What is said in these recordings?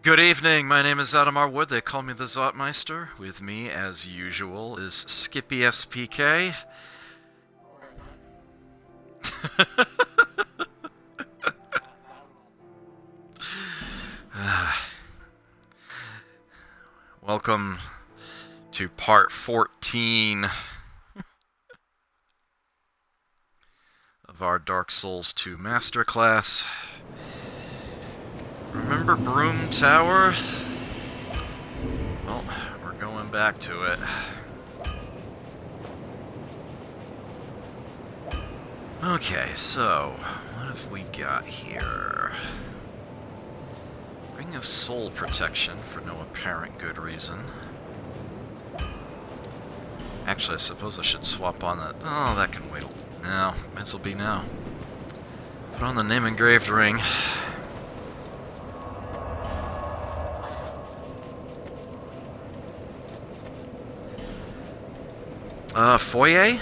Good evening, my name is Adam R. Wood, they call me the Zotmeister. With me, as usual, is SkippySPK. Welcome to part 14 of our Dark Souls 2 Masterclass. Remember Broom Tower? Well, we're going back to it. Okay, so, what have we got here? Ring of Soul Protection for no apparent good reason. Actually, I suppose I should swap on that. Oh, that can wait. No, might as well be now. Put on the name engraved ring. Foyer?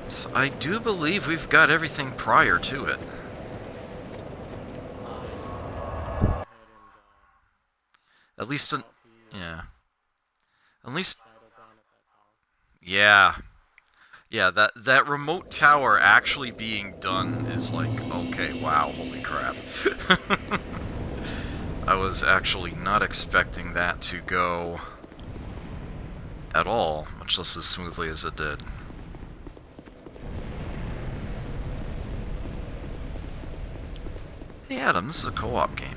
So I do believe we've got everything prior to it. At least, yeah. At least, yeah. Yeah, that remote tower actually being done is like, okay, wow, holy crap. I was actually not expecting that to go at all, much less as smoothly as it did. Hey Adam, this is a co-op game.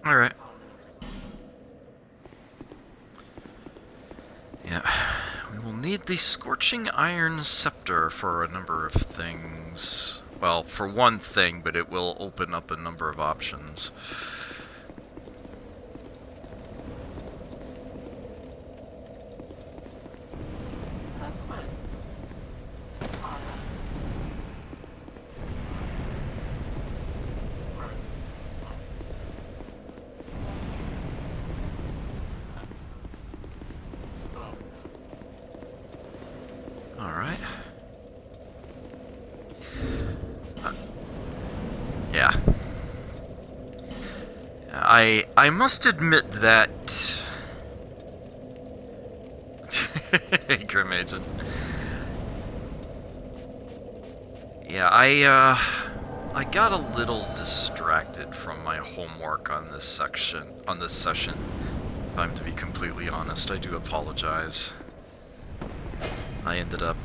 Alright. Yeah. We will need the Scorching Iron Scepter for a number of things. Well, for one thing, but it will open up a number of options. Alright. Yeah. I must admit that... Hey, Grim Agent. Yeah, I got a little distracted from my homework on this session, if I'm to be completely honest. I do apologize. I ended up,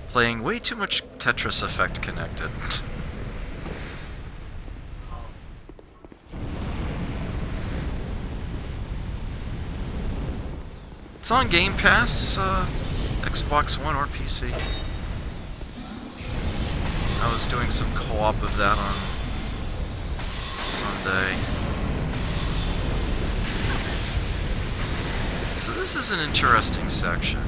playing way too much Tetris Effect Connected. It's on Game Pass, Xbox One or PC. I was doing some co-op of that on Sunday. So this is an interesting section.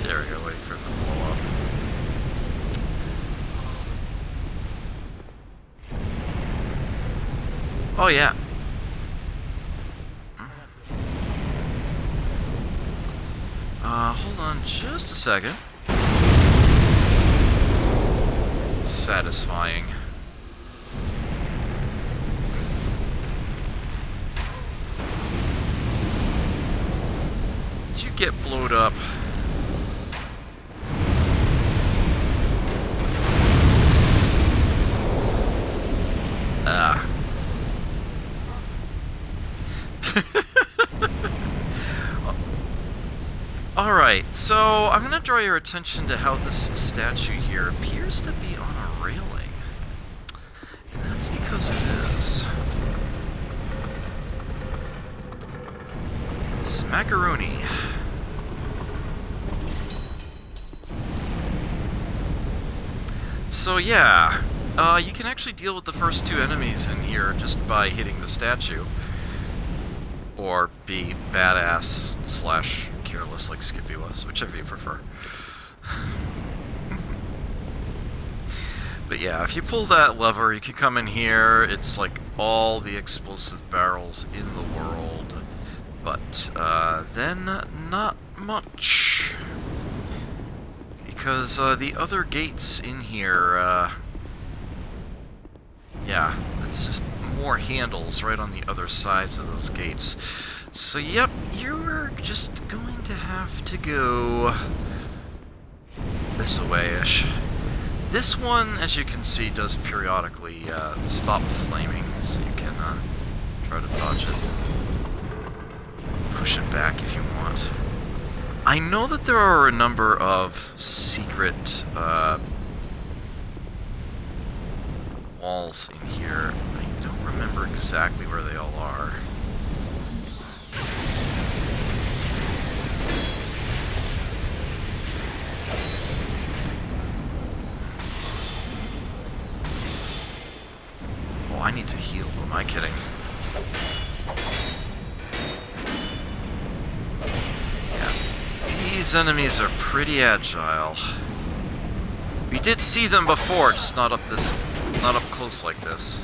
There we go, waiting for him to blow up. Oh yeah. Hold on just a second. Satisfying. Did you get blowed up? Ah. Alright, so I'm going to draw your attention to how this statue here appears to be on a railing. And that's because it is. Smackaroonie. So yeah, You can actually deal with the first two enemies in here just by hitting the statue. Or be badass slash careless like Skippy was, whichever you prefer. But yeah, if you pull that lever, you can come in here. It's like all the explosive barrels in the world. But then not much. Because the other gates in here, yeah, it's just more handles right on the other sides of those gates. So yep, you're just going to have to go this way-ish. This one, as you can see, does periodically stop flaming, so you can try to dodge it. Push it back if you want. I know that there are a number of secret walls in here. I don't remember exactly where they all are. Oh, I need to heal. Who am I kidding? Yeah. These enemies are pretty agile. We did see them before, just not up close like this.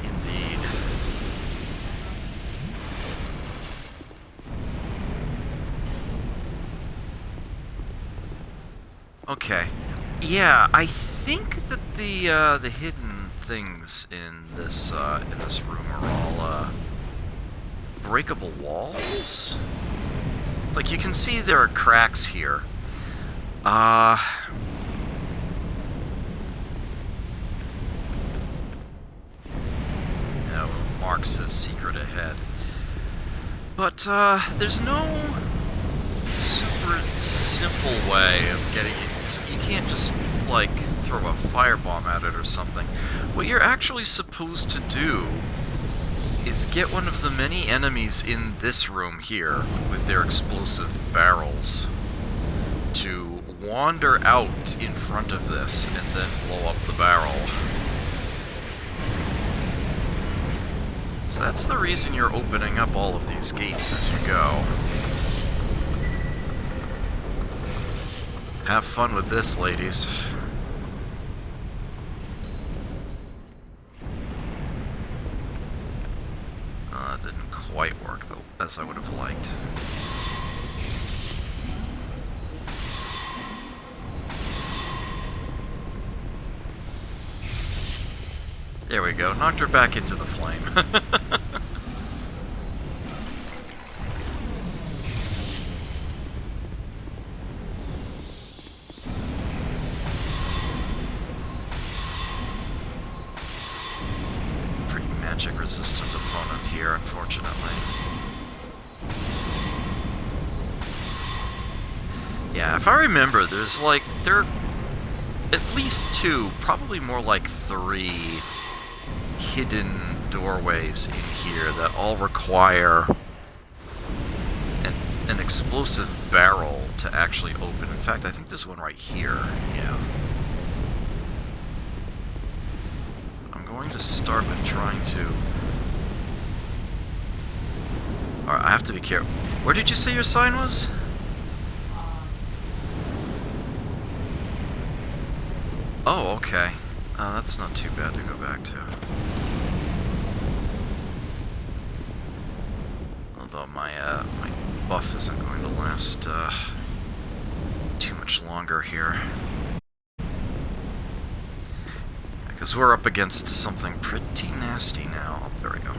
Indeed. Okay. Yeah, I think that the hidden things in this room are all breakable walls. It's like you can see there are cracks here. No, Mark says secret ahead. But there's no super simple way of getting it. So you can't just like throw a firebomb at it or something. What you're actually supposed to do is get one of the many enemies in this room here with their explosive barrels to wander out in front of this and then blow up the barrel. So that's the reason you're opening up all of these gates as you go. Have fun with this, ladies. That didn't quite work, though, as I would have liked. There we go, knocked her back into the flame. Resistant opponent here, unfortunately. Yeah, if I remember, there are at least two, probably more like three hidden doorways in here that all require an explosive barrel to actually open. In fact, I think there's one right here, yeah. I'm going to start with trying to... Alright, I have to be careful. Where did you say your sign was? Oh, okay. That's not too bad to go back to. Although my buff isn't going to last too much longer here. Because we're up against something pretty nasty now. Oh, there we go.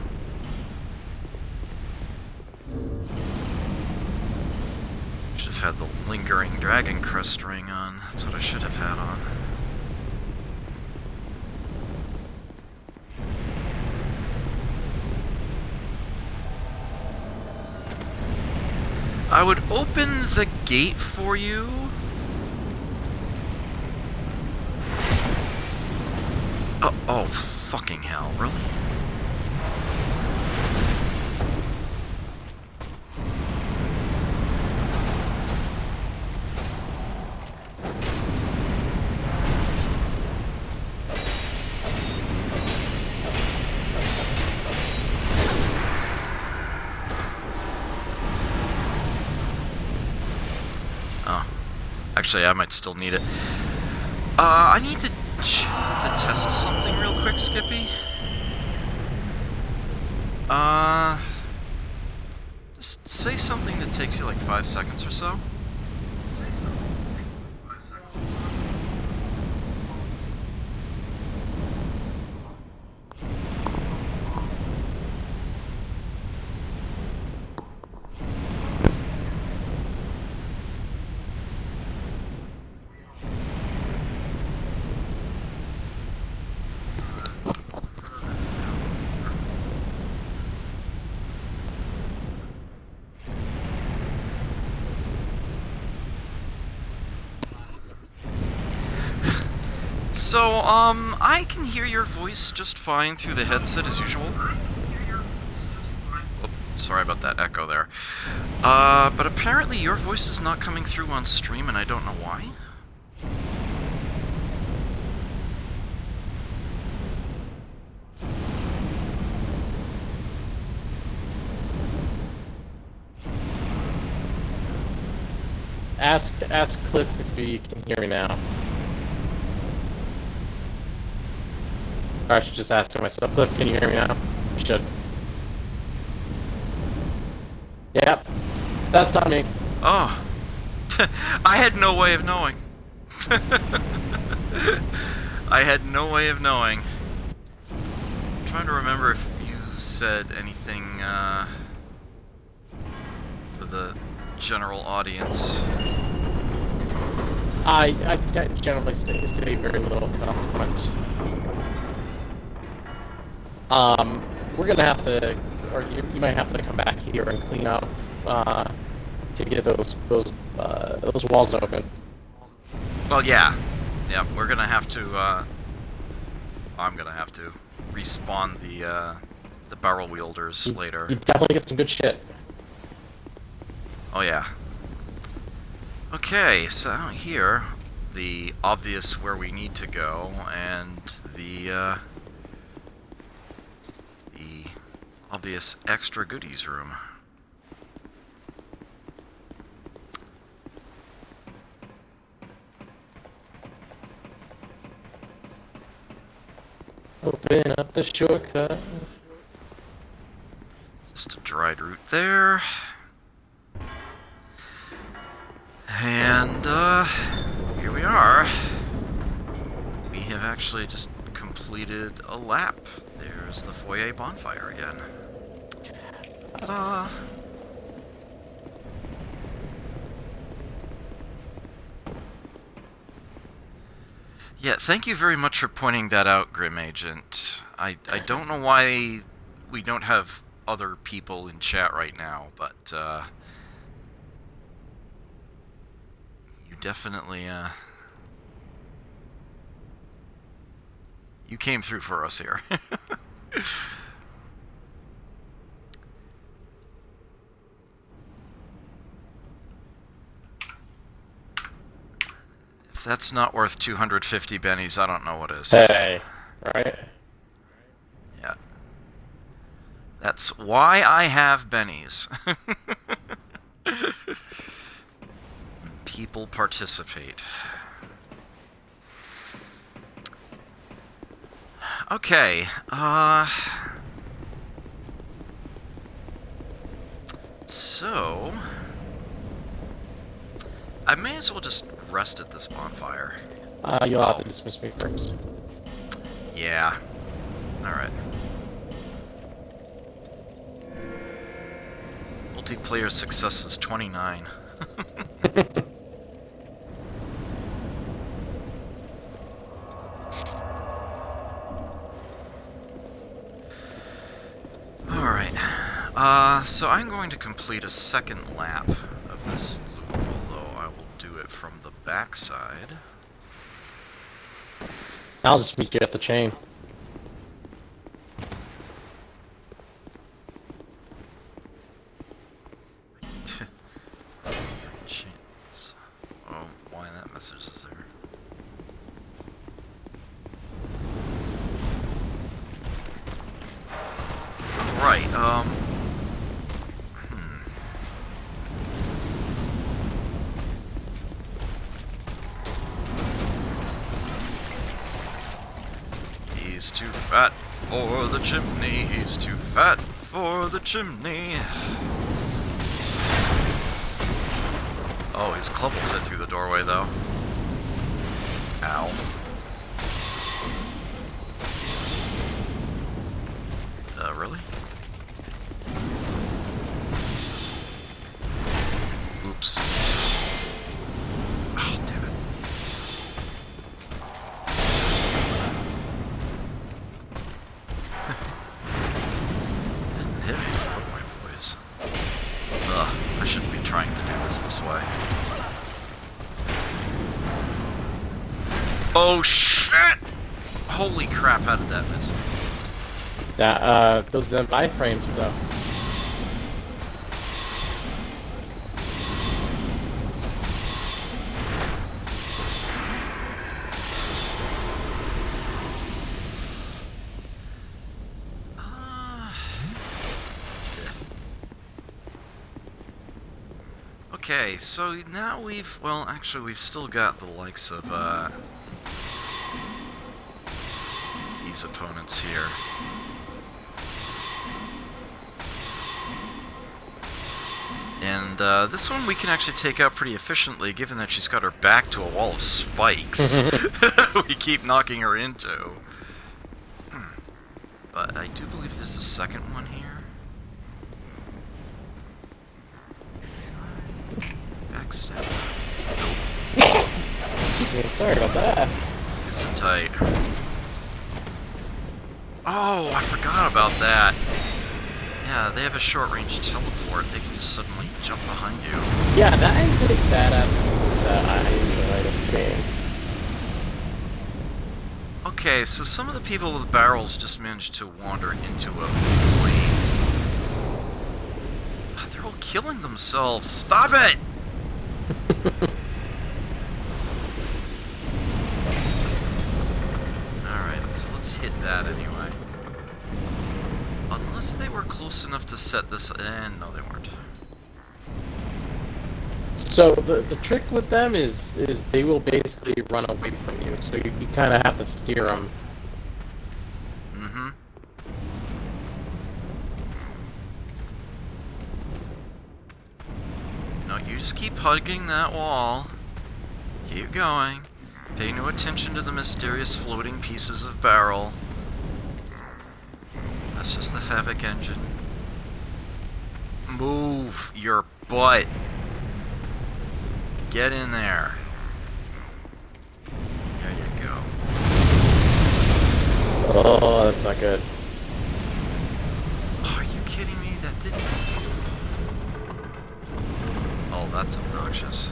Should have had the lingering dragon crest ring on. That's what I should have had on. I would open the gate for you. Oh, fucking hell, really? Actually, I might still need it. I need to test something real quick, Skippy. Just say something that takes you like 5 seconds or so. So, I can hear your voice just fine through the headset as usual. Oh, sorry about that echo there. But apparently your voice is not coming through on stream, and I don't know why. Ask Cliff if he can hear me now. Or I should just ask him myself. Cliff, can you hear me now? You should. Yep. That's on me. Oh. I had no way of knowing. I had no way of knowing. I'm trying to remember if you said anything, for the general audience. I generally say very little consequence. We're gonna have to, or you might have to come back here and clean up to get those walls open. Well, yeah, we're gonna have to. I'm gonna have to respawn the barrel wielders later. You definitely get some good shit. Oh yeah. Okay, so out here, the obvious where we need to go, and the obvious extra goodies room. Open up the shortcut. Just a dried root there. And, here we are. We have actually just completed a lap. There's the foyer bonfire again. Ta-da! Yeah, thank you very much for pointing that out, Grim Agent. I don't know why we don't have other people in chat right now, but, you definitely, you came through for us here. If that's not worth 250 bennies, I don't know what is. Hey, right? Yeah. That's why I have bennies. People participate. Okay, so I may as well just rest at this bonfire. You'll have to dismiss me first. Yeah. Alright. Multiplayer success is 29. Alright. So I'm going to complete a second lap of this loop, although I will do it from the backside. I'll just meet you at the chain. Oh, why that message is there? Alright, He's too fat for the chimney. He's too fat for the chimney. Oh, his club will fit through the doorway, though. Ow. Really? Oops. Oh, damn it. Didn't hit me with my boys. Ugh, I shouldn't be trying to do this way. Oh, shit! Holy crap, how did that miss me? That, those are the iframes, though. Okay, so now well, actually, we've still got the likes of, these opponents here. And, this one we can actually take out pretty efficiently, given that she's got her back to a wall of spikes we keep knocking her into. But I do believe there's a second one here. Backstab. Nope. Excuse me, sorry about that. Isn't tight. Oh, I forgot about that. Yeah, they have a short-range teleport. They can just suddenly jump behind you. Yeah, that is a badass move that I enjoy seeing. Okay, so some of the people with barrels just managed to wander into a flame. They're all killing themselves. Stop it! Alright, so let's hit that anyway. Unless they were close enough to set this... no, they weren't. So the trick with them is they will basically run away from you, so you kind of have to steer them. Mm-hmm. No, you just keep hugging that wall. Keep going. Pay no attention to the mysterious floating pieces of barrel. That's just the Havoc engine. Move your butt. Get in there. There you go. Oh, that's not good. Oh, are you kidding me? That didn't... Oh, that's obnoxious.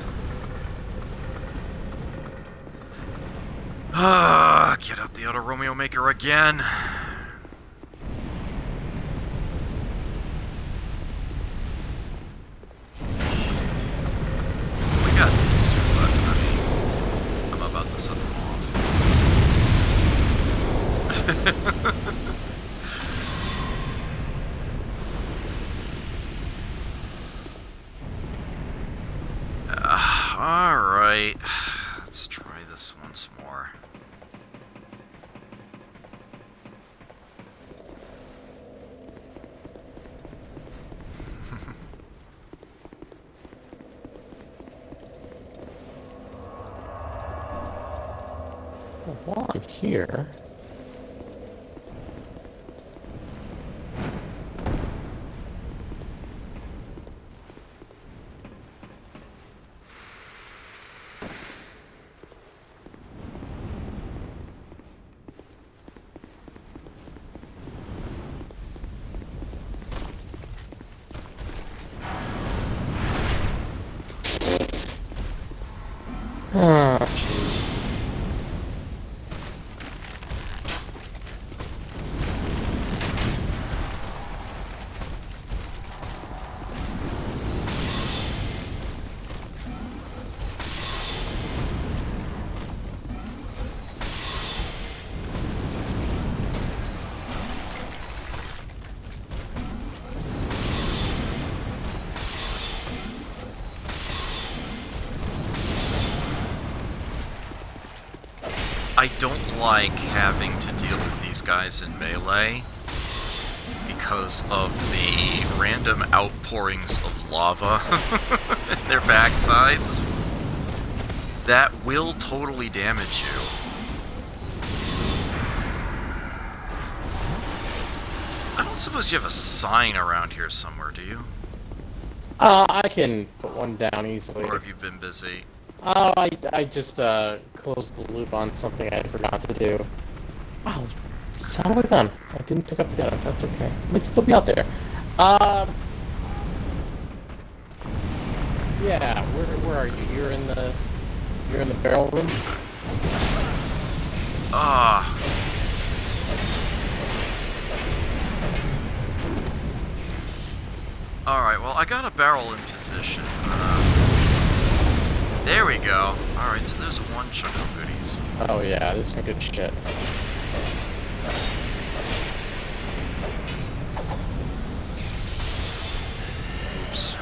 Ah, get out the Auto Romeo Maker again. We got these two, but I mean, I'm about to set them off. Alright, let's try this once more. Well, while I'm here... Oh, jeez. I don't like having to deal with these guys in melee because of the random outpourings of lava in their backsides. That will totally damage you. I don't suppose you have a sign around here somewhere, do you? I can put one down easily. Or have you been busy? I just closed the loop on something I forgot to do. Oh, son of a gun! I didn't pick up the gun. That's okay. It might still be out there. Yeah. Where are you? You're in the barrel room. Ah. Alright, well, I got a barrel in position. There we go. Alright, so there's one chunk of goodies. Oh yeah, this is some good shit. Oops.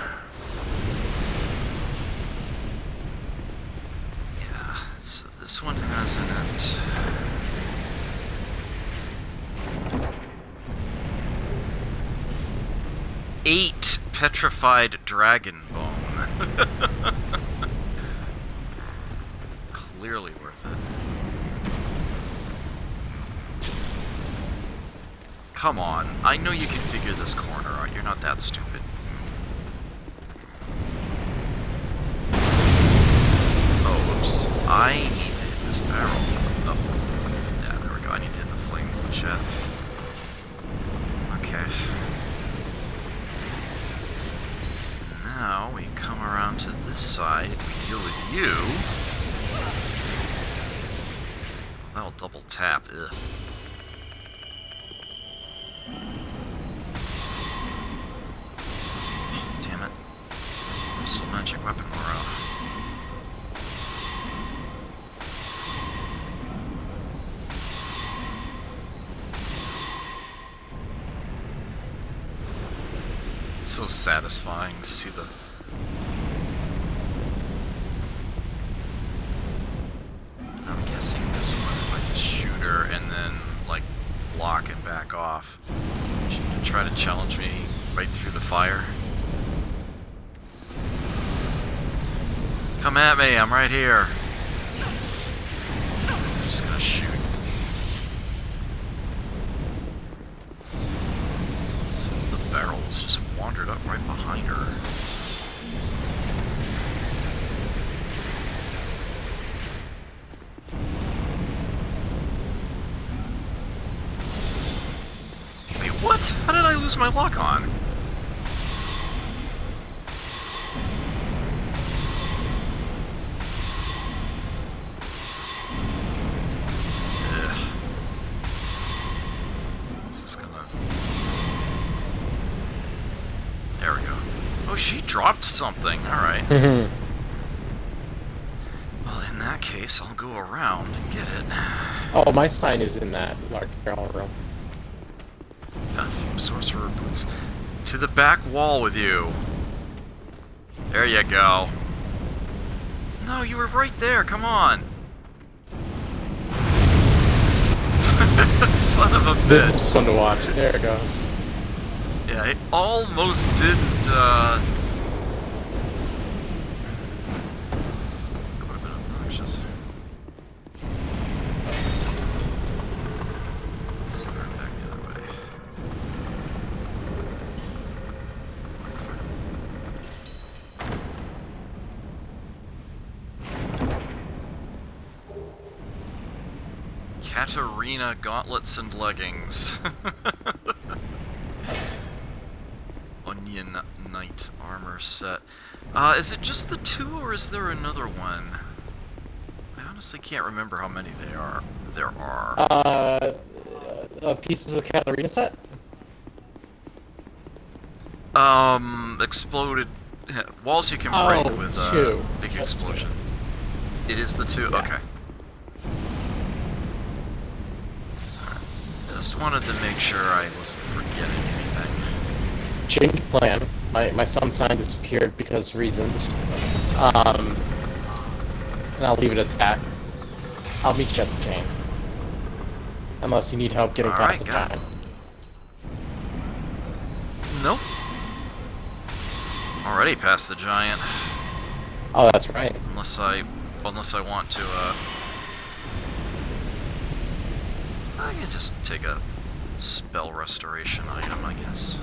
Yeah, so this one has in it. Eight petrified dragon bone. Clearly worth it. Come on, I know you can figure this corner out. You're not that stupid. Oh, oops. I need to hit this barrel. Oh. Yeah, there we go. I need to hit the flame flechette. Okay. Now we come around to this side and we deal with you. That'll double tap. Ugh. Damn it. Crystal magic weapon around. It's so satisfying to see the... I'm guessing this one, if I just shoot her and then, like, block and back off, she's gonna try to challenge me right through the fire. Come at me, I'm right here. I'm just gonna shoot. So the barrels just wandered up right behind her. Wait, what? How did I lose my lock on? Ugh. This is gonna... There we go. Oh, she dropped something. Alright. Well, in that case, I'll go around and get it. Oh, my sign is in that large barrel room. Perfume sorcerer boots. To the back wall with you. There you go. No, you were right there. Come on. Son of a bitch. This is fun to watch. There it goes. Yeah, it almost didn't, That would have been obnoxious. Send that back the other way. Katarina gauntlets and leggings. Onion Knight armor set. Is it just the two, or is there another one? I honestly can't remember how many there are. Pieces of Katarina set? Exploded walls you can break with a big explosion. It is the two? Yeah. Okay. Just wanted to make sure I wasn't forgetting anything. Change of plan. My sun sign disappeared because reasons. And I'll leave it at that. I'll meet you at the chain. Unless you need help getting past the got it. giant. Nope. Already past the giant. Oh, that's right. Unless I want to, I can just take a spell restoration item, I guess.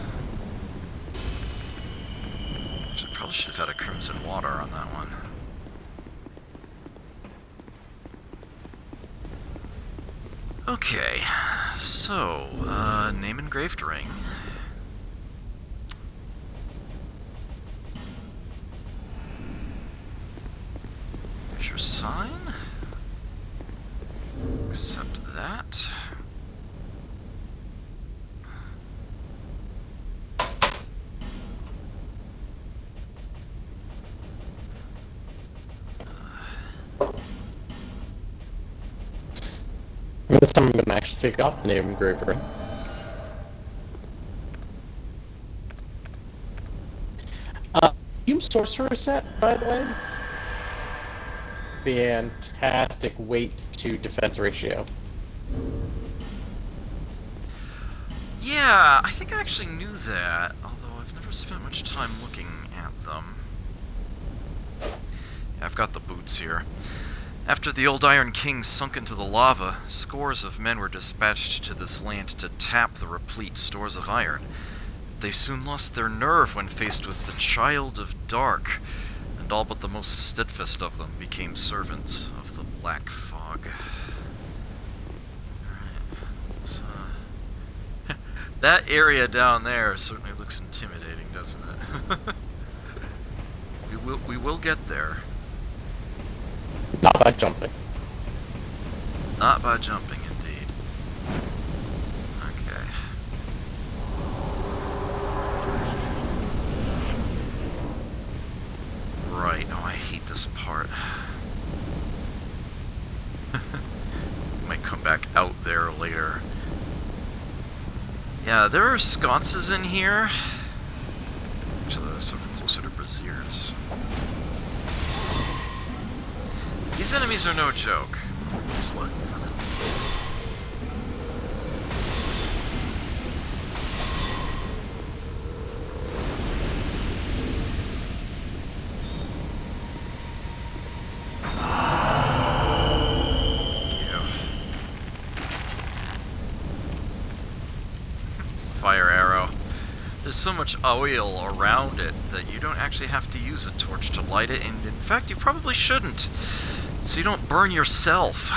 Actually, probably should have had a crimson water on that one. Okay, so, name engraved ring. Here's your sign. Accept that. This time I'm gonna actually take off the name engraver. You sorcerer set, by the way? Fantastic weight to defense ratio. Yeah, I think I actually knew that, although I've never spent much time looking at them. Yeah, I've got the boots here. After the old Iron King sunk into the lava, scores of men were dispatched to this land to tap the replete stores of iron. But they soon lost their nerve when faced with the Child of Dark, and all but the most steadfast of them became servants of the Black Fog. Alright, let's, that area down there certainly looks intimidating, doesn't it? We will get there. Not by jumping. Not by jumping, indeed. Okay. Right, oh, I hate this part. Might come back out there later. Yeah, there are sconces in here. Actually, they're sort of closer to braziers. These enemies are no joke. Just like fire arrow. There's so much oil around it that you don't actually have to use a torch to light it, and in fact you probably shouldn't, so you don't burn yourself.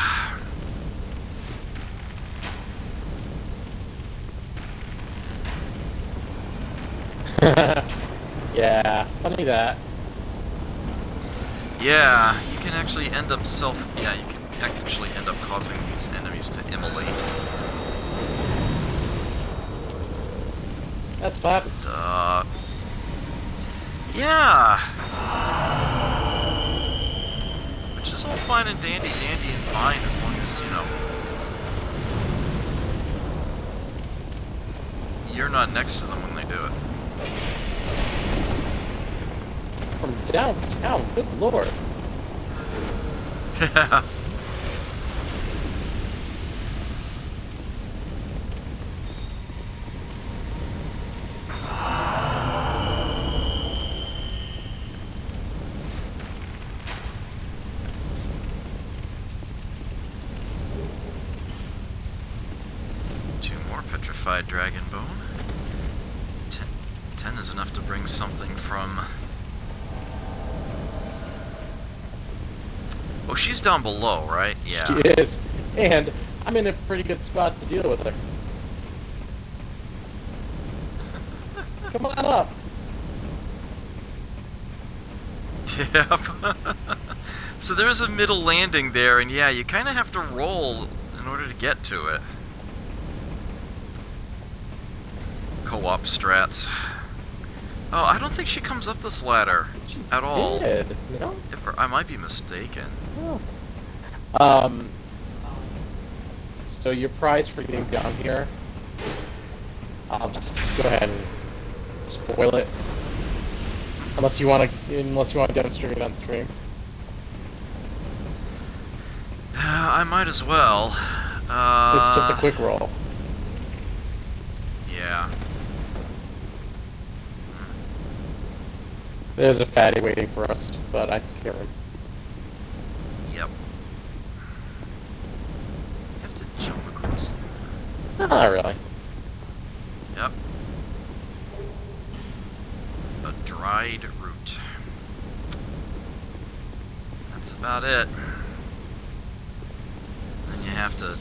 Yeah, funny that. Yeah, you can actually end up you can actually end up causing these enemies to immolate. That's what happens. Yeah. Which is all fine and dandy and fine as long as, you know, you're not next to them when they do it. From downtown, good lord. Yeah. Petrified dragon bone. 10 is enough to bring something from... Oh, she's down below, right? Yeah. She is. And I'm in a pretty good spot to deal with her. Come on up. Yep. So there's a middle landing there, and yeah, you kind of have to roll in order to get to it. Co-op strats. Oh, I don't think she comes up this ladder at all. Did, no? I might be mistaken. Oh. So your prize for getting down here, I'll just go ahead and spoil it. Unless you want to demonstrate it on stream. I might as well. It's just a quick roll. Yeah. There's a fatty waiting for us, but I can hear him. Yep. You have to jump across there. Not really. Yep. A dried root. That's about it. Then you have to...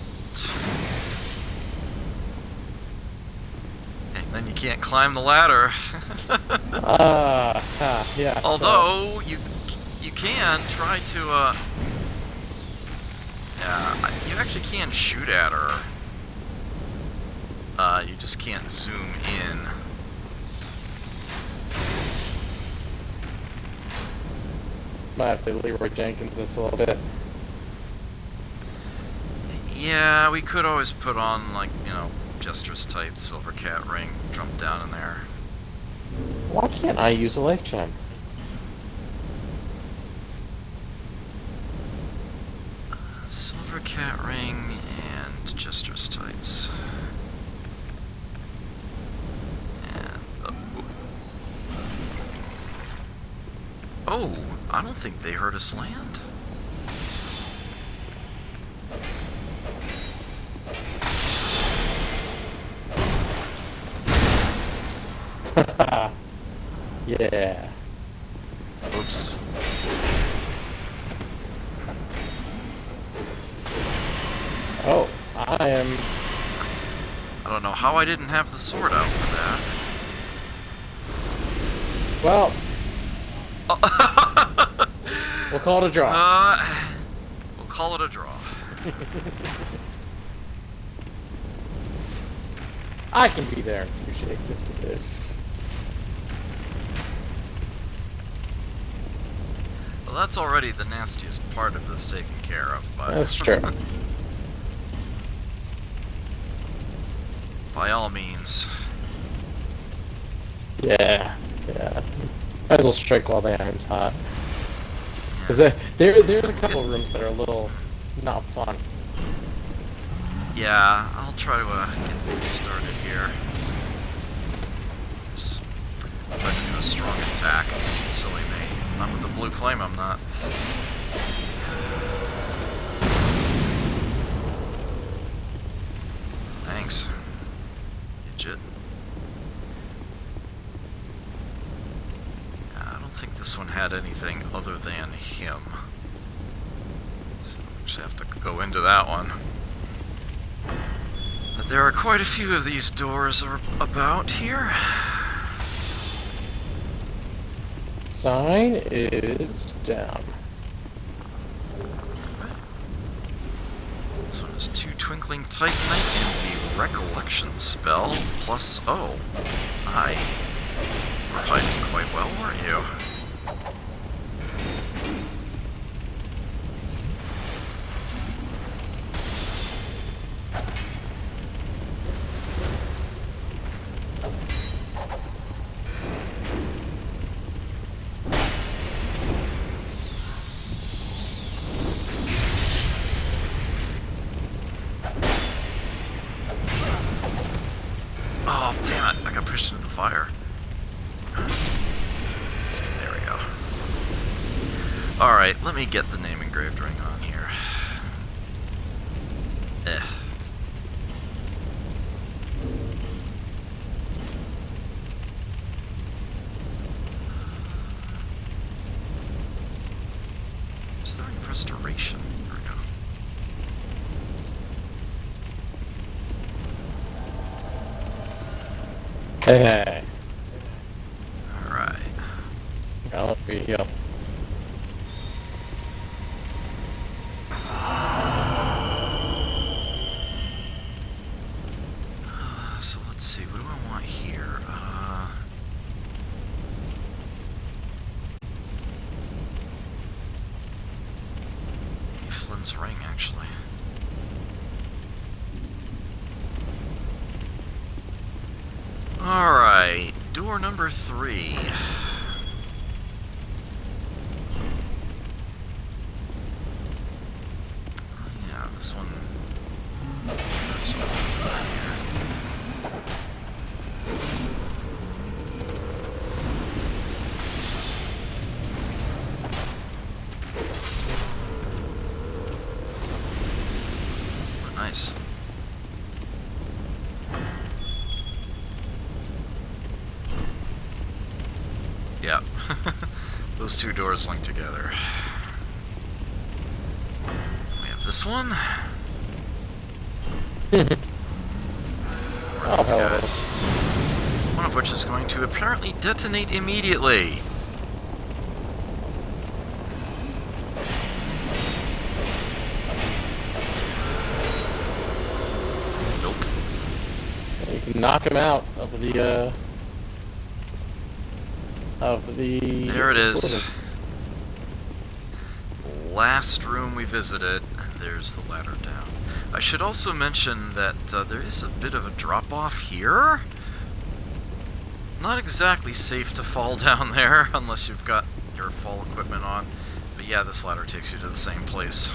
And then you can't climb the ladder. Yeah. Although, you can try to, yeah, you actually can shoot at her. You just can't zoom in. Might have to Leroy Jenkins this a little bit. Yeah, we could always put on, like, you know, Jester's tights, silver cat ring, jump down in there. Why can't I use a life gem? Silver cat ring and Jester's tights. And, oh, I don't think they heard us land. Yeah. Oops. Oh, I am... I don't know how I didn't have the sword out for that. Well... we'll call it a draw. We'll call it a draw. I can be there in 2 shakes if it is. Well, that's already the nastiest part of this taken care of, but... That's true. By all means. Yeah. Might as well strike while the iron's hot. Because there's a couple rooms that are a little not fun. Yeah, I'll try to get things started here. Oops. Try to do a strong attack. Silly me. Not with the blue flame, I'm not. Thanks. Idiot. Yeah, I don't think this one had anything other than him. So I just have to go into that one. But there are quite a few of these doors about here. Sign is down. This one is 2 Twinkling Titanite and the Recollection spell, plus, oh, I were hiding quite well, weren't you? Oh, damn it, I got pushed into the fire. There we go. Alright, let me get the name engraved ring on here. Is there any restoration? There we go. Hey. Alright. I'll be healed. So let's see, what do I want here? Maybe Flynn's ring, actually. Alright, door number 3. Oh, yeah, nice. Yeah. Those two doors link together. We have this one. More of these guys. One of which is going to apparently detonate immediately. Nope. You can knock him out of the There it is. Last room we visited. There's the ladder down. I should also mention that there is a bit of a drop-off here. Not exactly safe to fall down there unless you've got your fall equipment on. But yeah, this ladder takes you to the same place.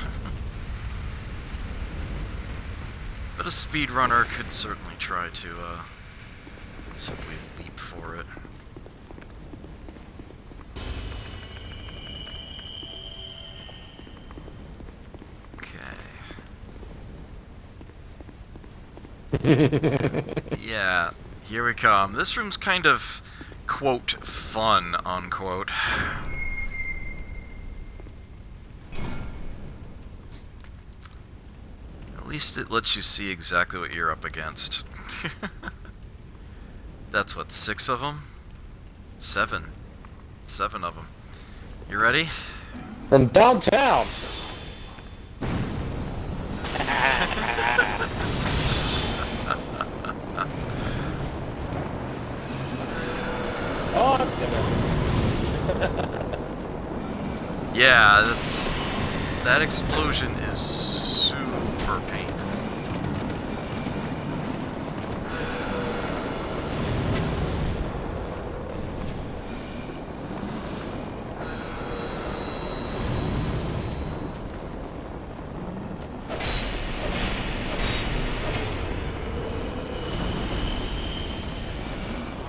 But a speedrunner could certainly try to simply leap for it. Yeah, here we come. This room's kind of, quote, fun, unquote. At least it lets you see exactly what you're up against. That's what, 6 of them? 7. 7 of them. You ready? From downtown! Oh, I'm gonna... Yeah, that explosion is super painful.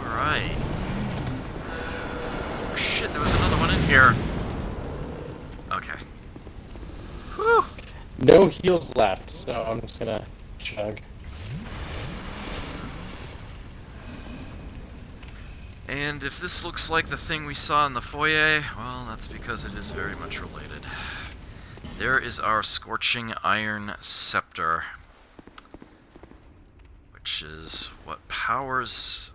All right. Oh shit, there was another one in here. Okay. Whew. No heals left, so I'm just gonna chug. And if this looks like the thing we saw in the foyer, well, that's because it is very much related. There is our Scorching Iron Scepter, which is what powers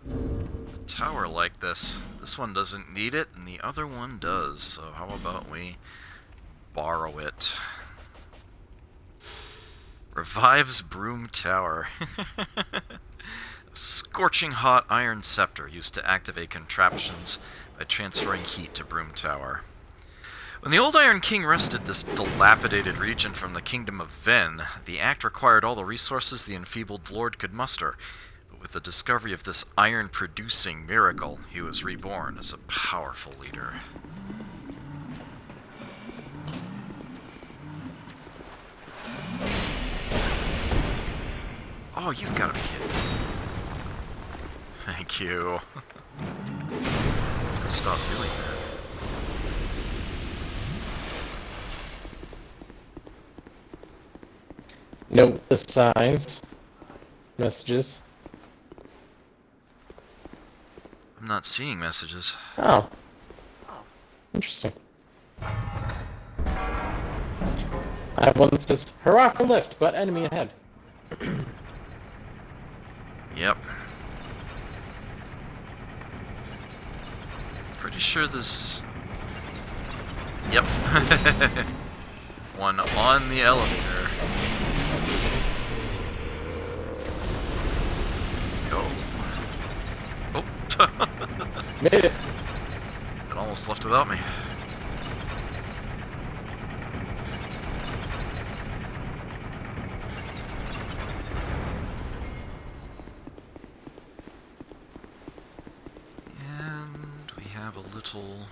a tower like this. This one doesn't need it, and the other one does, so how about we borrow it? Revives Broom Tower. Scorching hot iron scepter used to activate contraptions by transferring heat to Broom Tower. When the old Iron King wrested this dilapidated region from the Kingdom of Ven, the act required all the resources the enfeebled lord could muster. But with the discovery of this iron-producing miracle, he was reborn as a powerful leader. Oh, you've got to be kidding me. Thank you. I'm gonna stop doing that. Note the signs. Messages. I'm not seeing messages. Oh. Interesting. I have one that says, "Hurrah for lift, but enemy ahead." Yep. Pretty sure this... Yep. One on the elevator. Go. Oh. Made it. It almost left without me. And we have a little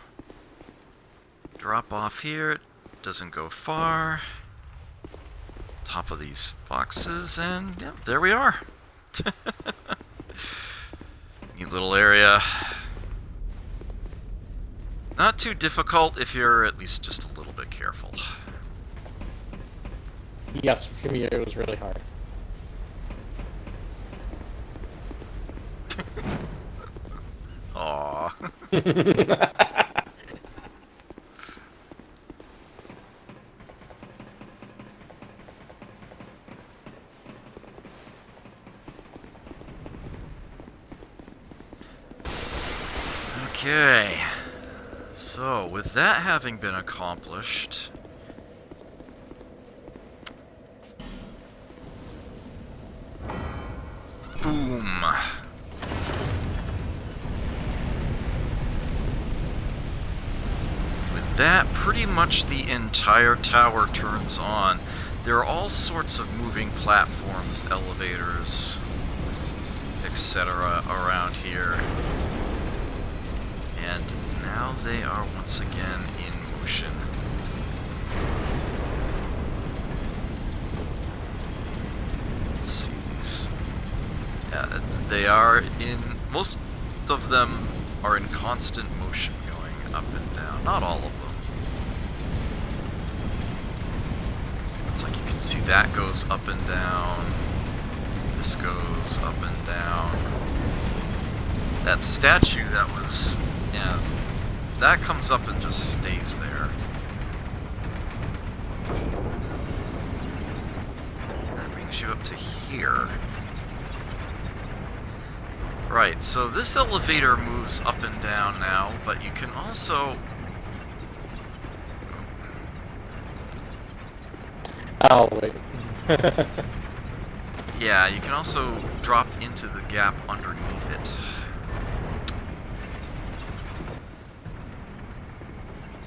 drop off here. It doesn't go far. Top of these boxes, and yeah, there we are. Neat little area. Not too difficult if you're at least just a little bit careful. Yes, for me it was really hard. Aw. Okay. So, with that having been accomplished... Boom. With that, pretty much the entire tower turns on. There are all sorts of moving platforms, elevators, etc. around here. And now they are once again in motion. Let's see these. Yeah, they are in... Most of them are in constant motion going up and down. Not all of them. It's like you can see that goes up and down. This goes up and down. That statue that was... Yeah, that comes up and just stays there. That brings you up to here. Right, so this elevator moves up and down now, but you can also... Oh, wait. Yeah, you can also drop into the gap underneath it.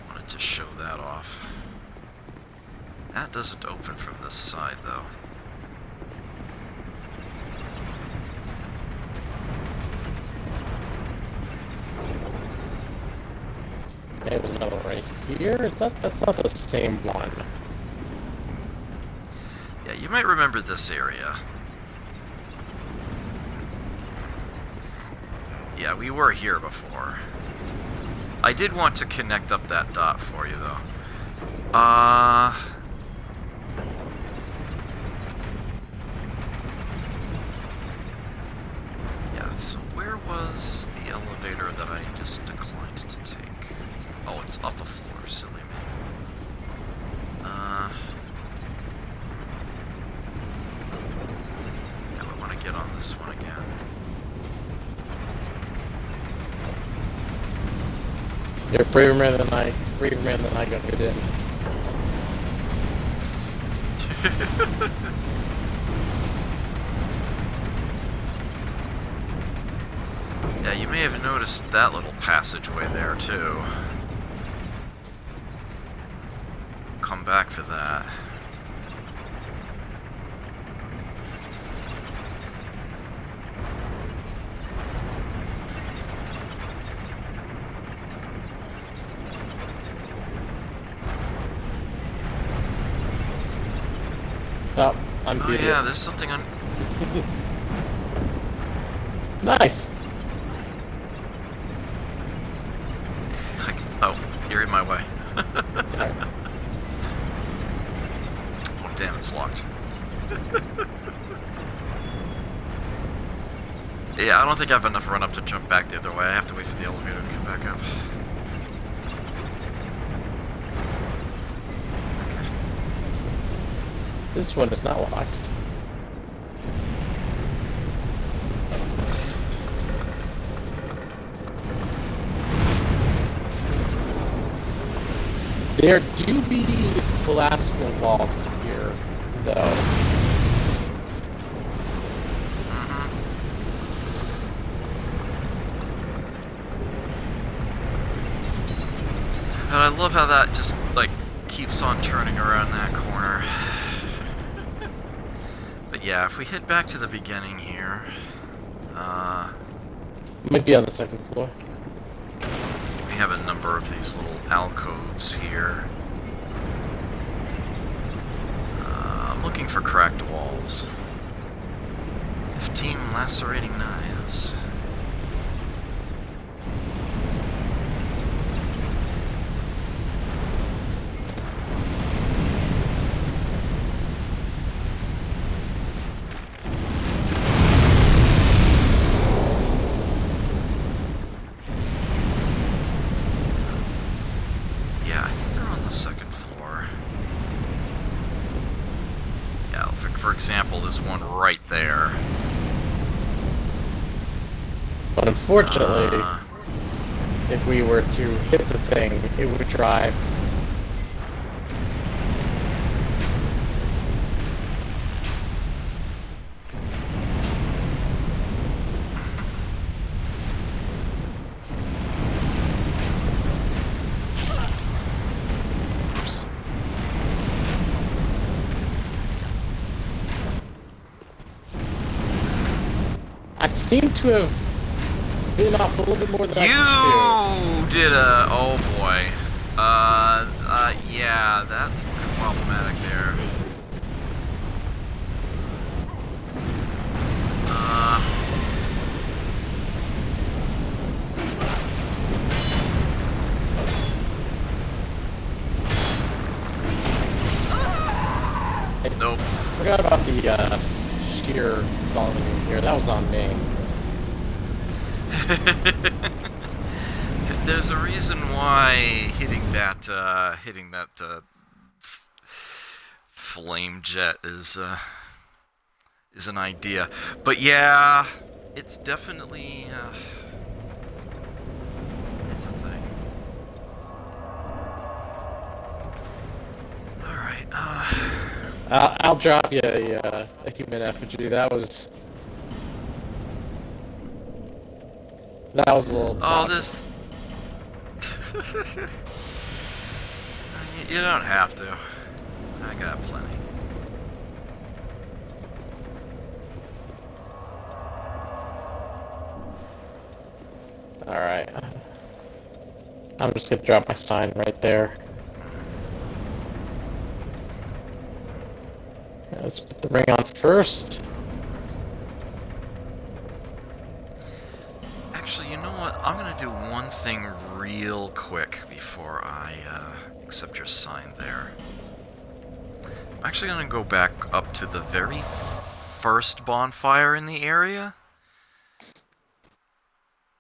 Wanted to show that off. That doesn't open from this side, though. There's another one right here. That's not the same one. Yeah, you might remember this area. Yeah, we were here before. I did want to connect up that dot for you, though. Yeah, so where was the elevator that I just declined to take? Oh, it's up a floor, silly me. Now I want to get on this one again. You're braver man than I got get in. Yeah, you may have noticed that little passageway there, too. Come back for that. Oh, I'm Oh yeah, there's something on... Nice! Oh, you're in my way. Sorry. Oh damn, it's locked. Yeah, I don't think I have enough run up to jump back the other way. I have to wait for the elevator to come back up. Okay. This one is not locked. There do be collapsible walls here, though. And I love how that just, like, keeps on turning around that corner. But yeah, if we head back to the beginning here... Might be on the second floor. We have a number of these little alcoves here. I'm looking for cracked walls. 15 lacerating knives. second floor. Yeah, for example, this one right there. But unfortunately, if we were to hit the thing, it would drive. Oops. I seem to have been off a little bit more than I You did a... Oh boy. Yeah, that's problematic there. Nope. Forgot about the sheer volume here. That was on me. There's a reason why hitting that flame jet is an idea. But yeah, it's definitely it's a thing. All right. I'll drop you a human effigy. That was a little. Oh, this. You don't have to. I got plenty. All right. I'm just gonna drop my sign right there. Let's put the ring on first. Actually, you know what? I'm gonna do one thing real quick before I accept your sign there. I'm actually gonna go back up to the very first bonfire in the area.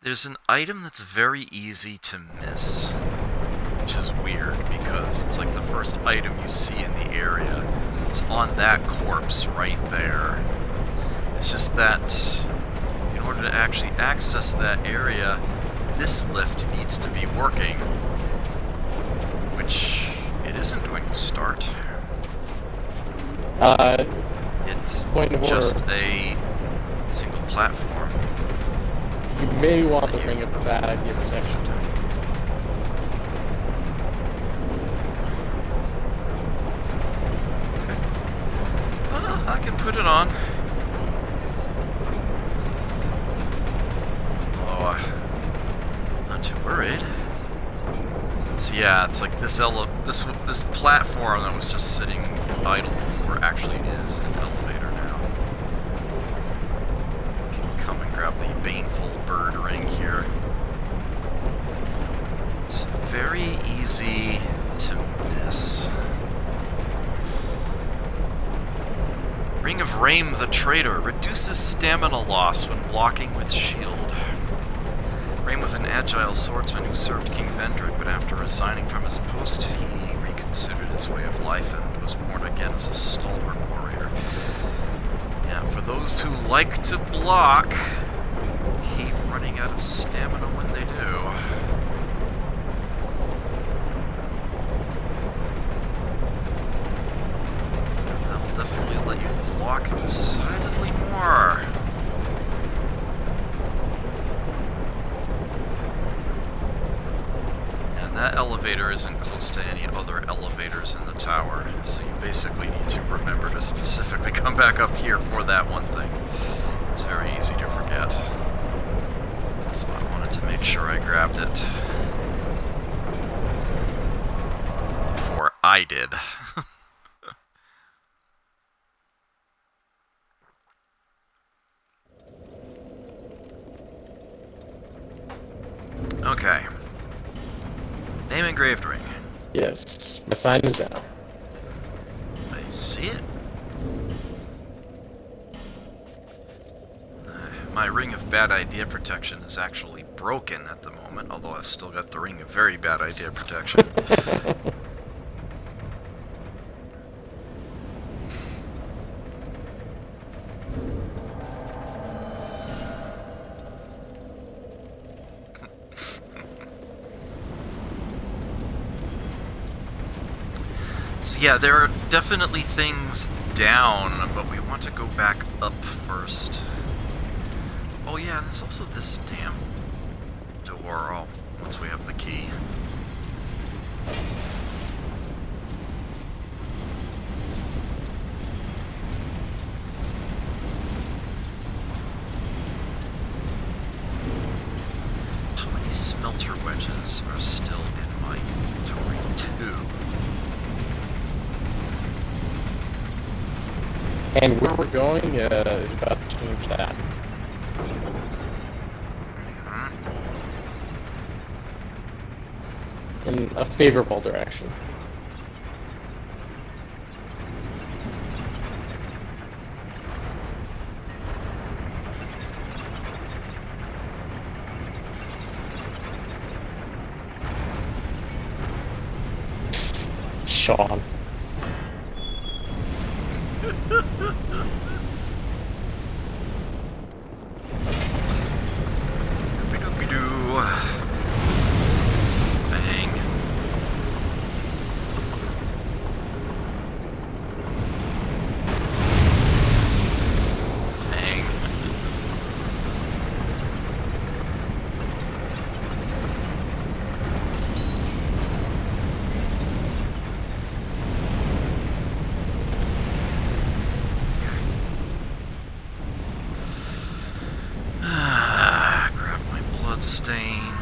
There's an item that's very easy to miss, which is weird because it's like the first item you see in the area. It's on that corpse right there. It's just that in order to actually access that area, this lift needs to be working, which it isn't when you start. It's just a single platform. You may want the ring of bad idea protection. Okay. I can put it on. Oh, not too worried. So yeah, it's like this platform that was just sitting idle before actually is an elevator now. Can come and grab the baneful bird ring here. It's very easy to miss. Ring of Rame the Traitor reduces stamina loss when blocking with shield. Rame was an agile swordsman who served King Vendrick, but after resigning from his post, he reconsidered his way of life and was born again as a stalwart warrior. Yeah, for those who like to block, keep running out of stamina when they do. And that'll definitely let you block decidedly more. That elevator isn't close to any other elevators in the tower, so you basically need to remember to specifically come back up here for that one thing. It's very easy to forget. So I wanted to make sure I grabbed it before I did. Okay. Name engraved ring. Yes, my sign is down. I see it. My ring of bad idea protection is actually broken at the moment, although I've still got the ring of very bad idea protection. So yeah, there are definitely things down, but we want to go back up first. Oh yeah, and there's also this damn door. Oh, once we have the key. How many smelter wedges are still in my inventory? 2. And where we're going is about to change that. In a favorable direction. Sean. Doopy-doopy-doo. Bang. Bang. Grab my blood stain.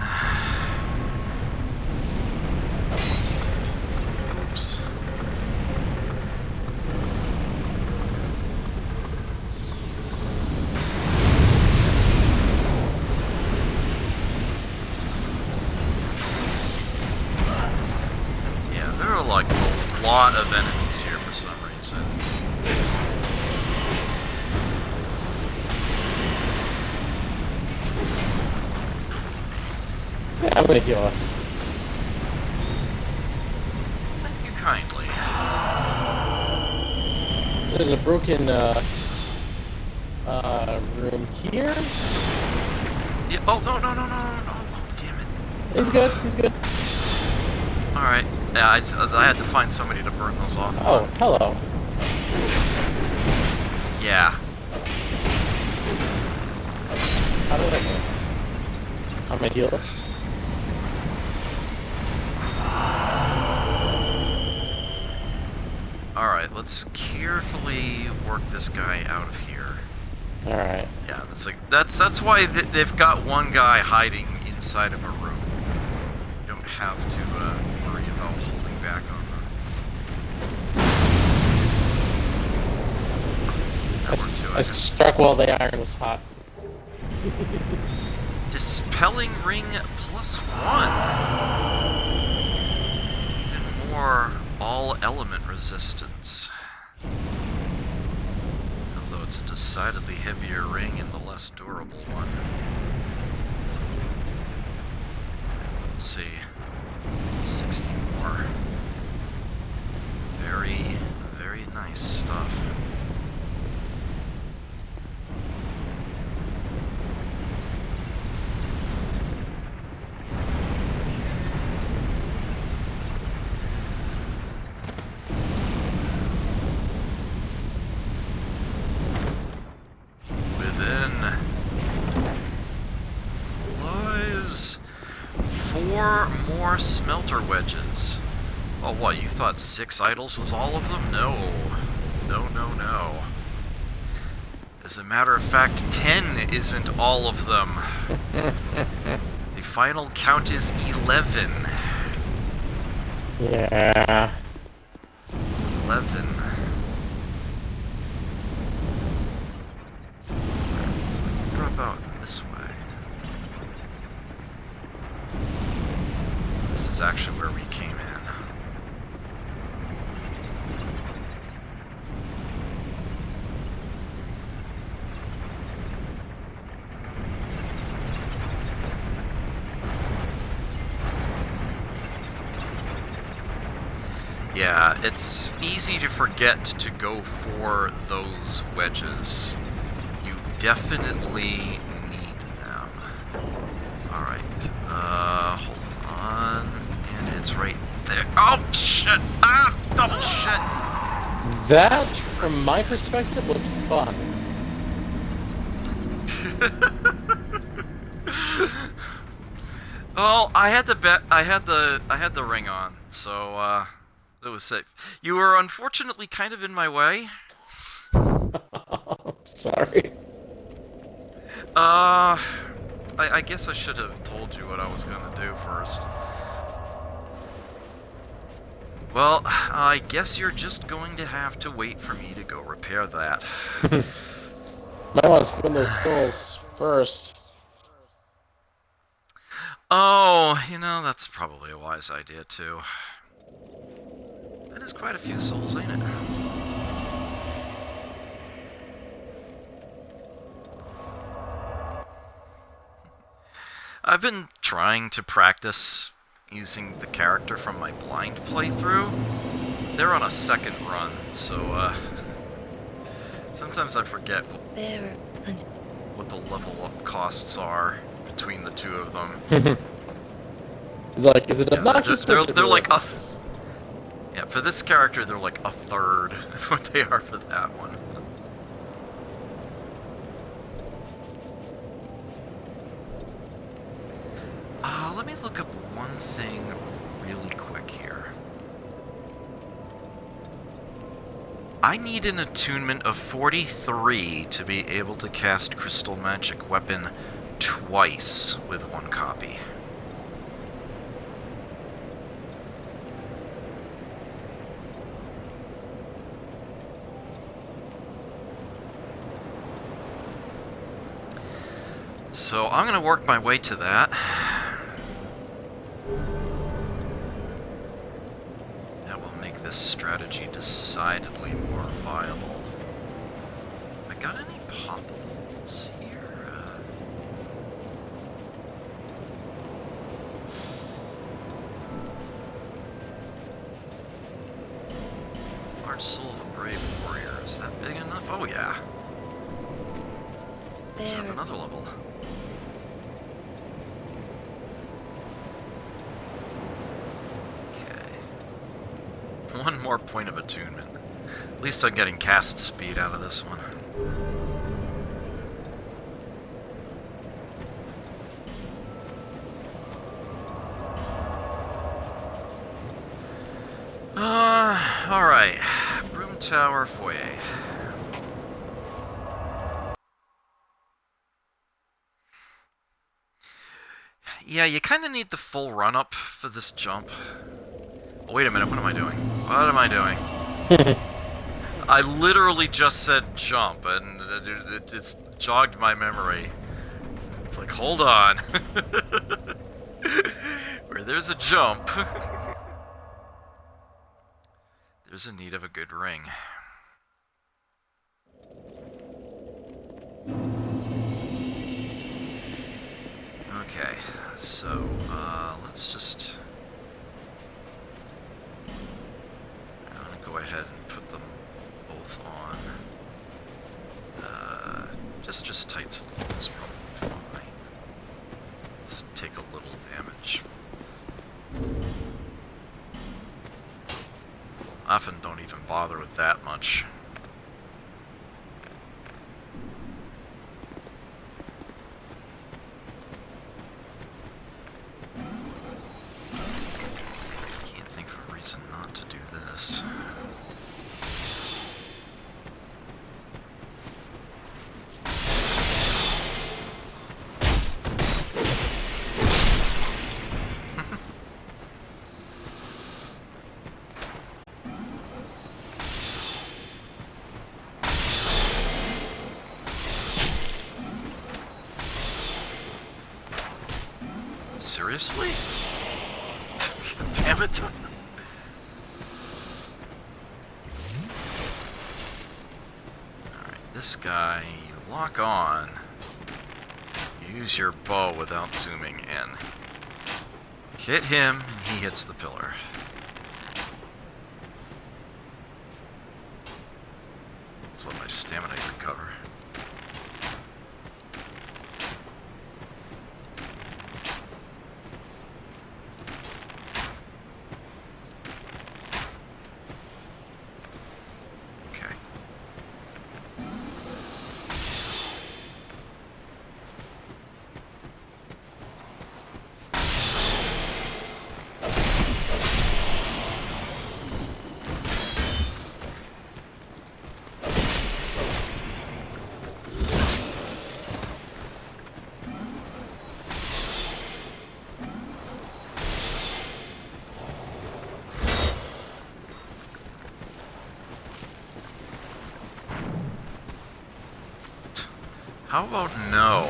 Oops. Yeah, there are like a lot of enemies here for some reason. Yeah, I'm gonna heal us. Thank you kindly. So there's a broken room here. Yeah. Oh no no no no no no! Oh damn it! He's good. He's good. All right. Yeah, I had to find somebody to burn those off. Oh, hello. Yeah. How did I miss? I'm a healist. All right. Let's carefully work this guy out of here. All right. Yeah, that's why they've got one guy hiding inside of a room. You don't have to worry about holding back on the. That worked too. I struck while the iron was hot. Dispelling ring +1. Even more all element resistance. Although it's a decidedly heavier ring and the less durable one. Let's see. 60 more. Very, very nice stuff. Lies 4 more smelter wedges. Oh, what, you thought 6 idols was all of them? No. No, no, no. As a matter of fact, 10 isn't all of them. The final count is 11. Yeah. 11. Right, so we can drop out this way. This is actually where we came in. Yeah, it's easy to forget to go for those wedges. You definitely need them. Alright, hold on. And it's right there. Oh, shit! Ah! double shit! That, from my perspective, looked fun. Well, I had the ring on, so it was safe. You were unfortunately kind of in my way. Sorry. I guess I should have told you what I was gonna do first. Well, I guess you're just going to have to wait for me to go repair that. Might want to spend those souls first. Oh, that's probably a wise idea, too. That is quite a few souls, ain't it? I've been trying to practice using the character from my blind playthrough. They're on a second run, so, sometimes I forget what the level up costs are between the two of them. It's like, is it obnoxious? They're like yeah, for this character, they're like a third of what they are for that one. Let me look up one thing really quick here. I need an attunement of 43 to be able to cast Crystal Magic Weapon twice with one copy. So I'm going to work my way to that. That will make this strategy decidedly more viable. Have I got any poppables here? Large Soul of a Brave Warrior. Is that big enough? Oh yeah. Let's have another level. One more point of attunement. At least I'm getting cast speed out of this one. Alright. Broom Tower Foyer. Yeah, you kind of need the full run-up for this jump. Oh, wait a minute, what am I doing? What am I doing? I literally just said jump, and it just jogged my memory. It's like, hold on. Where there's a jump, there's a need of a good ring. Okay, so, let's just... go ahead and put them both on. Just tights and lows, probably fine. Let's take a little damage. Often don't even bother with that much. Can't think of a reason not to do this. Seriously? Damn it. Alright, this guy, you lock on. You use your bow without zooming in. Hit him, and he hits the pillar. Let's let my stamina recover. How about no?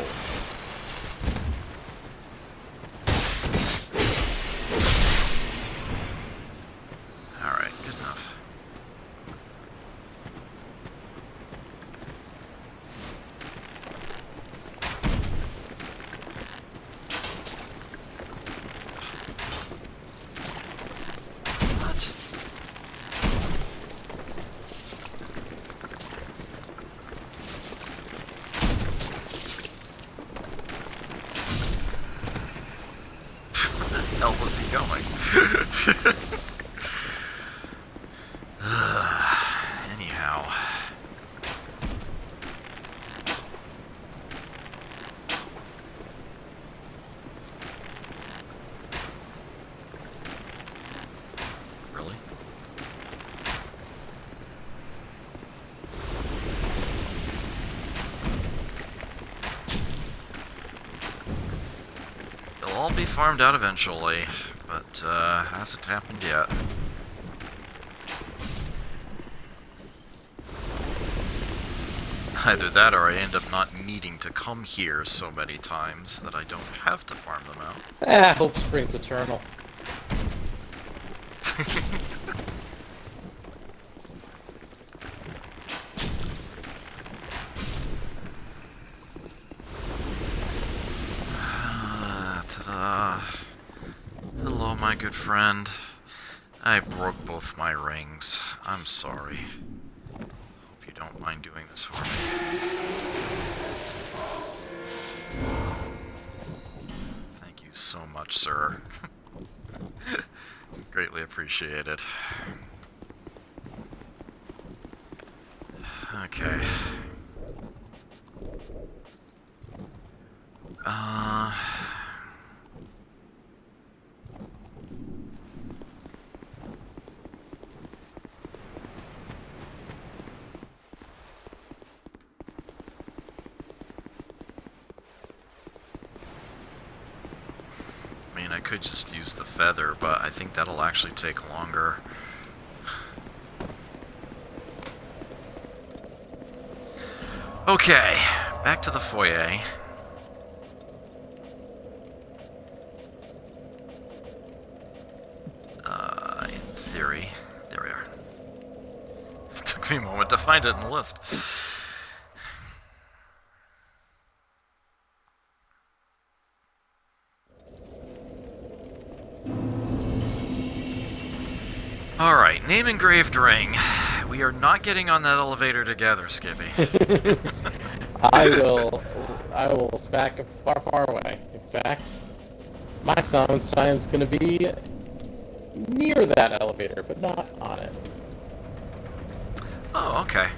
Alright, good enough. What? Where the hell was he going? Anyhow. Really? They'll all be farmed out eventually, but hasn't happened yet. Either that or I end up not needing to come here so many times that I don't have to farm them out. Hope springs eternal. Ta-da. Hello, my good friend. I broke both my rings. I'm sorry. Hope you don't mind doing this for me. Thank you so much, sir. Greatly appreciated. Okay. I mean, I could just use the feather, but I think that'll actually take longer. Okay, back to the foyer. In theory, there we are. It took me a moment to find it in the list. Alright, name engraved ring. We are not getting on that elevator together, Skippy. I will back far, far away. In fact, my sound sign's gonna be near that elevator, but not on it. Oh, okay.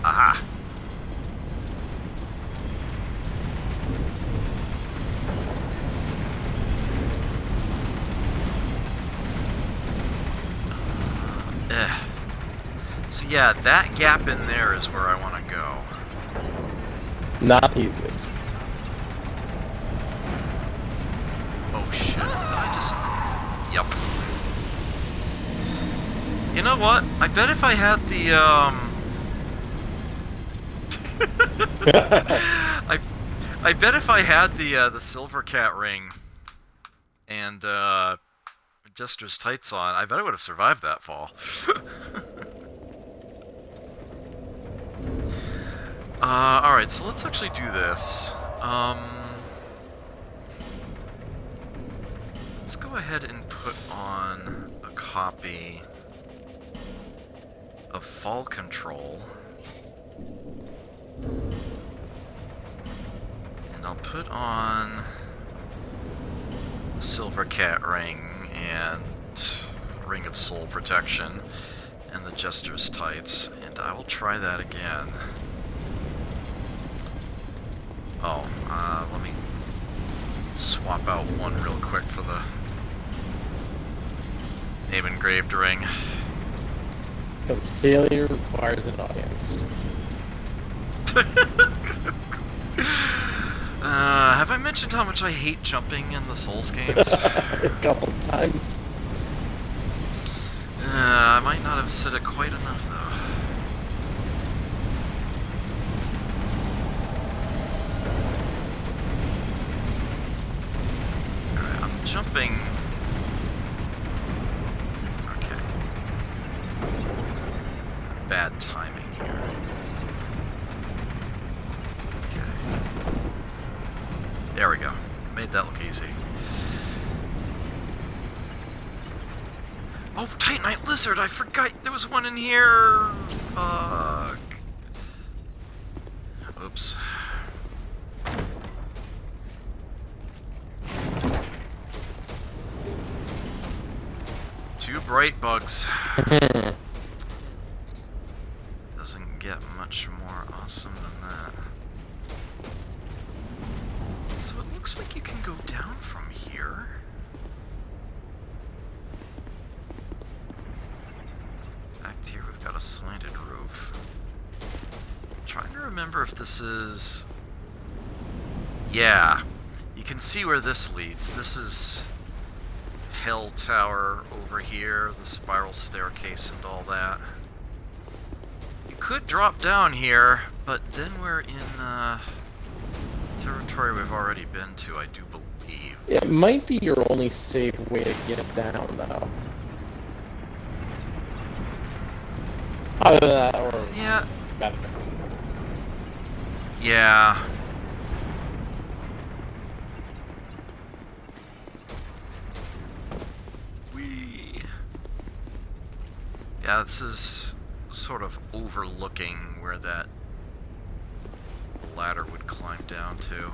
Aha. So yeah, that gap in there is where I want to go. Not the easiest. Oh shit, did I just... Yep. You know what? I bet if I had the, I bet if I had the silver cat ring and, Jester's tights on, I bet I would have survived that fall. Alright, so let's actually do this. Let's go ahead and put on a copy of Fall Control. And I'll put on the Silver Cat Ring and Ring of Soul Protection and the Jester's Tights, and I will try that again. Oh, let me swap out one real quick for the name engraved ring. Because failure requires an audience. Have I mentioned how much I hate jumping in the Souls games? A couple times. I might not have said it quite enough, though. Alright, I'm jumping. Okay. Bad timing here. Okay. There we go. Made that look easy. Oh, Titanite Lizard! I forgot there was one in here! Fuck. Oops. Two bright bugs. Doesn't get much more awesome than that. So it looks like you can go down from here. In fact, here we've got a slanted roof. I'm trying to remember if this is... Yeah, you can see where this leads. This is Hell Tower over here, the spiral staircase and all that. You could drop down here, but then we're in territory we've already been to, I do believe. It might be your only safe way to get down, though. Either that or... Yeah. Better. Yeah. Yeah, this is sort of overlooking where that ladder would climb down to.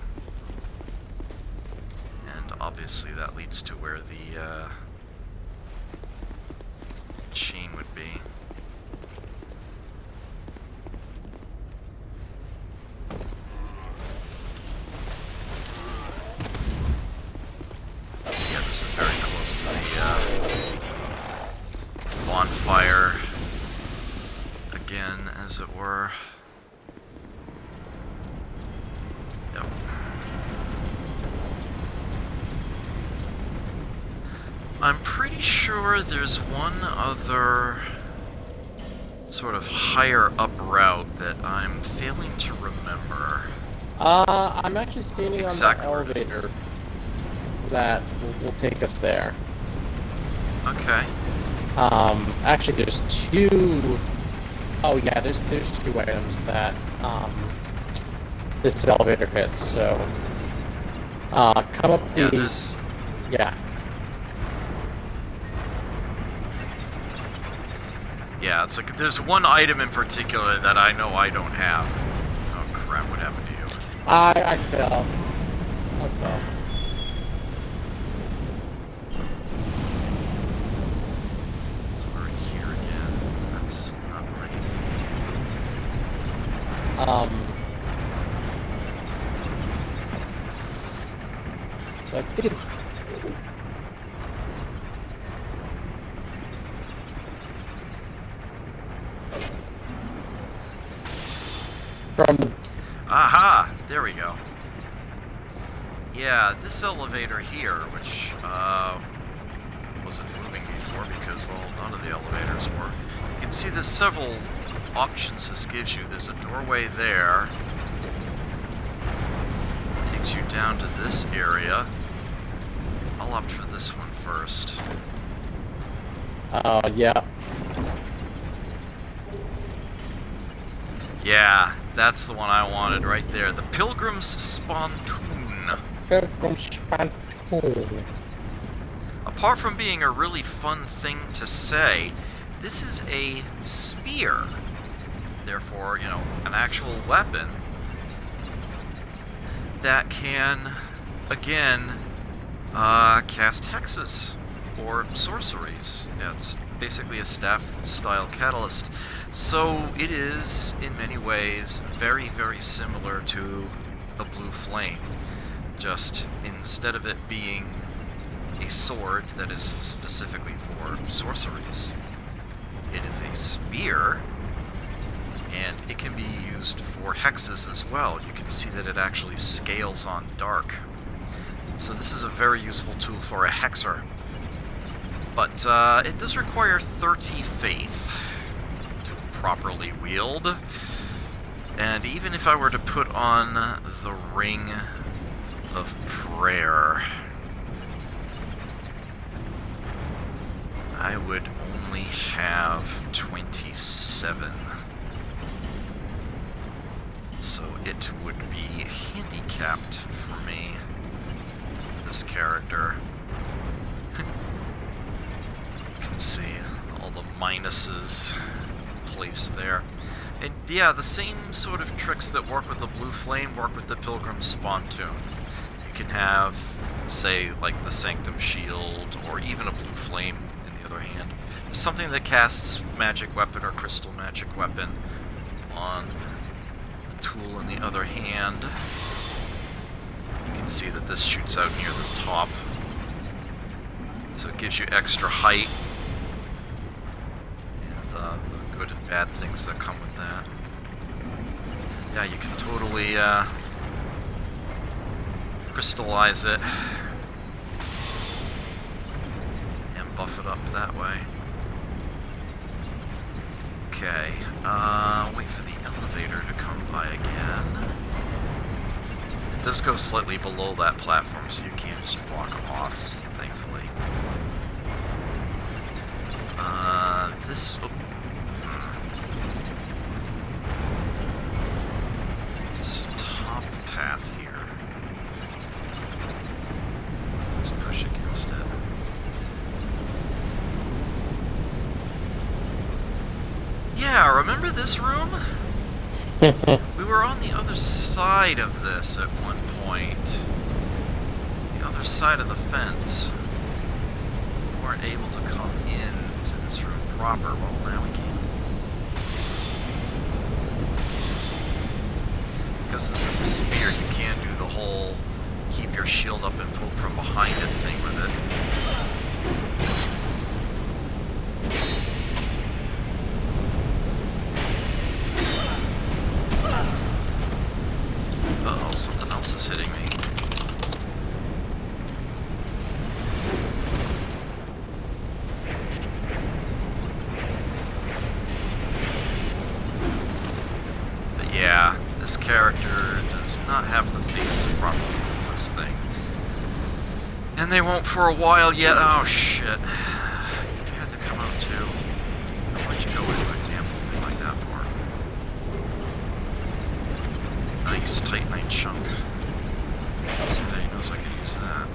And obviously that leads to where the chain would be. So yeah, this is very close to the bonfire again, as it were. Yep. I'm pretty sure there's one other sort of higher up route that I'm failing to remember. I'm actually standing Exactly on the elevator that will take us there. Okay. Actually, there's two... Oh yeah, there's two items that, this elevator hits, so... come up the... Yeah, there's... Yeah. Yeah, it's like there's one item in particular that I know I don't have. Oh crap, what happened to you? I fell. I fell. So we're in here again. That's not right. So I think it's... From the... Aha! There we go. Yeah, this elevator here, which wasn't moving before because, well, none of the elevators were. You can see there's several options this gives you. There's a doorway there. Takes you down to this area. I'll opt for this one first. Yeah. Yeah, that's the one I wanted right there. The Pilgrim's Spontoon. Apart from being a really fun thing to say, this is a spear. Therefore, you know, an actual weapon that can, again, cast hexes or sorceries. Yeah, it's basically a staff-style catalyst. So it is, in many ways, very, very similar to the Blue Flame. Just instead of it being a sword that is specifically for sorceries, It is a spear, and it can be used for hexes as well. You can see that it actually scales on dark. So this is a very useful tool for a hexer. But it does require 30 faith to properly wield. And even if I were to put on the Ring of Prayer, I would only have 27. So it would be handicapped for me, this character. You can see all the minuses in place there. And yeah, the same sort of tricks that work with the Blue Flame work with the Pilgrim's Spontoon. You can have, say, like the Sanctum Shield, or even a Blue Flame in the other hand. Something that casts Magic Weapon or Crystal Magic Weapon on a tool in the other hand. You can see that this shoots out near the top, so it gives you extra height. The good and bad things that come with that. Yeah, you can totally crystallize it and buff it up that way. Okay, wait for the elevator to come by again. It does go slightly below that platform, so you can't just walk off, thankfully. This... This top path here. Let's push against it. Yeah, remember this room? We were on the other side of this at one point. The other side of the fence. We weren't able to come in to this room proper. Well, now we can. Because this is a spear, you can do the whole keep your shield up and poke from behind it thing with it. Uh-oh, something else is hitting me. But yeah, this character does not have the faith to properly do this thing. And they won't for a while yet. Oh shit. You had to come out too. Why'd you go into a damn fool thing like that for? Nice Titanite chunk. Somebody knows I could use that.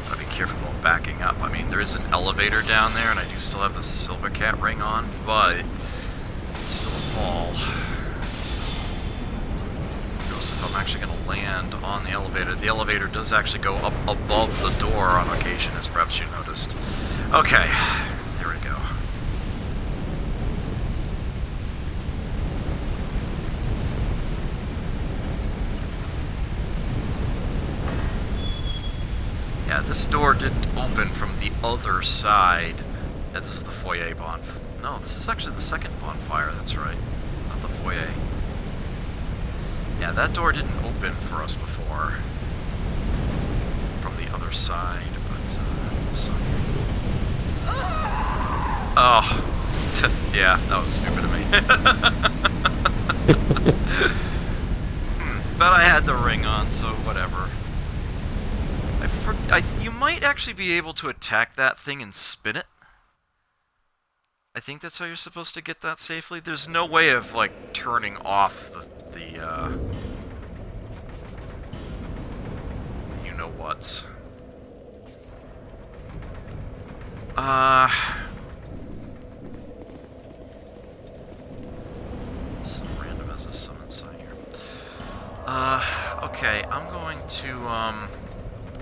Gotta be careful about backing up. I mean, there is an elevator down there, and I do still have the Silver Cat ring on, but it's still a fall. Notice if I'm actually going to land on the elevator. The elevator does actually go up above the door on occasion, as perhaps you noticed. Okay, there we go. Yeah, this door didn't open from the other side. Yeah, this is the foyer bonfire. No, this is actually the second bonfire, that's right. Not the foyer. Yeah, that door didn't open for us before. From the other side, but, so... Oh. Yeah, that was stupid of me. But I had the ring on, so whatever. You might actually be able to attack that thing and spin it. I think that's how you're supposed to get that safely. There's no way of, like, turning off the you-know-whats. Some random as a summon sign here. Okay, I'm going to,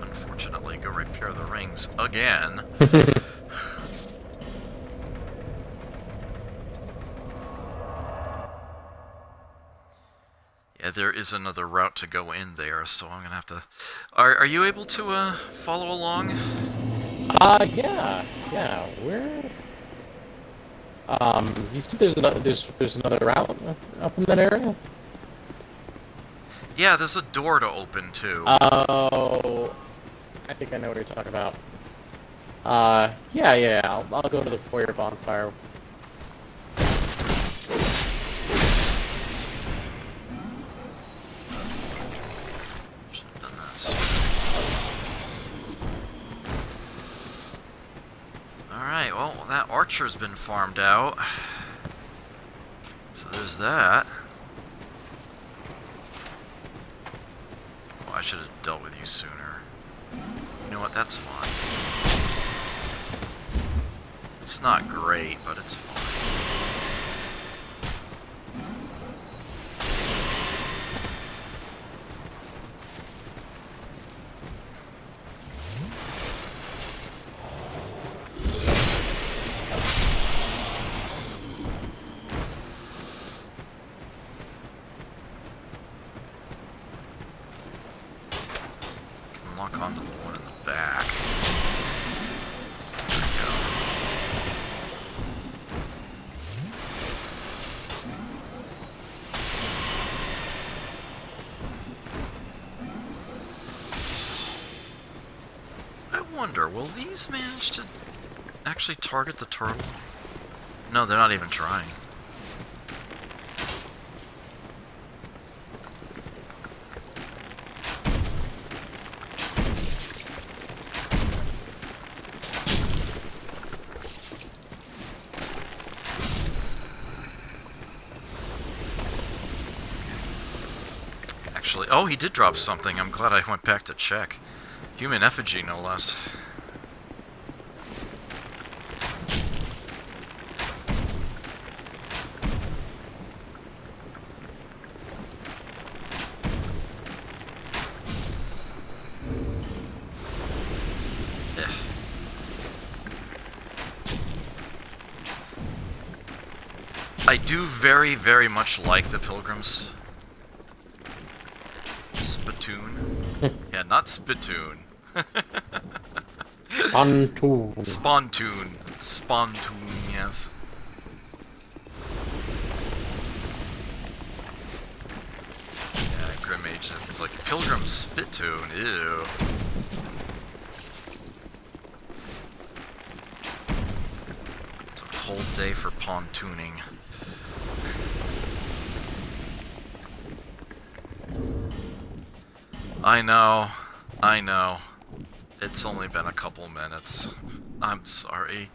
unfortunately, go repair the rings again. Yeah, there is another route to go in there, so I'm gonna have to... Are you able to, follow along? Yeah, where... you see there's another route up in that area? Yeah, there's a door to open, too. Oh... I think I know what you're talking about. Yeah, I'll go to the foyer bonfire. Should have done this. Alright, well, that archer's been farmed out. So there's that. Well, I should have dealt with you sooner. You know what, that's fine. It's not great, but it's fine. Can lock onto the one in the back. There we go. I wonder, will these manage to actually target the turtle? No, they're not even trying. Actually, oh, he did drop something. I'm glad I went back to check. Human effigy, no less. I do very, very much like the Pilgrims. Spittoon. Yeah, not spittoon. Pontoon. Spontoon. Spontoon, yes. Yeah, Grim Agent. It's like Pilgrim Spittoon. Ew. It's a whole day for pontooning. I know. It's only been a couple minutes. I'm sorry.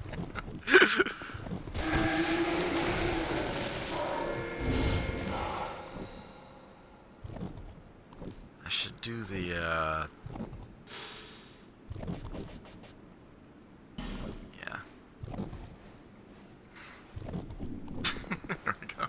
I should do the, yeah. There we go.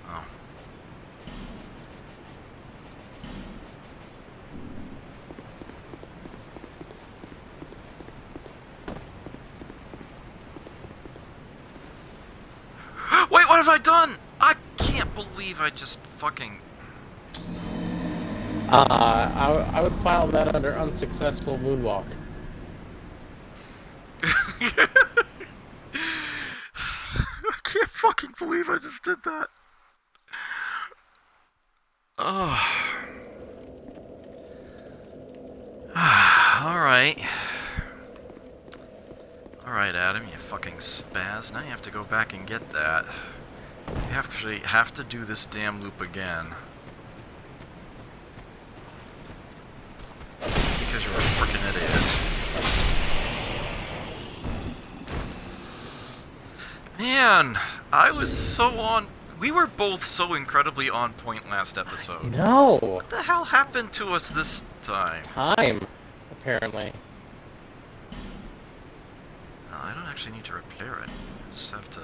Oh. Wait, what have I done? I can't believe I just fucking... I would file that under unsuccessful moonwalk. I can't fucking believe I just did that. Oh. Alright. Alright, Adam, you fucking spaz. Now you have to go back and get that. You actually have to do this damn loop again. Because you're a frickin' idiot. Man, I was so on... We were both so incredibly on point last episode. No! What the hell happened to us this time? Time, apparently. actually need to repair it. I just have to...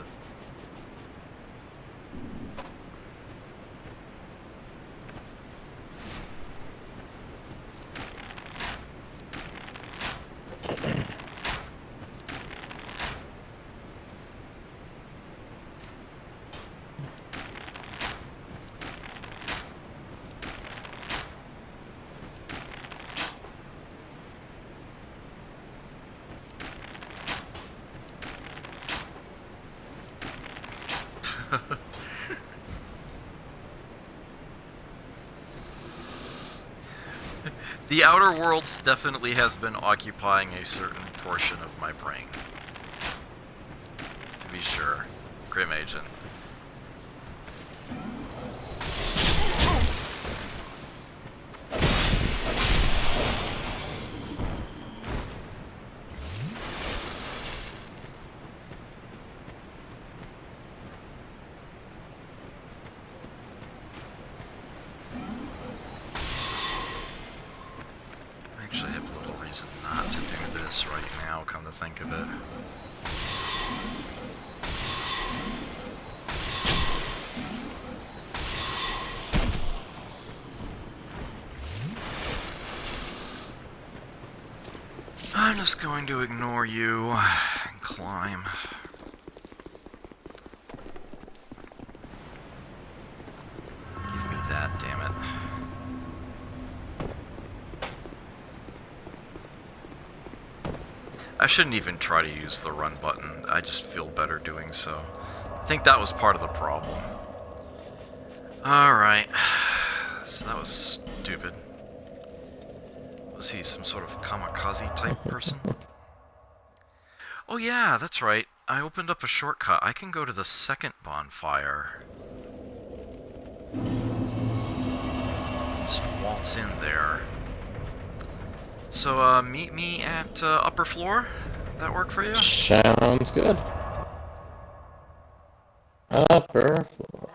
The Outer Worlds definitely has been occupying a certain portion of my brain. To be sure. Grim Agent. I actually have little reason not to do this right now, come to think of it. I'm just going to ignore you and climb. Give me that, damn it. I shouldn't even try to use the run button. I just feel better doing so. I think that was part of the problem. Alright. So that was stupid. Was he some sort of kamikaze type person? Oh yeah, that's right. I opened up a shortcut. I can go to the second bonfire. Just waltz in there. So, meet me at upper floor? That work for you? Sounds good. Upper floor.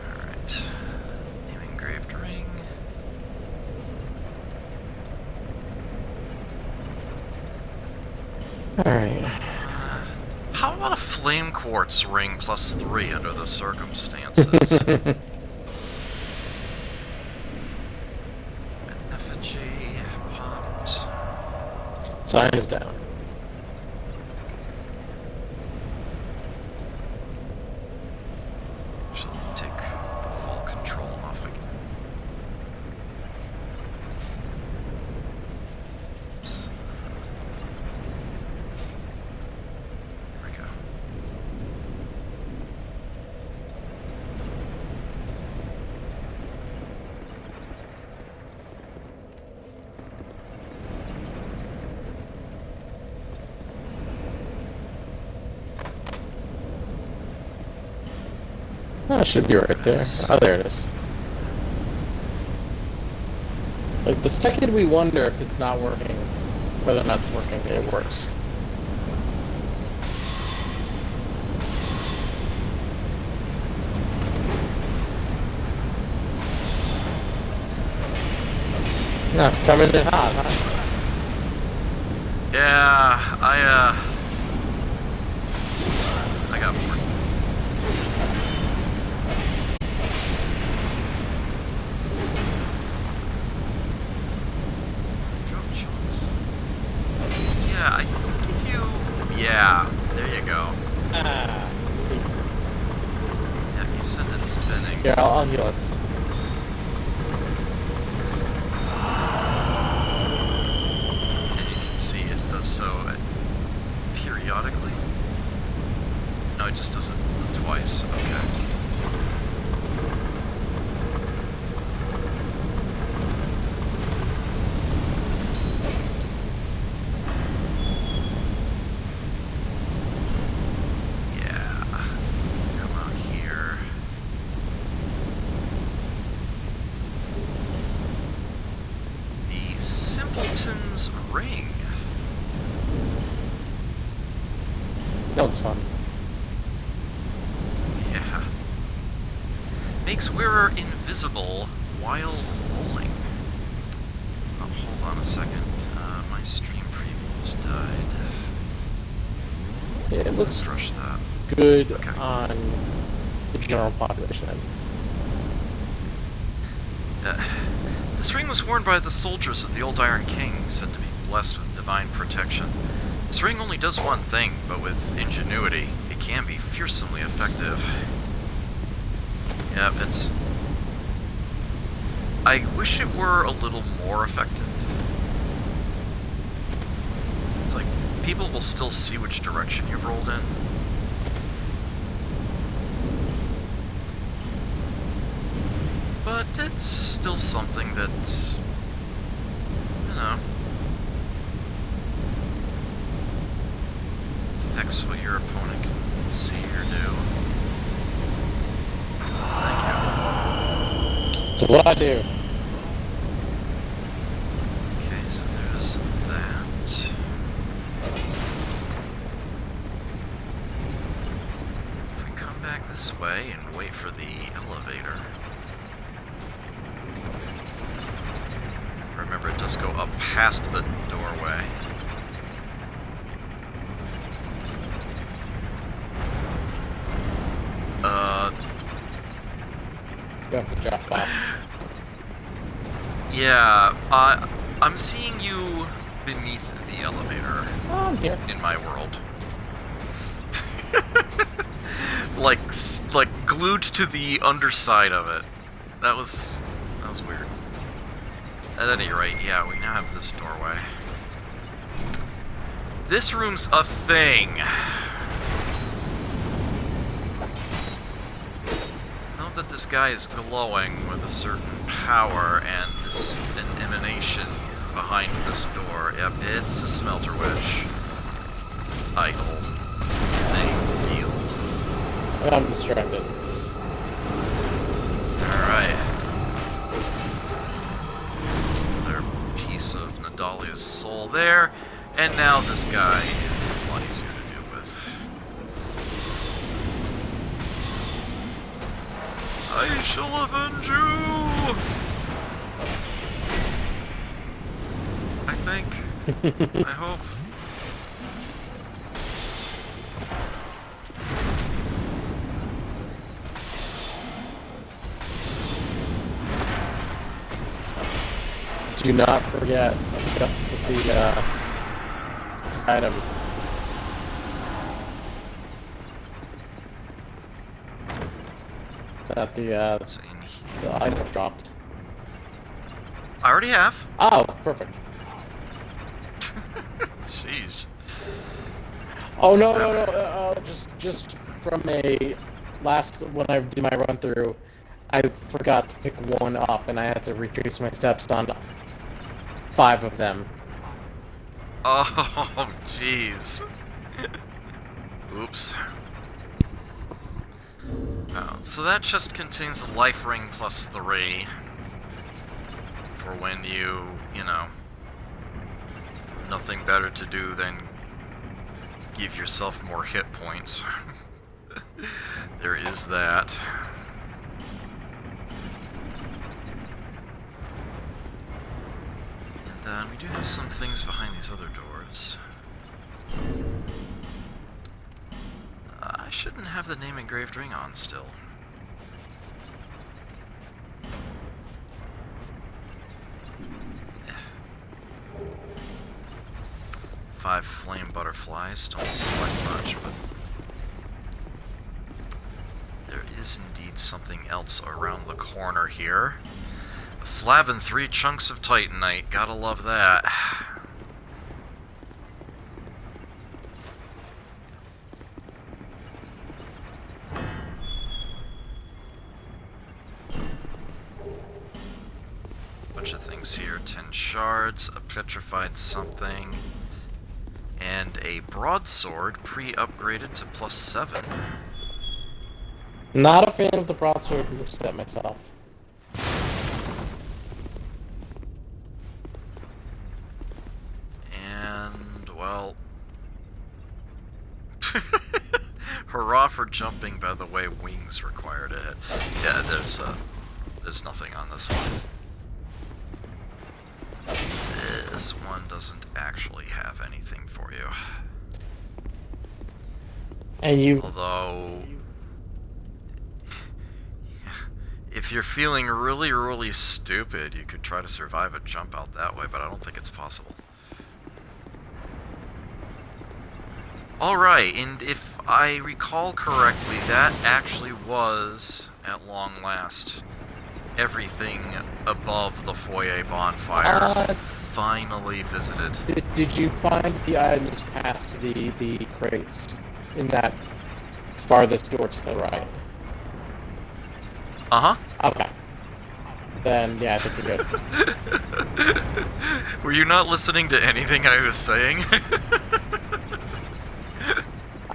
Alright. Name engraved ring. Alright. How about a flame quartz ring plus 3 under the circumstances? An effigy popped. Sign is down. Actually, take full control off again. Oops. There we go. Oh, it should be right there. Oh, there it is. Like, the second we wonder if it's not working, whether or not it's working, it works. No, coming in hot, huh? Yeah, I got bored. Drop chunks. Yeah, I think if you... Yeah, there you go. Ah. Yeah, you sent it spinning. Here, I'll heal us. And you can see it does so periodically. No, it just does it twice. Okay. Yeah. Come out here. The Simpleton's Ring. That was fun. Yeah. makes wearer invisible while rolling. Oh, hold on a second. My stream preview just died. It looks Refresh that. good Okay. on the general population. This ring was worn by the soldiers of the Old Iron King, said to be blessed with divine protection. This ring only does one thing, but with ingenuity, it can be fearsomely effective. Yep, it's... I wish it were a little more effective. It's like, people will still see which direction you've rolled in. But it's still something that, you know, affects what your opponent can see or do. Thank you. So what I do? Okay, so there's that. If we come back this way and wait for the elevator. Remember, it does go up past the doorway. You have to drop off. Yeah, I'm seeing you beneath the elevator. Oh, I'm here. In my world. like glued to the underside of it. That was weird. At any rate, yeah, we now have this doorway. This room's a thing. Note that this guy is glowing with a certain power, and an emanation behind this door. Yep, it's a smelter witch. Idol. Thing. Deal. I'm distracted. Alright. Another piece of Nadalia's soul there. And now this guy is a lot easier to deal with. I shall avenge you! I think. I hope. Do not forget to pick up the item. That the item dropped. I already have. Oh, perfect. Sheesh. Oh no. Just from when I did my run through, I forgot to pick one up, and I had to retrace my steps on 5 of them. Oh, jeez. Oops. Oh, so that chest contains a life ring plus 3. For when you know, have nothing better to do than give yourself more hit points. There is that. And we do have some things behind these other doors. I shouldn't have the name engraved ring on still. Eh. 5 flame butterflies don't seem like much, but there is indeed something else around the corner here. A slab and 3 chunks of titanite. Gotta love that. Bunch of things here. 10 shards, a petrified something, and a broadsword pre-upgraded to +7. Not a fan of the broadsword moveset myself. And, well... Hurrah for for jumping by the way wings require to hit. Yeah, there's nothing on this one. This one doesn't actually have anything for you. And you... Although, if you're feeling really, really stupid, you could try to survive a jump out that way, but I don't think it's possible. Alright, and if I recall correctly, that actually was, at long last, everything above the foyer bonfire finally visited. Did you find the items past the crates in that farthest door to the right? Uh-huh. Okay. Then, yeah, I think you're good. Were you not listening to anything I was saying?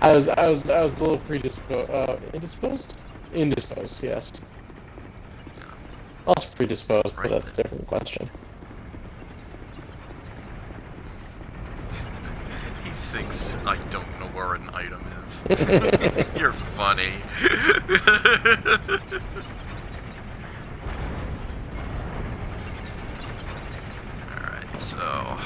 I was a little indisposed? Indisposed, yes. Yeah. I was predisposed, Right. but that's a different question. He thinks I don't know where an item is. You're funny. Alright, so...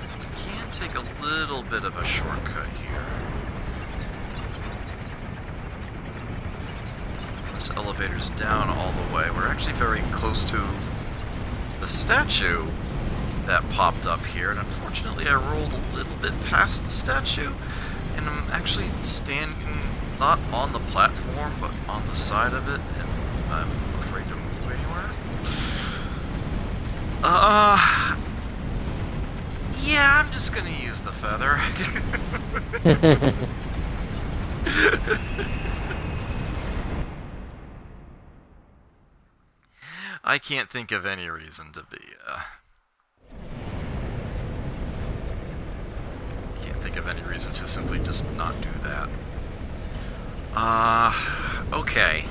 So we can take a little bit of a shortcut here. This elevator's down all the way. We're actually very close to the statue that popped up here, and unfortunately I rolled a little bit past the statue, and I'm actually standing not on the platform, but on the side of it, and I'm afraid to move anywhere. Yeah, I'm just gonna use the feather. I can't think of any reason to be, can't think of any reason to simply just not do that. Okay.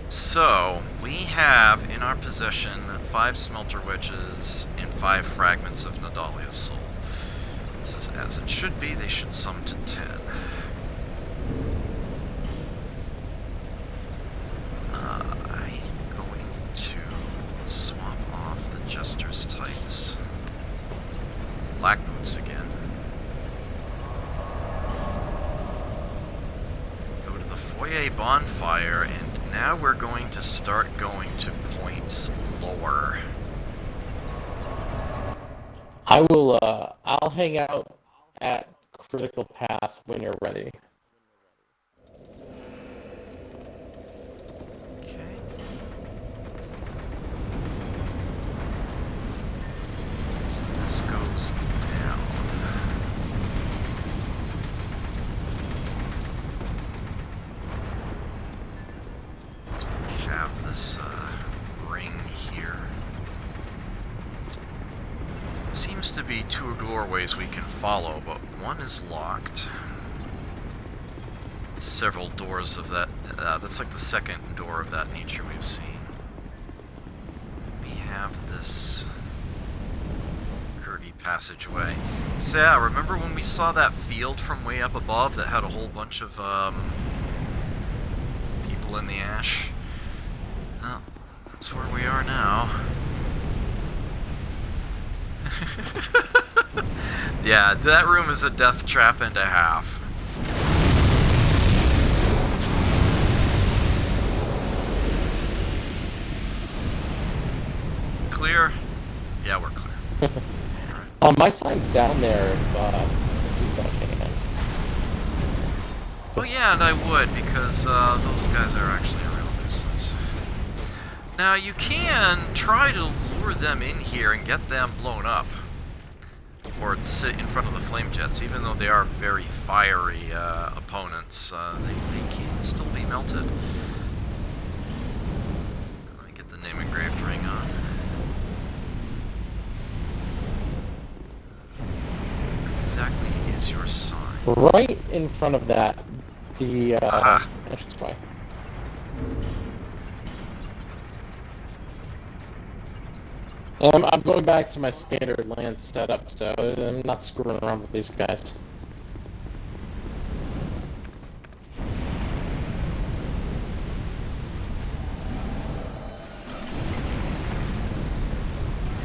So, we have in our possession 5 smelter wedges and 5 fragments of Nadalia's soul. This is as it should be, they should sum to 10. I am going to swap off the Jester's tights. Black boots again. Go to the foyer bonfire, and now we're going to start going to points lower. I will, I'll hang out at critical path when you're ready. Okay. So this goes down. We have this ring here. Seems to be 2 doorways we can follow, but one is locked. Several doors of that, that's like the second door of that nature we've seen. We have this curvy passageway. So yeah, remember when we saw that field from way up above that had a whole bunch of people in the ash? Well, that's where we are now. Yeah, that room is a death trap and a half. Clear? Yeah, we're clear. Right. My sign's down there if you can. Oh yeah, and I would, because those guys are actually a real nuisance. Now, you can try to lure them in here and get them blown up. Or sit in front of the flame jets, even though they are very fiery opponents, they can still be melted. Let me get the name engraved ring on. Where exactly is your sign? Right in front of that, the entranceway. I'm going back to my standard land setup, so I'm not screwing around with these guys.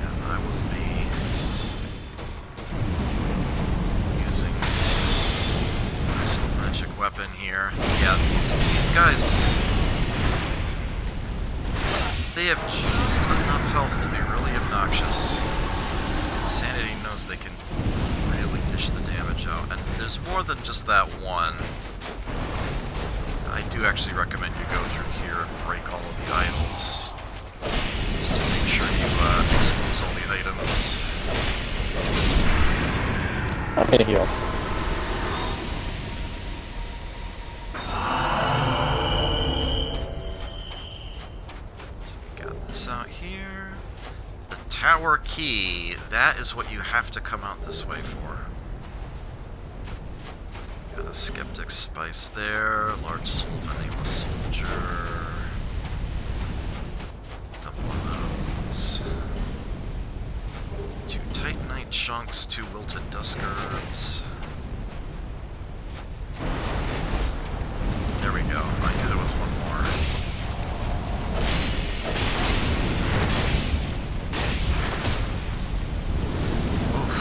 And I will be using crystal magic weapon here. Yeah, these guys, they have just enough health to be really obnoxious. Insanity knows they can really dish the damage out, and there's more than just that one. I do actually recommend you go through here and break all of the idols, just to make sure you expose all the items. I'm gonna heal. So we got this out here. The tower key, that is what you have to come out this way for. Got a skeptic spice there, large soul of a nameless soldier. Dump one of those. 2 titanite chunks, 2 wilted dusk herbs. There we go. I knew there was one more. Oof.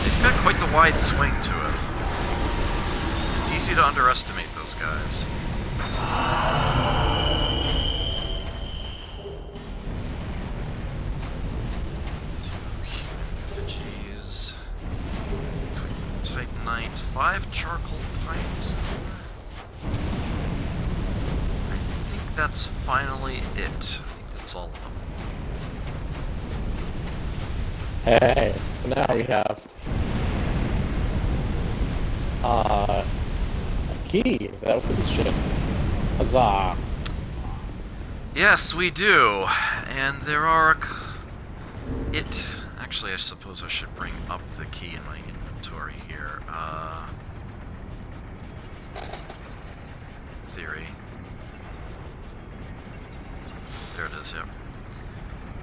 He's got quite the wide swing to it. It's easy to underestimate those guys. Effigies. Titanite. 5 charcoal pipes. I think that's finally it. I think that's all of them. Hey, so now we have a key that opens shit. Huzzah! Yes, we do. And there are... Actually, I suppose I should bring up the key in my inventory here. In theory. There it is, yep.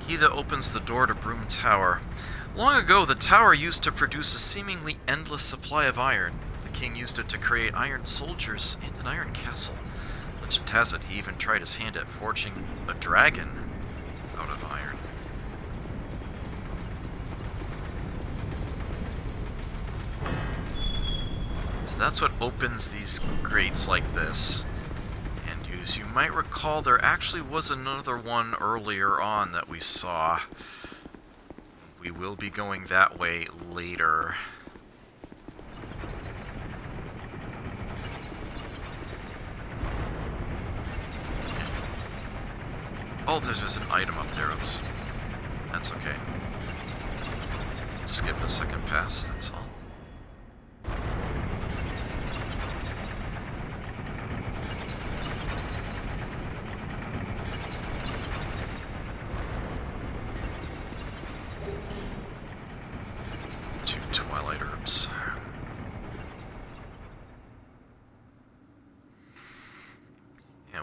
Key that opens the door to Broom Tower. Long ago, the tower used to produce a seemingly endless supply of iron. The king used it to create iron soldiers and an iron castle. Legend has it he even tried his hand at forging a dragon out of iron. So that's what opens these grates like this. And as you might recall, there actually was another one earlier on that we saw. We will be going that way later. Oh, there's just an item up there. Oops. That's okay. Just give it a second pass, that's all.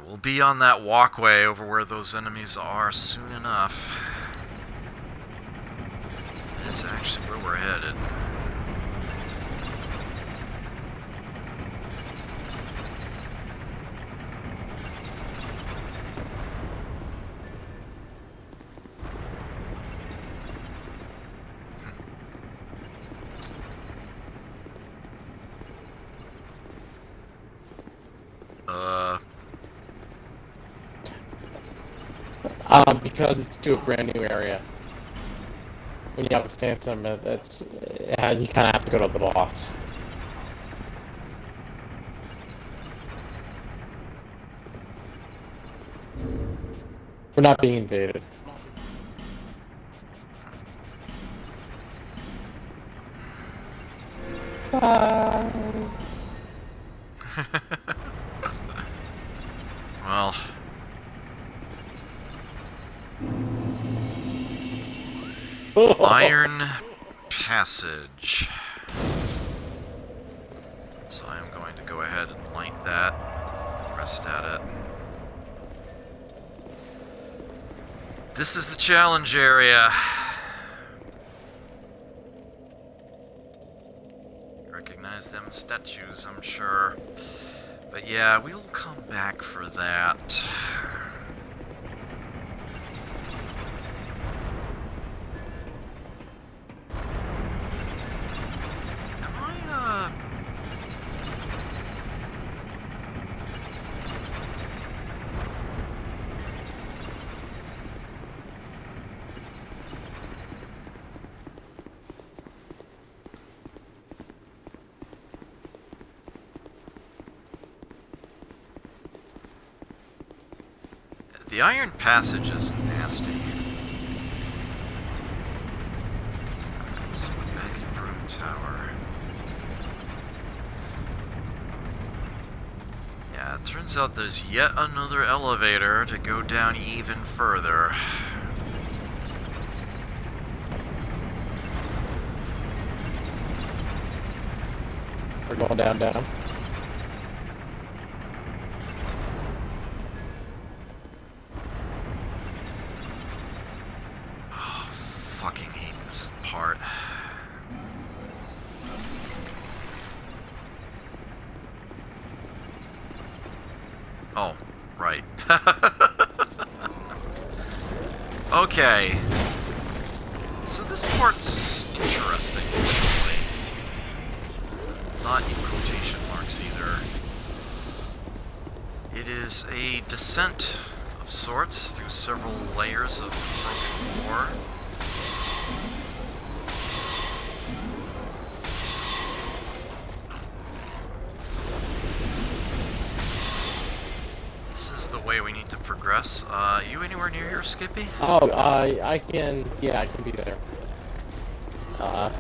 We'll be on that walkway over where those enemies are soon enough. It is actually where we're headed. Because it's to a brand new area. When you have a phantom, you kind of have to go to the boss. We're not being invaded. Well... Iron Passage. So I am going to go ahead and light that. Rest at it. This is the challenge area. issues, I'm sure. But yeah, we'll come back for that. Am I, The Iron Passage is nasty. Let's put back in Broom Tower. Yeah, it turns out there's yet another elevator to go down even further. We're going down. Fucking hate this part. Oh, right. Okay. So this part's interesting, actually. Not in quotation marks, either. It is a descent of sorts through several layers of broken floor. This is the way we need to progress. You anywhere near here, Skippy? Oh, I can be there. Okay.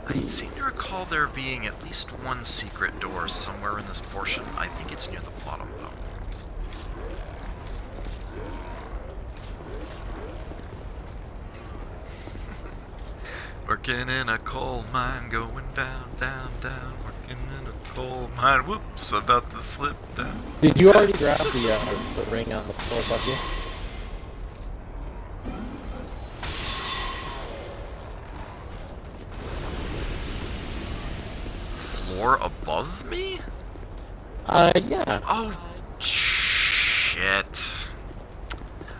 I seem to recall there being at least one secret door somewhere in this portion. I think it's near the bottom, though. Working in a coal mine, going down, working in a coal mine. Whoops, about to slip down. Did you already grab the ring on the floor above you? Floor above me? Yeah. Oh, shit.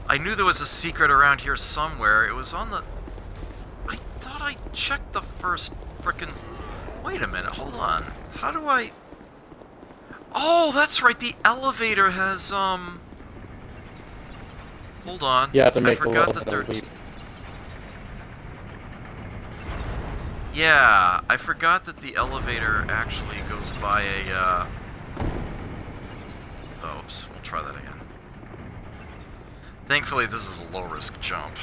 I knew there was a secret around here somewhere. It was on the... I thought I checked the first frickin'... Wait a minute, hold on. How do I... Oh, that's right, the elevator has, Hold on. You have to make I forgot that there's... Yeah, I forgot that the elevator actually goes by a, Oops, we'll try that again. Thankfully, this is a low-risk jump.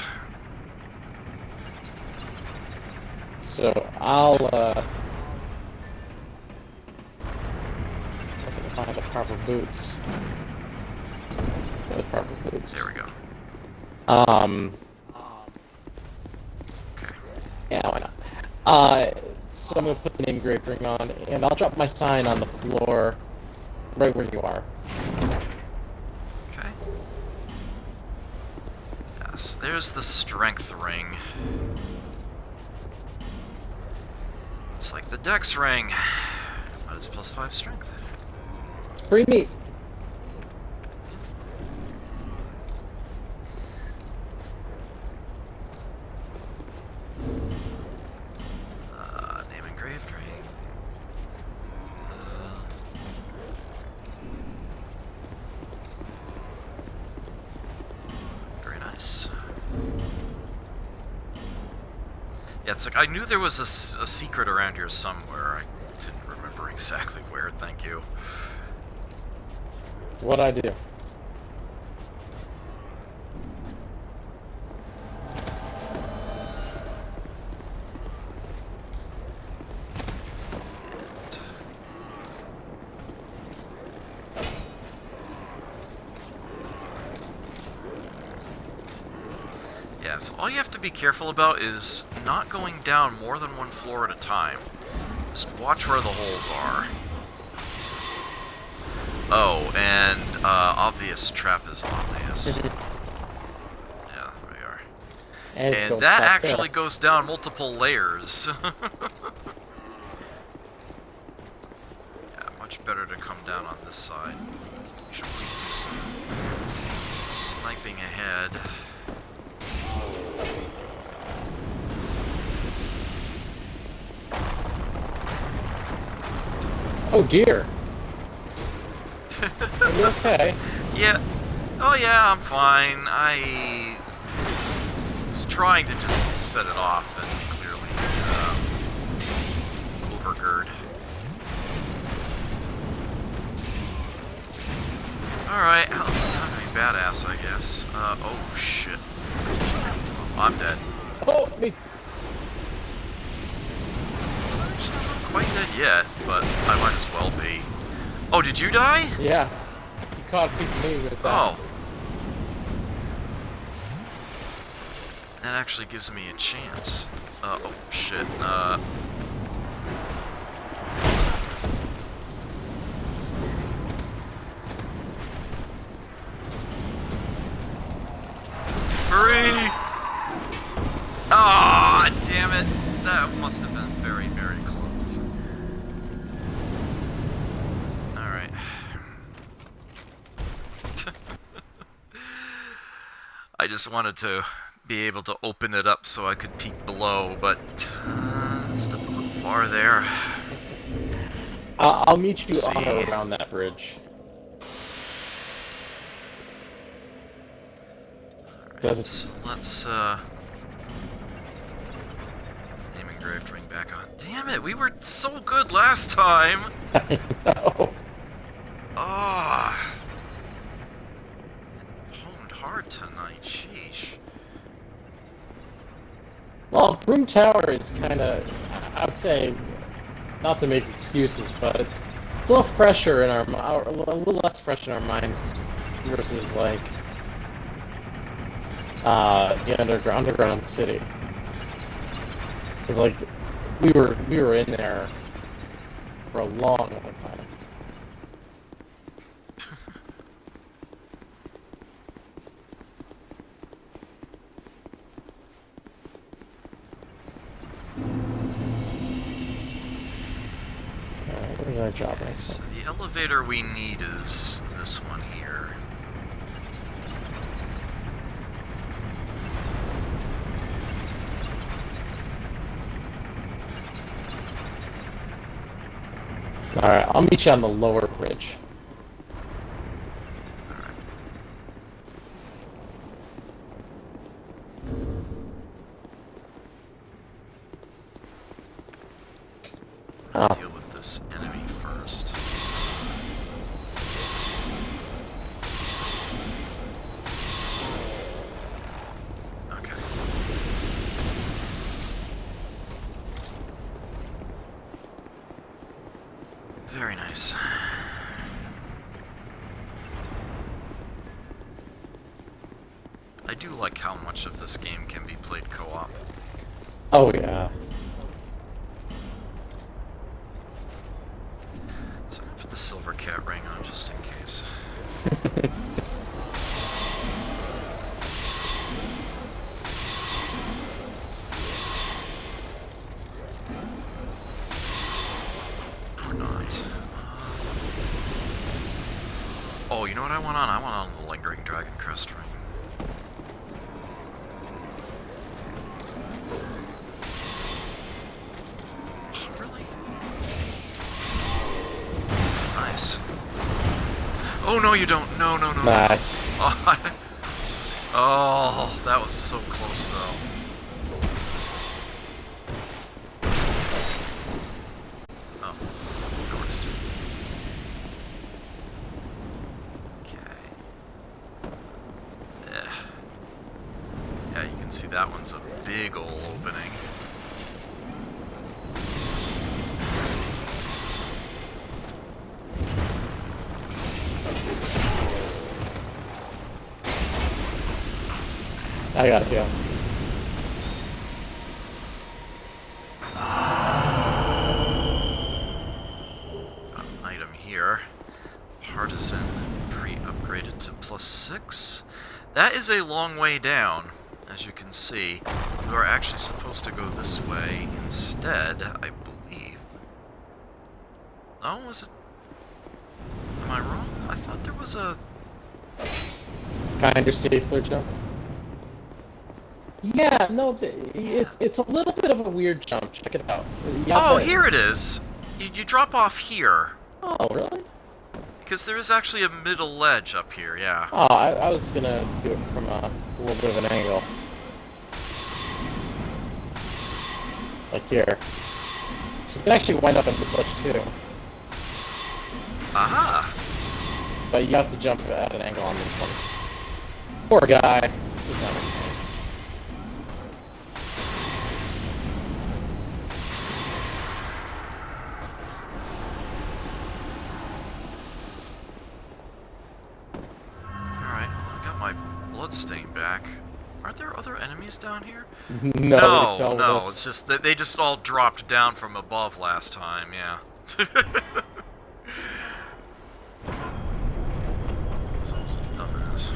So, I'll, let's find the proper boots. The proper boots. There we go. Okay. Yeah, why not? So I'm gonna put the engraved ring on, and I'll drop my sign on the floor, right where you are. Okay. Yes, there's the strength ring. It's like the dex ring, but it's +5 strength. Pretty neat. Name engraved ring. Very nice. Yeah, it's like I knew there was a secret around here somewhere. I didn't remember exactly where. Thank you. It's what I do. Yes, all you have to be careful about is not going down more than one floor at a time. Just watch where the holes are. Oh, and obvious trap is obvious. Yeah, there we are. And And go that back there. actually goes down multiple layers. Yeah, much better to come down on this side. Should we do some sniping ahead? Oh dear. Are you okay? Yeah. Oh yeah, I'm fine. I was trying to just set it off and clearly overgird. Alright, time to be badass, I guess. Oh shit. Where did you come from? I'm dead. Oh, me. Actually, I'm not quite dead yet, but I might as well be. Oh, did you die? Yeah. You caught a piece of me with that. Oh. That actually gives me a chance. Oh shit. Hurry! Ah, damn it. That must have been very, very close. Alright. I just wanted to be able to open it up so I could peek below, but stepped a little far there. I'll meet you See. on or around that bridge. Alright, so let's name engraved ring back on. Damn it, we were so good last time! I know. Ah. Pwned hard tonight, sheesh. Well, Broom Tower is kind of, I would say, not to make excuses, but it's a little fresher in our, a little less fresh in our minds versus like the underground city. Because like we were in there for a long, long time. Alright, where's our job right So the elevator we need is this one here. Alright, I'll meet you on the lower bridge. I'm gonna deal with this enemy first. Okay. Very nice. I do like how much of this game can be played co-op. Oh yeah. So I'm gonna put the silver cat ring on just in case. Or not. Oh, you know what I want on? I want on the lingering dragon crest ring. Oh, really? Nice. Oh, no, you don't. No, no, no. Nice. Oh, oh, that was so close, though. Oh, noticed. Okay. Yeah, you can see that one's a big ol' opening. I got you. Got an item here. Partisan pre-upgraded to +6. That is a long way down. as you can see, you are actually supposed to go this way instead, I believe. Oh, was it... Am I wrong? I thought there was a... Kinder, safer jump. Yeah, no, it's a little bit of a weird jump. Check it out. Oh, here it is! You drop off here. Oh, really? Because there is actually a middle ledge up here, yeah. Oh, I was gonna do it from a little bit of an angle. Like here. So you can actually wind up in this ledge too. Aha! But you have to jump at an angle on this one. Poor guy. He's not very nice. Alright, well, I got my bloodstain back. Aren't there other enemies down here? No, it's just that they just all dropped down from above last time, yeah. This was a dumbass.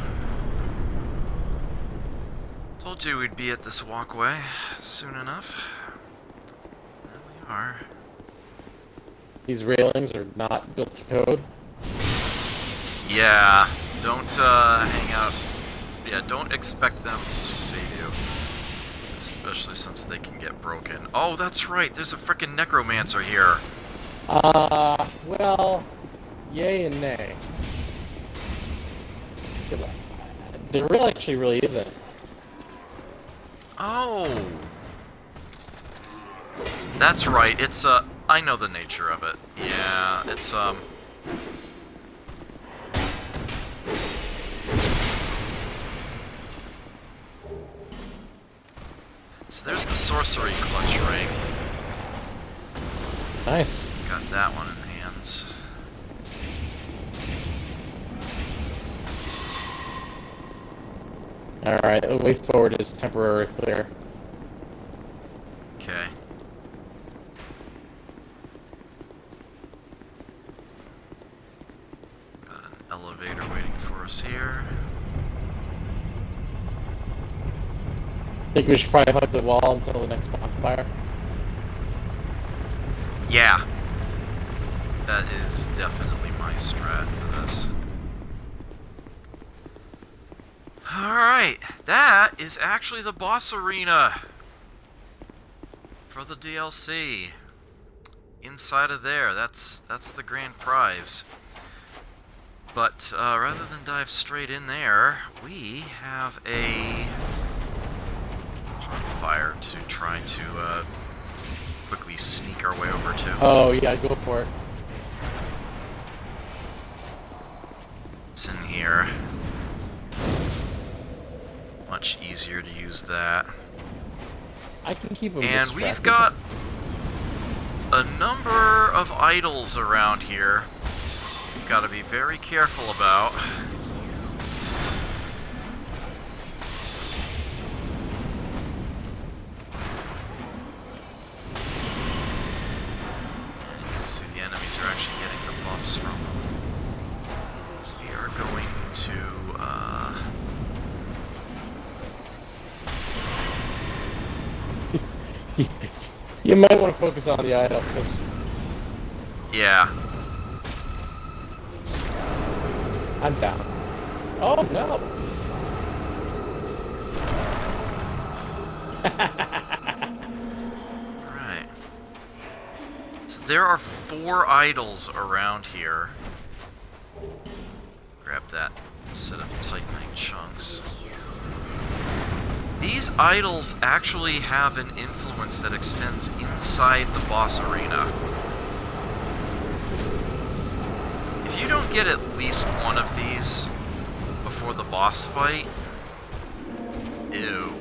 Told you we'd be at this walkway soon enough. There we are. These railings are not built to code. Yeah, don't hang out. Yeah, don't expect them to save you. Especially since they can get broken. Oh, that's right, there's a frickin' necromancer here. Well, yay and nay. There really actually really isn't. Oh! That's right, it's, I know the nature of it. Yeah, it's, So there's the sorcery clutch ring. Nice. Got that one in hands. Alright, the way forward is temporarily clear. Okay. Got an elevator waiting for us here. Think we should probably hug the wall until the next bonfire? Yeah. That is definitely my strat for this. Alright, that is actually the boss arena for the DLC. Inside of there, that's the grand prize. But rather than dive straight in there, we have a bonfire to try to quickly sneak our way over to. Oh yeah, go for it. It's in here. Much easier to use that. I can keep him And distracted. we've got a number of idols around here we've got to be very careful about. You can see the enemies are actually getting the buffs from them. We are going to You might want to focus on the idol, because yeah. I'm down. Oh no! Alright. So there are 4 idols around here. Grab that set of Titanite chunks. These idols actually have an influence that extends inside the boss arena. If you don't get at least one of these before the boss fight, ew.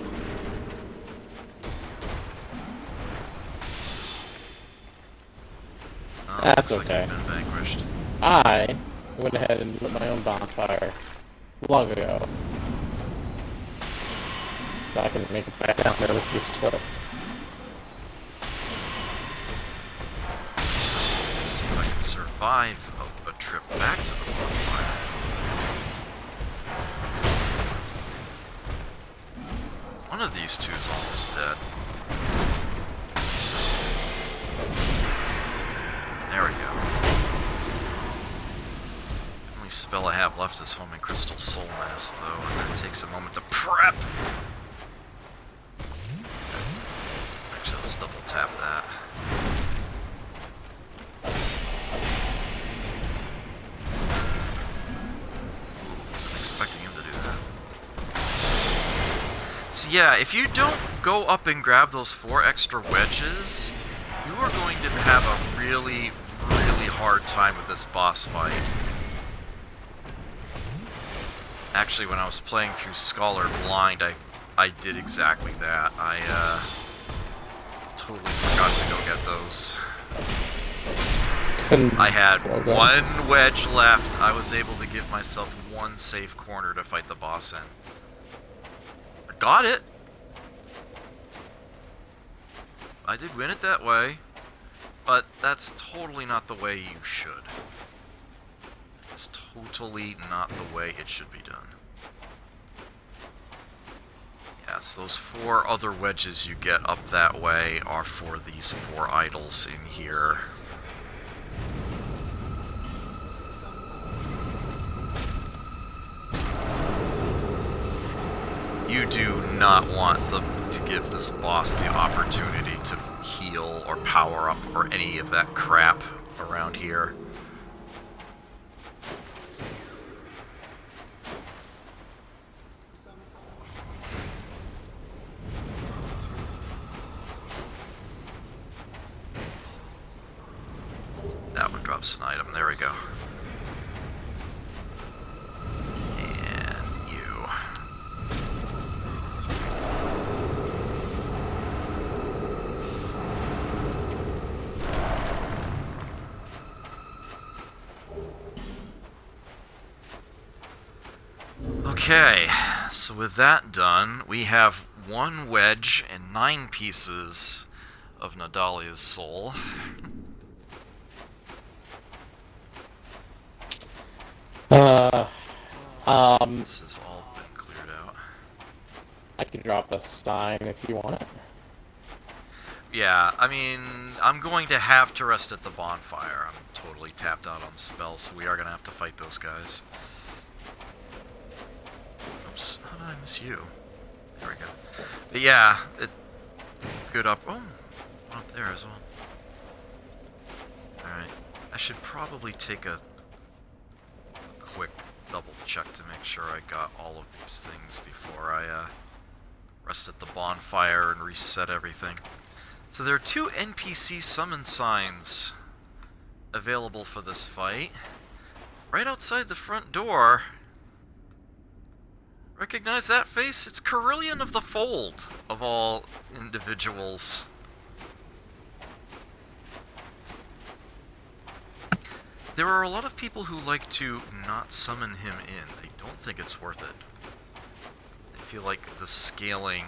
Oh, That's looks okay. like you've been vanquished. I went ahead and lit my own bonfire long ago. So I can make it back down there with this foot. See if I can survive a trip back to the bonfire. One of these two is almost dead. There we go. The only spell I have left is Homing Crystal Soul Mass, though, and that takes a moment to prep! Actually, let's double tap that. Ooh, wasn't expecting him to do that. So yeah, if you don't go up and grab those 4 extra wedges, you are going to have a really, really hard time with this boss fight. Actually, when I was playing through Scholar Blind, I did exactly that. I totally forgot to go get those. I had 1 wedge left. I was able to give myself 1 safe corner to fight the boss in. I got it! I did win it that way, but that's totally not the way you should. It's totally not the way it should be done. Yes, those 4 other wedges you get up that way are for these 4 idols in here. You do not want to give this boss the opportunity to heal or power up or any of that crap around here. That one drops an item. There we go. And you. Okay, so with that done, we have 1 wedge and 9 pieces of Nadalia's soul. This has all been cleared out. I can drop a sign if you want it. Yeah, I mean, I'm going to have to rest at the bonfire. I'm totally tapped out on spells, so we are going to have to fight those guys. Oops, how did I miss you? There we go. But yeah, good up. Oh, one up there as well. Alright, I should probably take a quick double check to make sure I got all of these things before I rest at the bonfire and reset everything. So there are 2 NPC summon signs available for this fight. Right outside the front door. Recognize that face? It's Carillion of the Fold, of all individuals. There are a lot of people who like to not summon him in. They don't think it's worth it. They feel like the scaling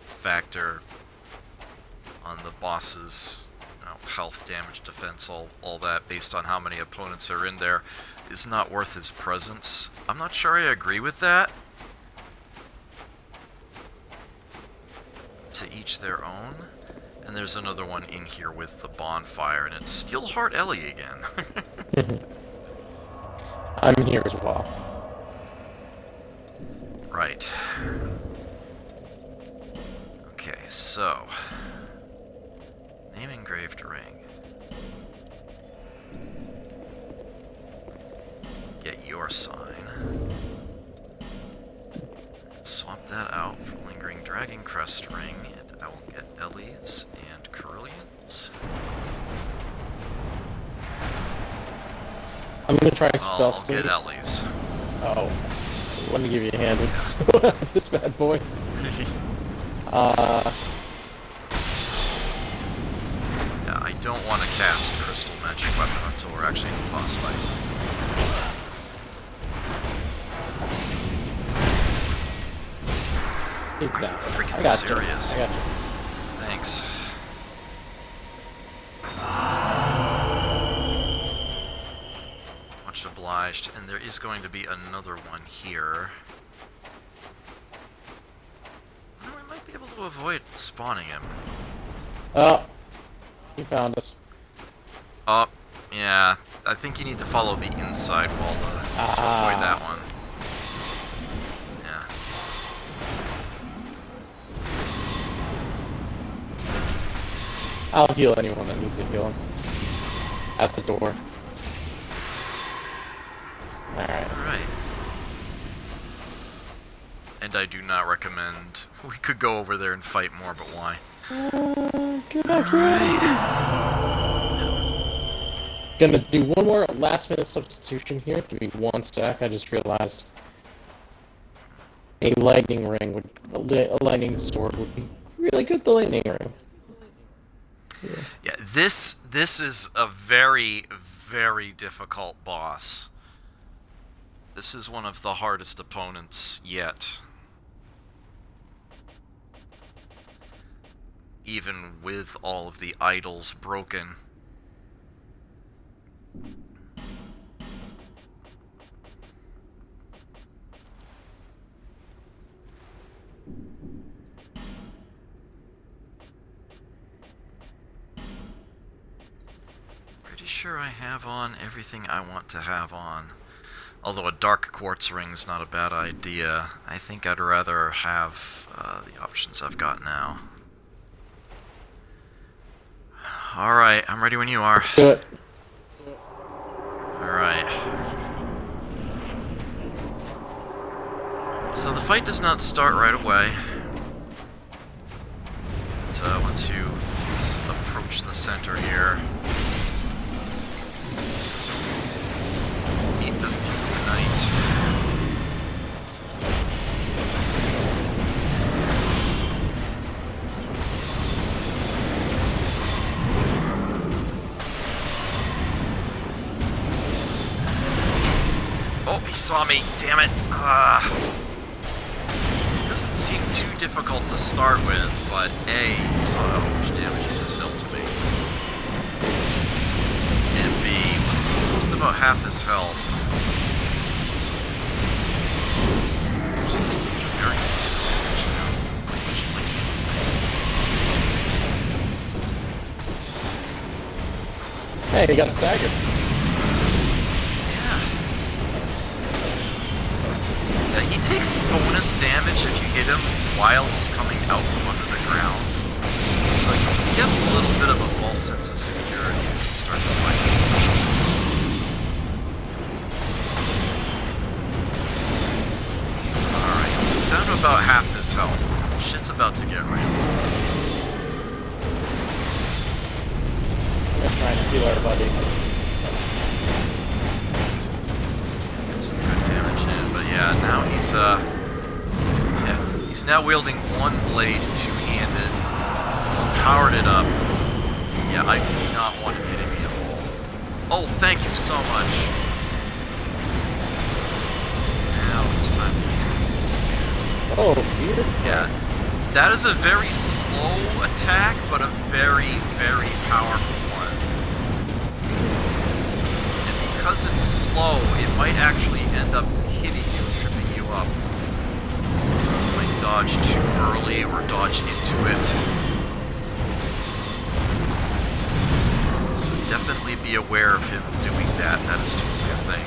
factor on the boss's health, damage, defense, all that, based on how many opponents are in there, is not worth his presence. I'm not sure I agree with that. To each their own. And there's another one in here with the bonfire, and it's Steelheart Ellie again. I'm here as well. Right. Okay, so... Name engraved ring. Get your sign. And swap that out for Lingering Dragon Crest ring, and I will get Ellie's and Carillion's. I'm gonna try spell I'll get Ellie's. Oh. Let me give you a hand with this bad boy. Yeah, I don't want to cast Crystal Magic Weapon until we're actually in the boss fight. Exactly. Freaking serious. I got you. Thanks. Much obliged. obliged, and there is going to be another one here. Well, we might be able to avoid spawning him. Oh, he found us. Oh, yeah. I think you need to follow the inside wall to avoid that one. Yeah. I'll heal anyone that needs a healing. At the door. Alright. Alright. And I do not recommend... We could go over there and fight more, but why? Get back here! Gonna do one more last minute substitution here. Give me 1 sec, I just realized. A lightning ring would... A lightning sword would be really good, the lightning ring. Yeah, this is a very, very difficult boss. This is one of the hardest opponents yet. Even with all of the idols broken. Pretty sure I have on everything I want to have on. Although a dark quartz ring's not a bad idea. I think I'd rather have the options I've got now. Alright, I'm ready when you are. Let's do it. Alright. So the fight does not start right away. But once you approach the center here, meet the Fume Knight. Oh, he saw me, damn it. It doesn't seem too difficult to start with, but A, you saw how much damage he just dealt to me. And B, once he's lost about half his health, she's just taking very little damage now from pretty much like anything. Hey, he got a stagger. He takes bonus damage if you hit him while he's coming out from under the ground. So you get a little bit of a false sense of security as you start the fight. Alright, he's down to about half his health. Shit's about to get real. I'm trying to heal our buddies. Some good damage in, but yeah, now he's now wielding one blade two-handed. He's powered it up. Yeah, I do not want him hitting me at all. Oh, thank you so much. Now it's time to use the Soul Spears. Oh, dear. Yeah, that is a very slow attack, but a very, very powerful one. Because it's slow, it might actually end up hitting you and tripping you up. You might dodge too early or dodge into it. So definitely be aware of him doing that. That is totally a thing.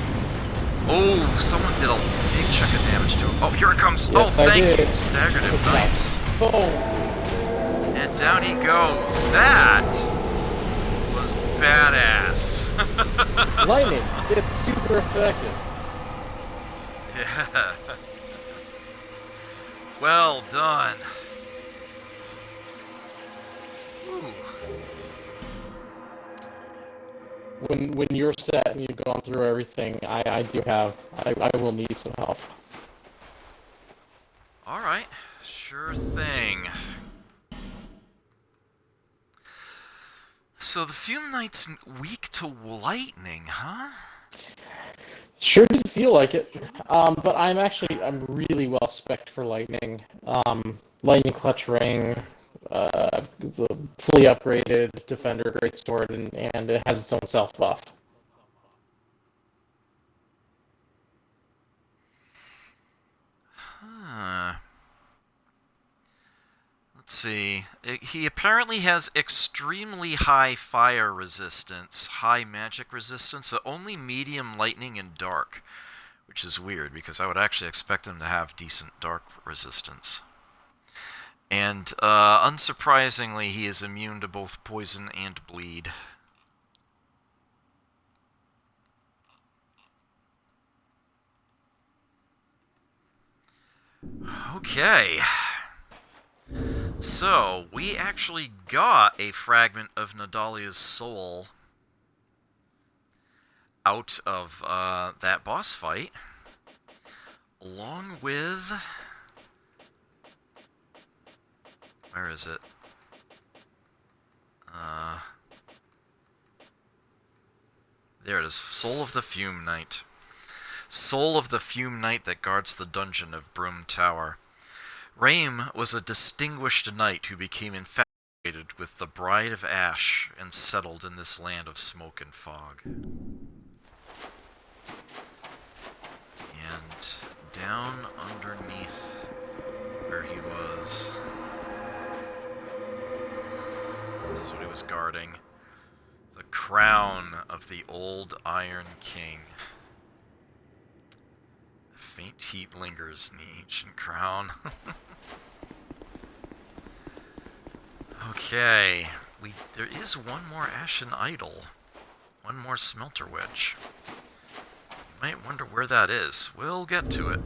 Oh, someone did a big chunk of damage to him. Oh, here it comes. Yes, oh, thank you. Staggered him. Nice. Oh. And down he goes. That was badass. Lightning. It's super effective. Yeah. Well done. Ooh. When you're set and you've gone through everything, I will need some help. Alright, sure thing. So the Fume Knight's weak to lightning, huh? Sure did feel like it. But I'm really well spec'd for lightning. Lightning Clutch Ring, the fully upgraded Defender Greatsword, and it has its own self buff. Let's see. He apparently has extremely high fire resistance, high magic resistance, but only medium lightning and dark, which is weird because I would actually expect him to have decent dark resistance. And unsurprisingly, he is immune to both poison and bleed. Okay. So, we actually got a fragment of Nadalia's soul out of that boss fight, along with... Where is it? There it is. Soul of the Fume Knight. Soul of the Fume Knight that guards the dungeon of Broom Tower. Raim was a distinguished knight who became infatuated with the Bride of Ash and settled in this land of smoke and fog. And down underneath where he was, this is what he was guarding. The crown of the old Iron King. A faint heat lingers in the ancient crown. Okay, there is one more Ashen Idol. One more Smelter Wedge. You might wonder where that is. We'll get to it.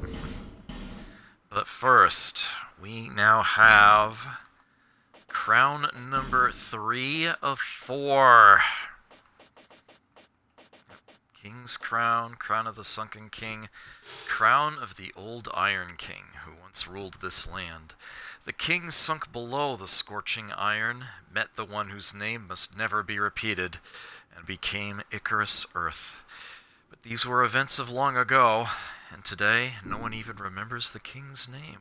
But first, we now have crown number 3 of 4. King's Crown, Crown of the Sunken King, Crown of the Old Iron King, who once ruled this land. The king sunk below the scorching iron, met the one whose name must never be repeated, and became Icarus Earth. But these were events of long ago, and today no one even remembers the king's name.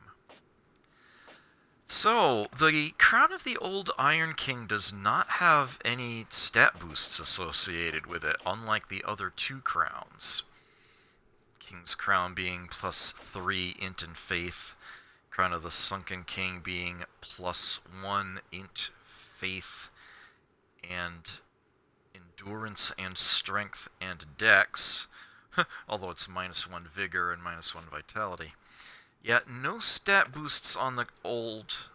So, the Crown of the Old Iron King does not have any stat boosts associated with it, unlike the other 2 crowns. King's Crown being +3 int and faith, Crown of the Sunken King being +1 int, faith, and endurance and strength and dex, although it's -1 vigor and -1 vitality. Yet no stat boosts on the old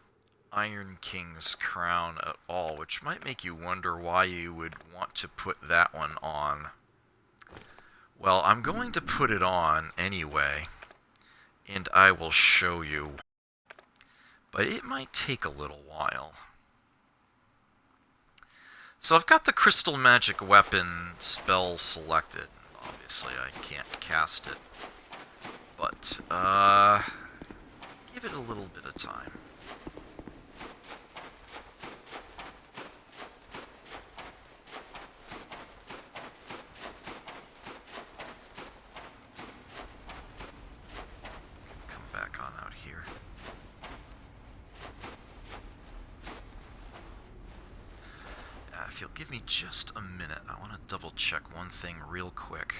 Iron King's crown at all, which might make you wonder why you would want to put that one on. Well, I'm going to put it on anyway, and I will show you. But it might take a little while. So I've got the Crystal Magic Weapon spell selected. Obviously I can't cast it. But, give it a little bit of time. Come back on out here. If you'll give me just a minute, I want to double check one thing real quick.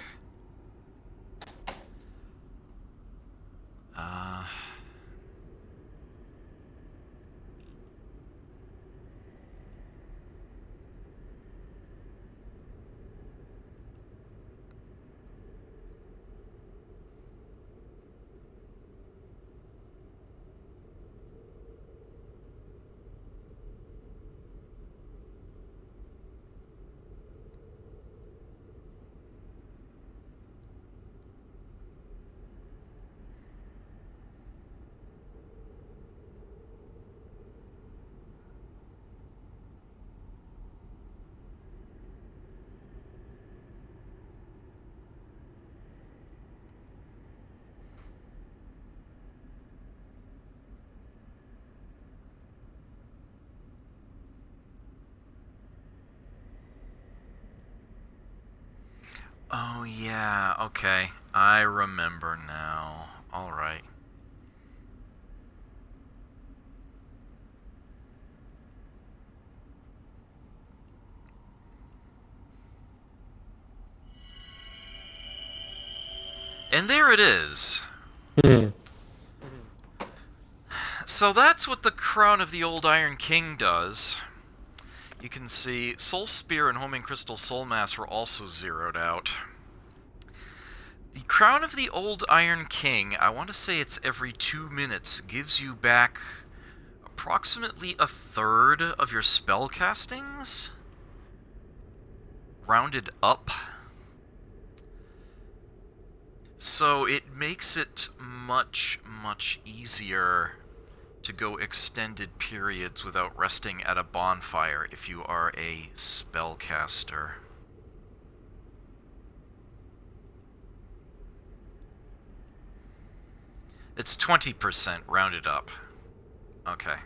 Oh yeah, okay. I remember now. Alright. And there it is. So that's what the Crown of the Old Iron King does. You can see Soul Spear and Homing Crystal Soul Mass were also zeroed out. The Crown of the Old Iron King, I want to say it's every 2 minutes, gives you back approximately a third of your spell castings, rounded up. So it makes it much, much easier to go extended periods without resting at a bonfire if you are a spellcaster. It's 20% rounded up. Okay.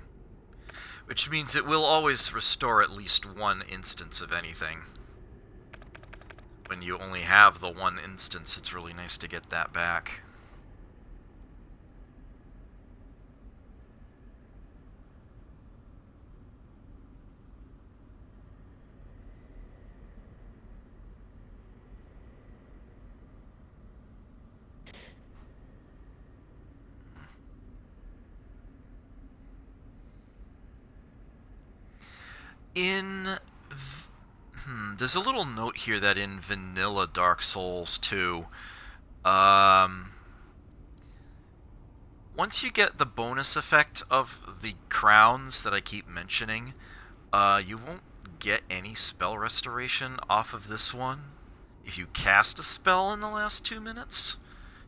Which means it will always restore at least one instance of anything. When you only have the one instance, it's really nice to get that back. There's a little note here that in vanilla Dark Souls 2, once you get the bonus effect of the crowns that I keep mentioning, you won't get any spell restoration off of this one. If you cast a spell in the last 2 minutes,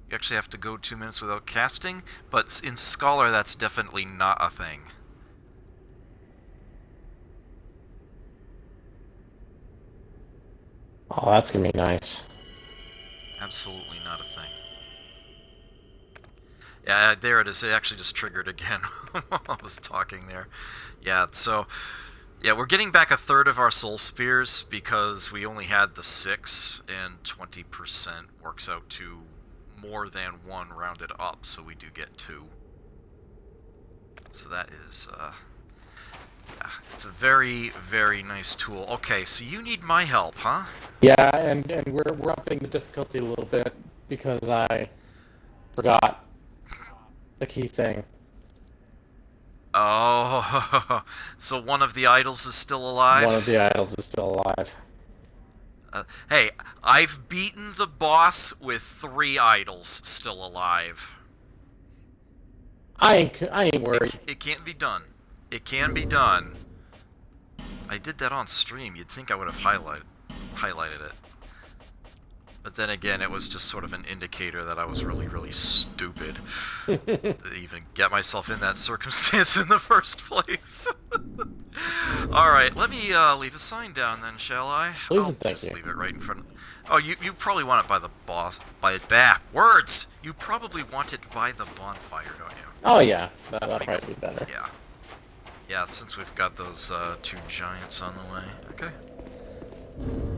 you actually have to go 2 minutes without casting, but in Scholar that's definitely not a thing. Oh, that's gonna be nice. Absolutely not a thing. Yeah, there it is. It actually just triggered again while I was talking there. Yeah, so... yeah, we're getting back a third of our soul spears because we only had the 6, and 20% works out to more than 1 rounded up, so we do get 2. So that is, yeah, it's a very, very nice tool. Okay, so you need my help, huh? Yeah, and we're upping the difficulty a little bit because I forgot the key thing. Oh, so one of the idols is still alive? One of the idols is still alive. Hey, I've beaten the boss with 3 idols still alive. I ain't worried. It can't be done. It can be done. I did that on stream. You'd think I would have highlighted it. But then again, it was just sort of an indicator that I was really, really stupid to even get myself in that circumstance in the first place. Alright, let me leave a sign down then, shall I? Please I'll and thank just you. leave it right in front of... oh, you probably want it by the boss... by... words! You probably want it by the bonfire, don't you? Oh yeah, that'll probably be better. Yeah. Yeah, since we've got those 2 giants on the way. Okay.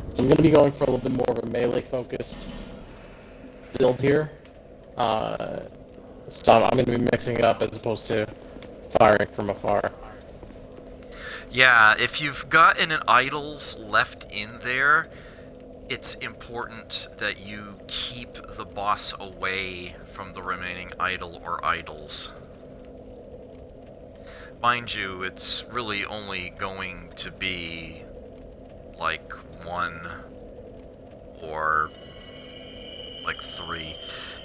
So I'm going to be going for a little bit more of a melee-focused build here. So I'm going to be mixing it up as opposed to firing from afar. Yeah, if you've got an idols left in there, it's important that you keep the boss away from the remaining idol or idols. Mind you, it's really only going to be like 1 or like 3.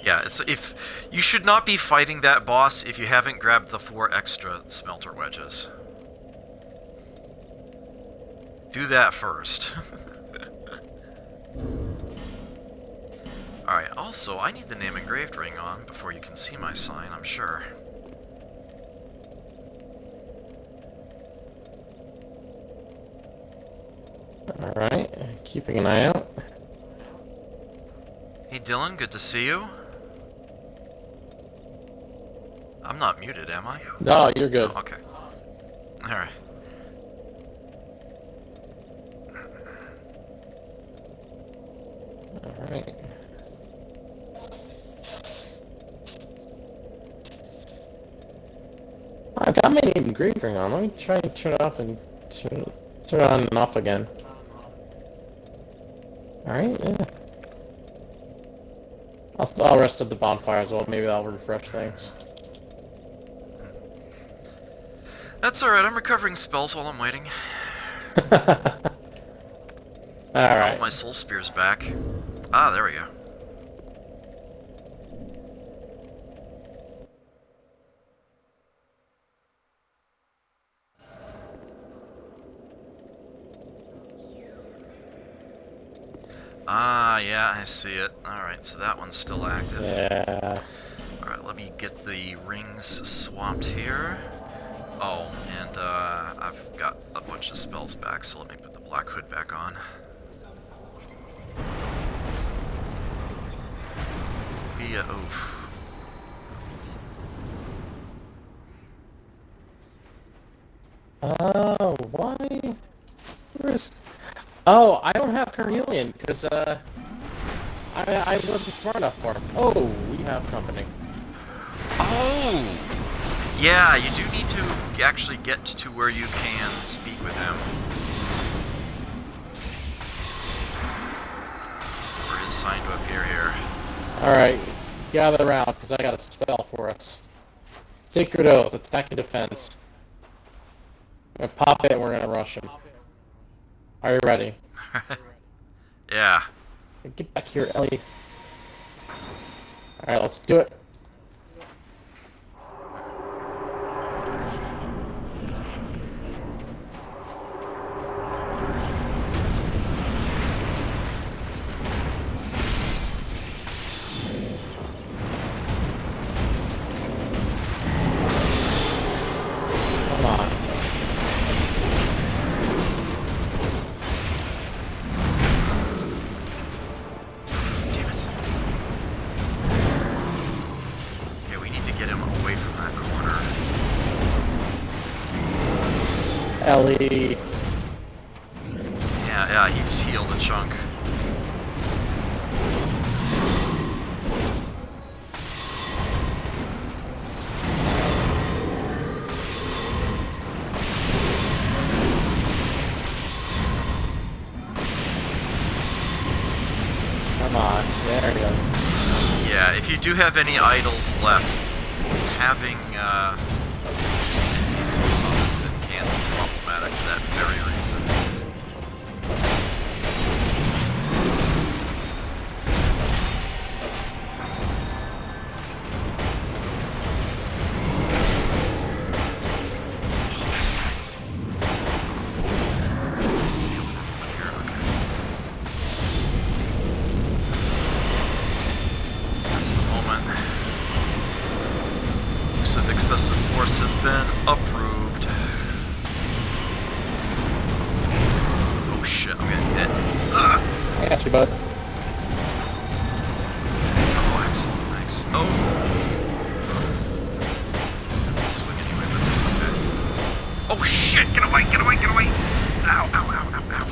Yeah, if you should not be fighting that boss if you haven't grabbed the 4 extra smelter wedges. Do that first. Alright, also, I need the name engraved ring on before you can see my sign, I'm sure. Alright, keeping an eye out. Hey Dylan, good to see you. I'm not muted, am I? No, you're good. Oh, okay. Alright. Alright. I've got my name engraved ring on. Let me try and turn it off and turn it on and off again. Alright, yeah. I'll rest at the bonfire as well. Maybe that'll refresh things. That's alright, I'm recovering spells while I'm waiting. Oh, Alright. my soul spear's back. Ah, there we go. Ah, yeah, I see it. Alright, so that one's still active. Yeah. Alright, let me get the rings swapped here. Oh, and I've got a bunch of spells back, so let me put the Black Hood back on. Yeah, oof. Oh, why? Where's... Oh, I don't have carnelian, because, I wasn't smart enough for him. Oh, we have company. Oh! Yeah, you do need to actually get to where you can speak with him. For his sign to appear here. Alright, gather around, because I got a spell for us. Sacred Oath, attack and defense. I'm gonna pop it and we're gonna rush him. Are you ready? Yeah. Get back here, Ellie. Alright, let's do it. Come on. Damn it. Okay, we need to get him away from that corner. Ellie. Yeah, he just healed a chunk. Come on. There he goes. Yeah, if you do have any idols left, having NPC summons in can be problematic for that very reason. Of excessive force has been approved. Oh shit, I'm getting hit. I got you, bud. Oh, excellent, thanks. Oh! I have to swing anyway, but that's okay. Oh shit, get away, get away, get away! Ow, ow, ow, ow, ow.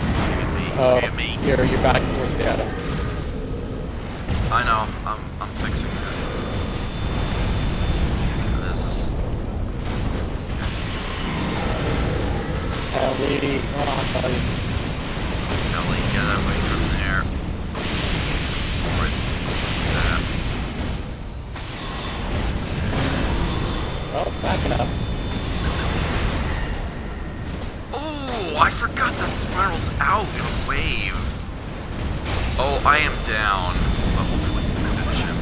He's gonna get me, he's gonna get me. You're back towards the other. I know, I'm fixing that. There's this. Ellie, come on, buddy. Ellie, get away from there. Jesus Christ, what's with that? Oh, backing up. Oh, I forgot that spirals out in a wave. Oh, I am down. But hopefully we can finish him.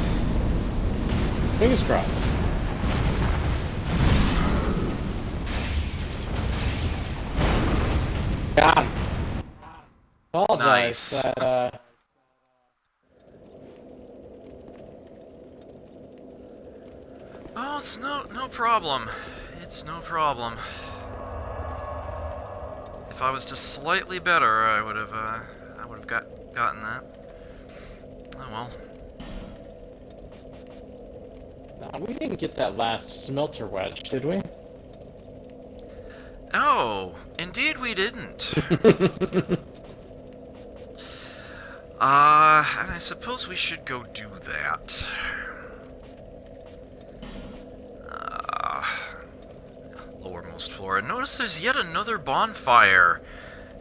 Fingers crossed. Got him. Apologize. Nice. Oh, it's no problem. It's no problem. If I was just slightly better, I would have gotten that. Oh well. Nah, we didn't get that last smelter wedge, did we? Oh, indeed we didn't. And I suppose we should go do that. Lowermost floor. And notice there's yet another bonfire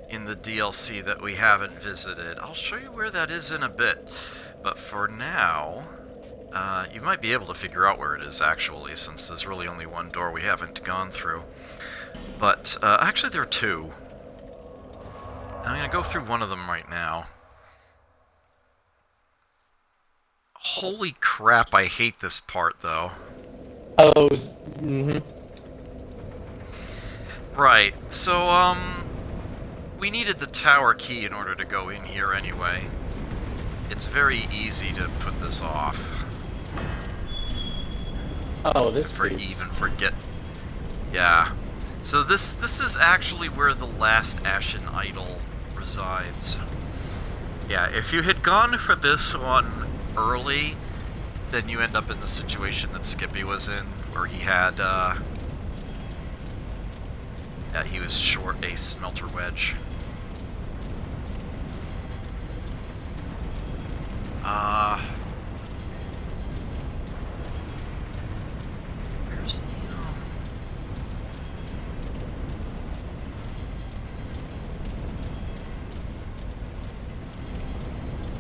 in the DLC that we haven't visited. I'll show you where that is in a bit. But for now, You might be able to figure out where it is, actually, since there's really only one door we haven't gone through. But, actually there are two. I'm gonna go through one of them right now. Holy crap, I hate this part, though. Oh, mm-hmm. Right, so, we needed the tower key in order to go in here anyway. It's very easy to put this off. Oh, this Even forget. Yeah. So this is actually where the last Ashen Idol resides. Yeah, if you had gone for this one early, then you end up in the situation that Skippy was in, where he had, he was short a smelter wedge. Where's the,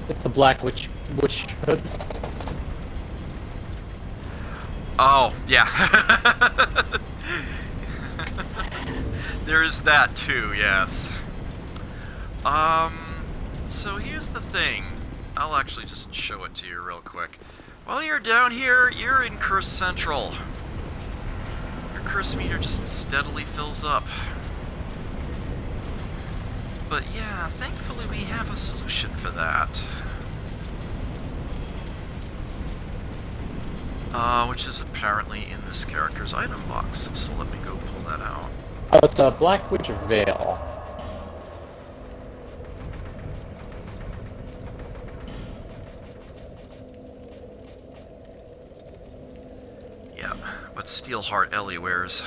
It's the Black Witch Hood. Oh, yeah. There's that too, yes. So here's the thing. I'll actually just show it to you real quick. While you're down here, you're in Curse Central. Your curse meter just steadily fills up. But yeah, thankfully we have a solution for that. Which is apparently in this character's item box, so let me go pull that out. Oh, it's a Black Witch Veil. Yeah, what Steelheart Ellie wears.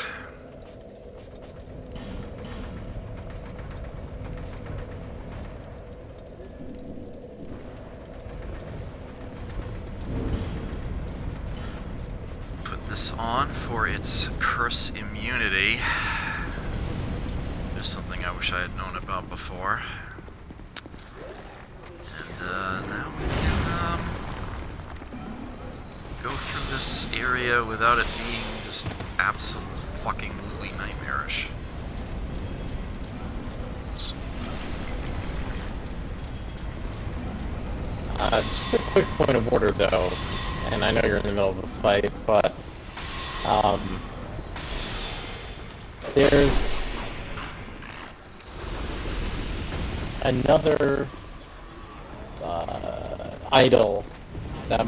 Put this on for its curse immunity. There's something I wish I had known about before. And now we can go through this area without it being just absolutely fucking nightmarish. Oops. Just a quick point of order, though, and I know you're in the middle of a fight, but there's another idol that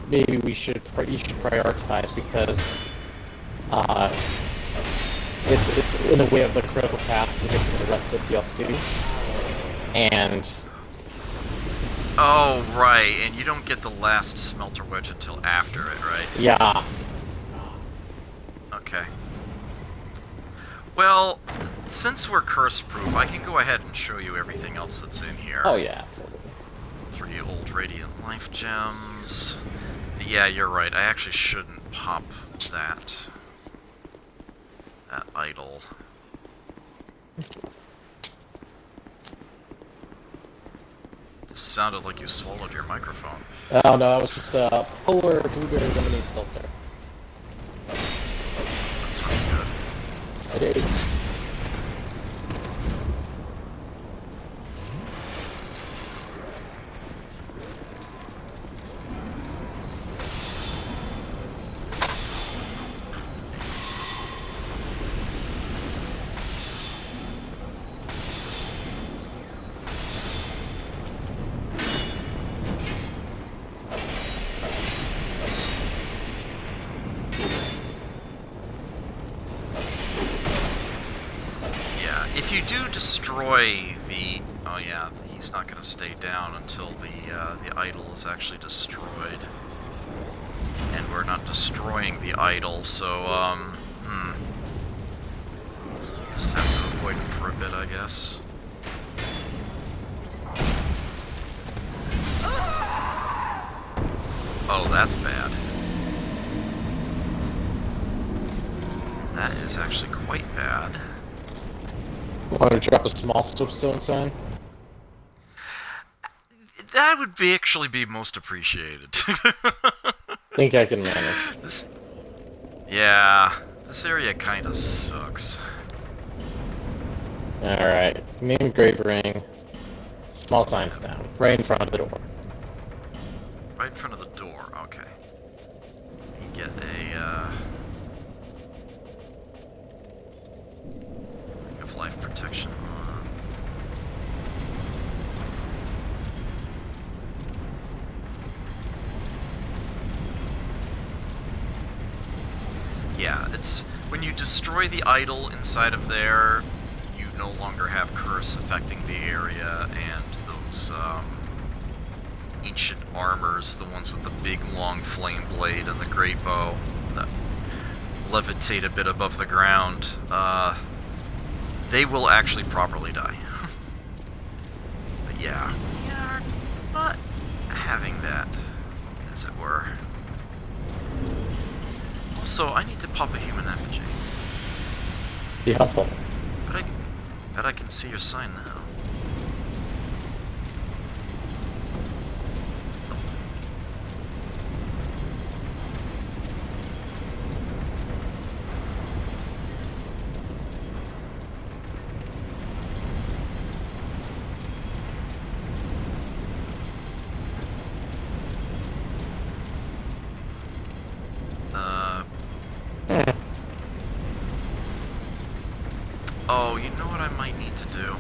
maybe you should prioritize, because it's in the way of the critical path to get to the rest of the DLC, and Oh, right, and you don't get the last smelter wedge until after it, right? yeah. Okay. Well, since we're curse-proof, I can go ahead and show you everything else that's in here. Oh yeah, totally. 3 old Radiant Life Gems. Yeah, you're right, I actually shouldn't pop that idol. Just sounded like you swallowed your microphone. Oh no, that was just a polar blueberry lemonade seltzer. That sounds good. It is. If you do destroy the... Oh yeah, he's not going to stay down until the idol is actually destroyed. And we're not destroying the idol, so, just have to avoid him for a bit, I guess. Oh, that's bad. That is actually quite bad. Want to drop a small soapstone sign? That would be actually be most appreciated. Think I can manage. Yeah, this area kind of sucks. Alright, main grave ring. Small signs down. Right in front of the door. Right in front of the door, okay. You get ring of life protection on. Yeah, it's when you destroy the idol inside of there, you no longer have curse affecting the area, and those ancient armors, the ones with the big long flame blade and the great bow that levitate a bit above the ground, they will actually properly die. But yeah, we are not having that, as it were. Also, I need to pop a human effigy. Be helpful. Bet I can see your sign now. Oh, you know what I might need to do?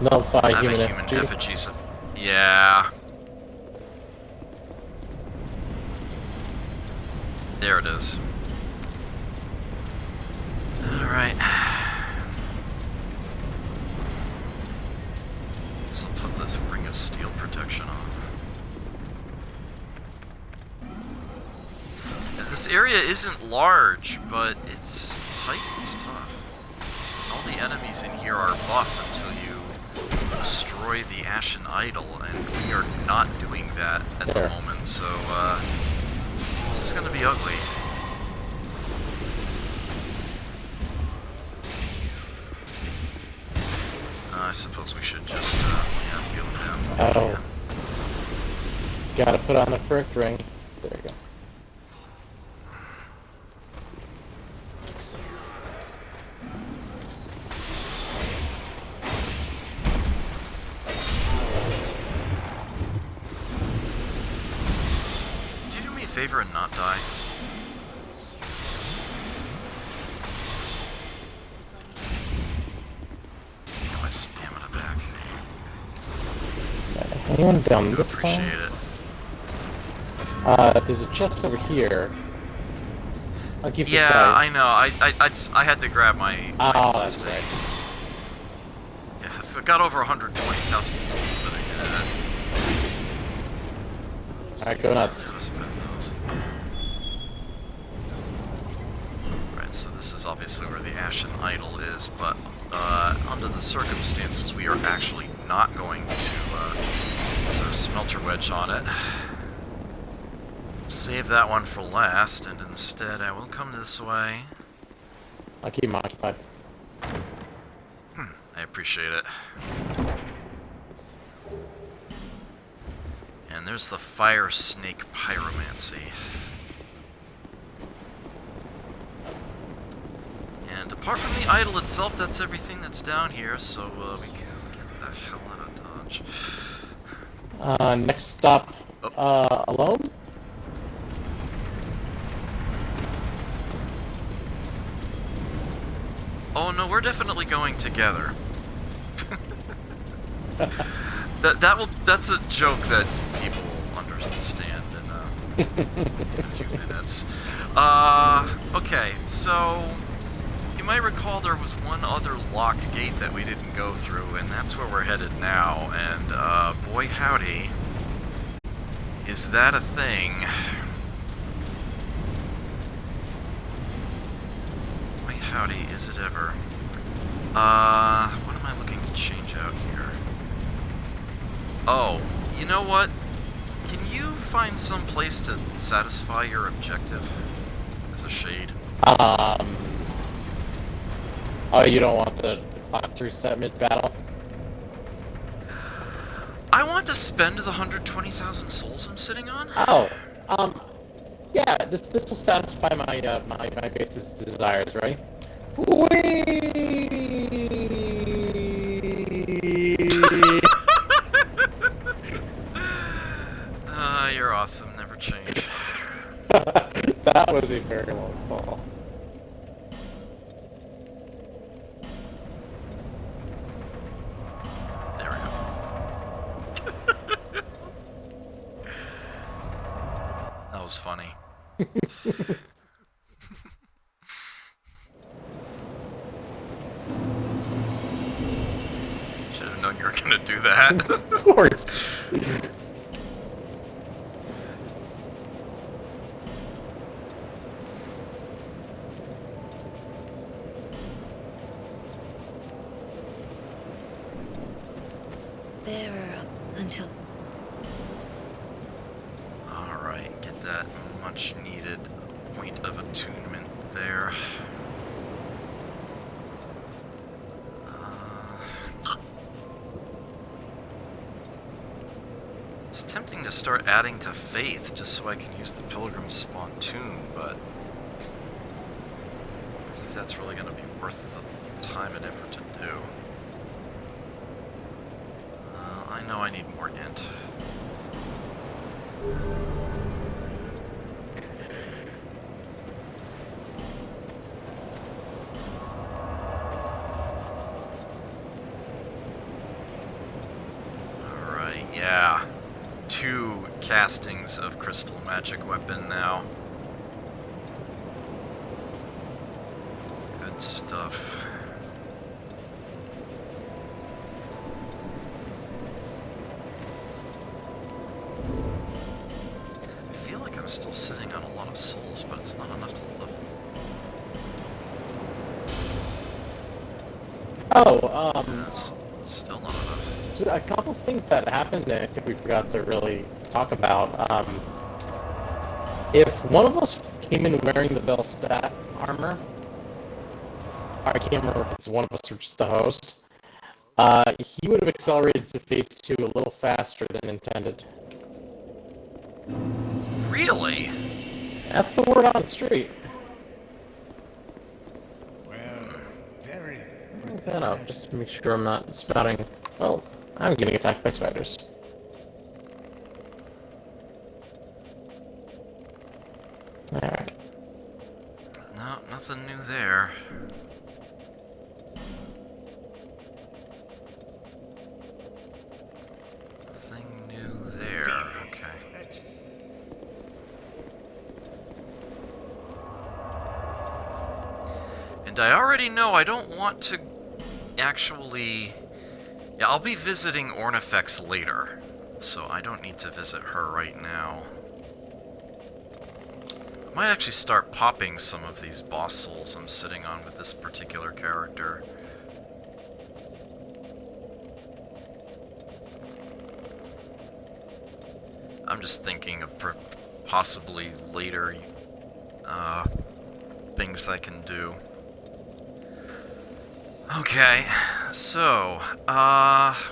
Nullify I have human a human effigy. effigy. Yeah. There it is. Alright. So put this ring of steel protection on. Yeah, this area isn't large, but it's tight and it's tough. All the enemies in here are buffed until you destroy the Ashen Idol, and we are not doing that at the moment, so this is gonna be ugly. I suppose we should just yeah, deal with them. Oh. Gotta put on the correct ring. There you go. Could you do me a favor and not die? Get my stamina back. Anyone down I this appreciate time? it. There's a chest over here. I'll keep Yeah, I know. I had to grab my that's right. Yeah, if it got over 120,000 souls sitting in it, that's... Alright, go nuts. Gotta spend those. Right, so this is obviously where the Ashen Idol is, but under the circumstances, we are actually not going to sort of smelter wedge on it. Save that one for last, and instead I will come this way. I'll keep him occupied. I appreciate it. And there's the Fire Snake Pyromancy. And apart from the idol itself, that's everything that's down here, so we can get the hell out of Dodge. Next stop, alone? Oh no, we're definitely going together. That's a joke that people will understand in a few minutes. Okay, so you might recall there was one other locked gate that we didn't go through, and that's where we're headed now, and boy howdy, is that a thing. Boy howdy, is it ever. What am I looking to change out here? Oh, you know what? Can you find some place to satisfy your objective as a shade? Oh, you don't want the clock to reset mid-battle? I want to to spend the 120,000 souls I'm sitting on? Oh, yeah. This will satisfy my base's desires, right? Whee! You're awesome. Never change. That was a very long fall. There we go. That was funny. Should have known you were gonna do that. Of course. Bearer until. Alright, get that much needed point of attunement there. It's tempting to start adding to faith just so I can use the Pilgrim's Spontoon, but I don't believe that's really going to be worth the time and effort to do. I know I need more int. Alright, yeah. 2 castings of Crystal Magic Weapon now. Good stuff. I feel like I'm still sitting on a lot of souls, but it's not enough to level. Oh, That's still not enough. a couple of things that happened, and I think we forgot to really talk about. If one of us came in wearing the Bellstat armor, I can't remember if it's one of us or just the host, he would have accelerated to phase 2 a little faster than intended. Really? That's the word on the street. Well, very. Look that up, just to make sure I'm not spouting. Well, I'm getting attacked by spiders. Alright. No, nothing new there. Nothing new there. Okay. And I already know I don't want to actually... Yeah, I'll be visiting Ornifex later, so I don't need to visit her right now. I might actually start popping some of these boss souls I'm sitting on with this particular character. I'm just thinking of possibly later things I can do. Okay, so,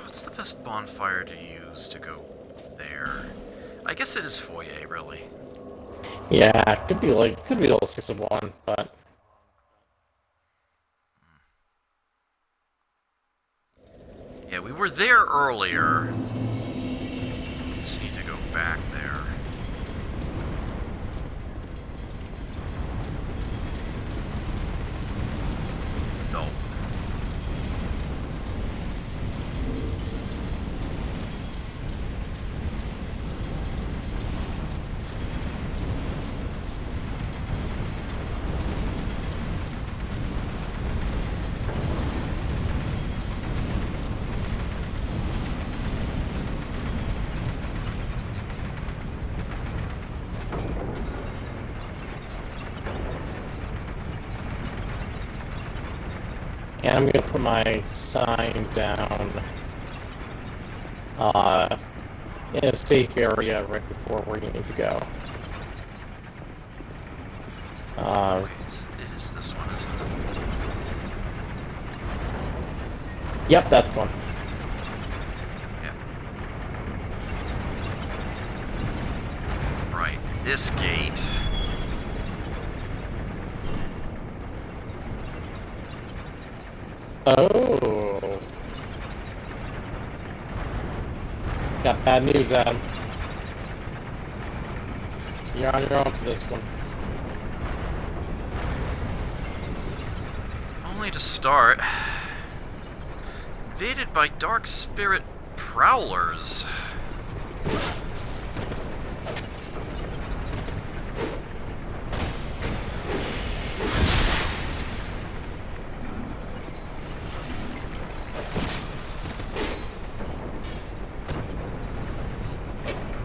what's the best bonfire to use to go there? I guess it is Foyer, really. Yeah, it could be a little 6 of 1, but... Yeah, we were there earlier. Just need to go back there. Dope. And I'm gonna put my sign down in a safe area right before where you need to go. Wait, it is this one, isn't it? Yep, that's one. Yeah. this gate. Oh. Got bad news, Adam. You're on your own for this one. Only to start. Invaded by dark spirit prowlers.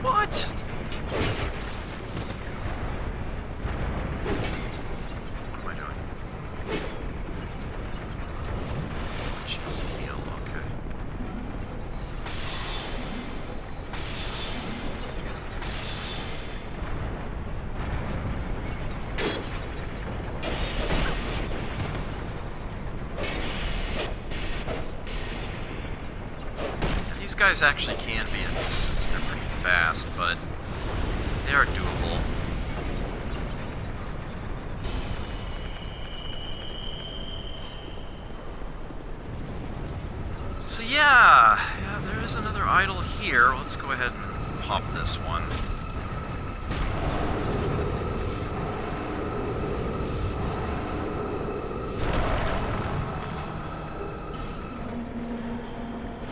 What? What am I doing? Just heal, okay. These guys actually can be a nuisance. They're pretty fast, but they are doable. So yeah, there is another idol here. Let's go ahead and pop this one.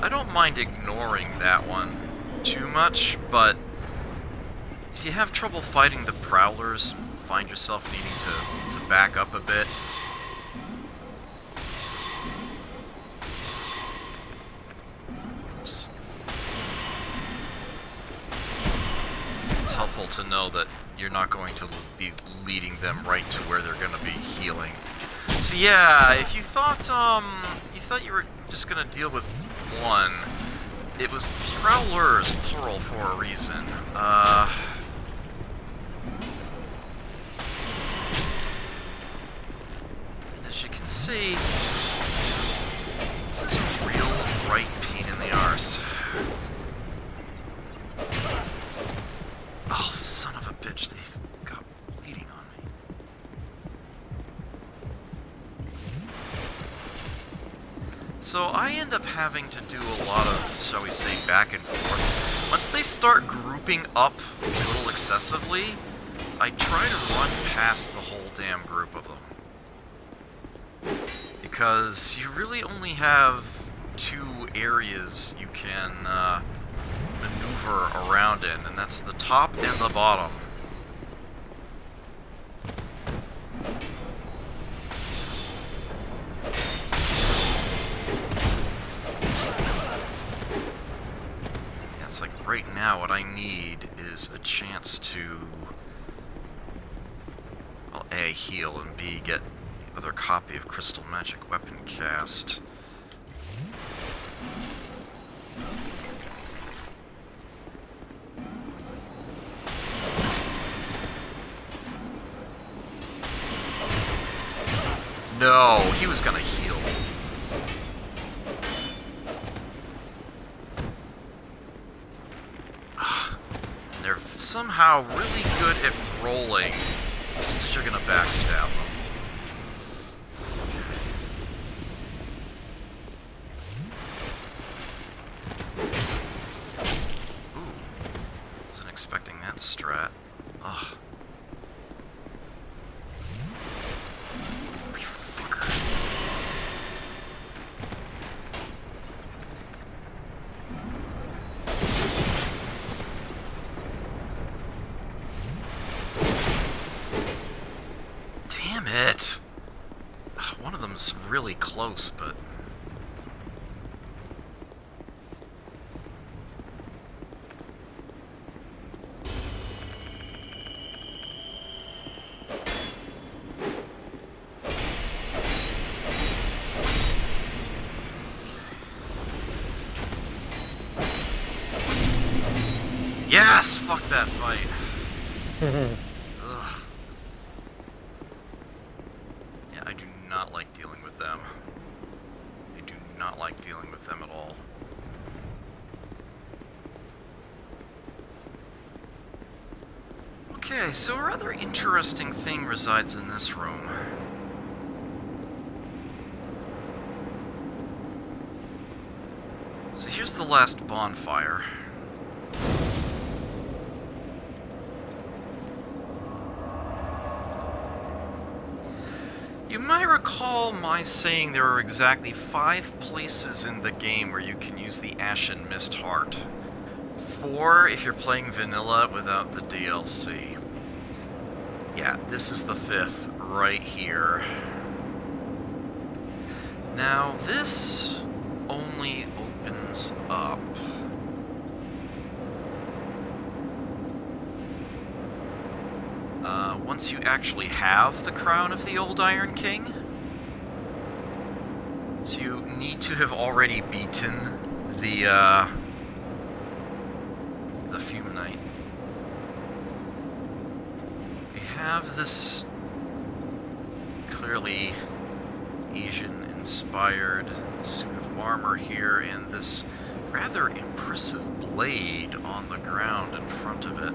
I don't mind ignoring that one too much, but if you have trouble fighting the prowlers and find yourself needing to back up a bit, oops. It's helpful to know that you're not going to be leading them right to where they're going to be healing. So yeah, if you thought you were just going to deal with one, it was prowlers, plural, for a reason. As you can see, this is a real right pain in the arse. Oh, son of a bitch, they've got bleeding on me. So I end up having to do a lot of, shall we say, back and forth. Once they start grouping up a little excessively, I try to run past the whole damn group of them. Because you really only have two areas you can maneuver around in, and that's the top and the bottom. Yeah, it's like right now what I need is a chance to, well, A, heal, and B, get the other copy of Crystal Magic Weapon cast. No, he was gonna heal. And they're somehow really good at rolling, just as you're gonna backstab them. Okay. Ooh. Wasn't expecting that strat. Ugh. It. One of them's really close, but yes, fuck that fight. Ugh. I do not like dealing with them. I do not like dealing with them at all. Okay, Okay, so a rather interesting thing resides in this room. So here's the last bonfire. You might recall my saying there are exactly 5 places in the game where you can use the Ashen Mist Heart. 4 if you're playing vanilla without the DLC. Yeah, this is the 5th, right here. Now, this only opens up once you actually have the Crown of the Old Iron King. So you need to have already beaten the Fume Knight. We have this clearly Asian-inspired suit of armor here, and this rather impressive blade on the ground in front of it.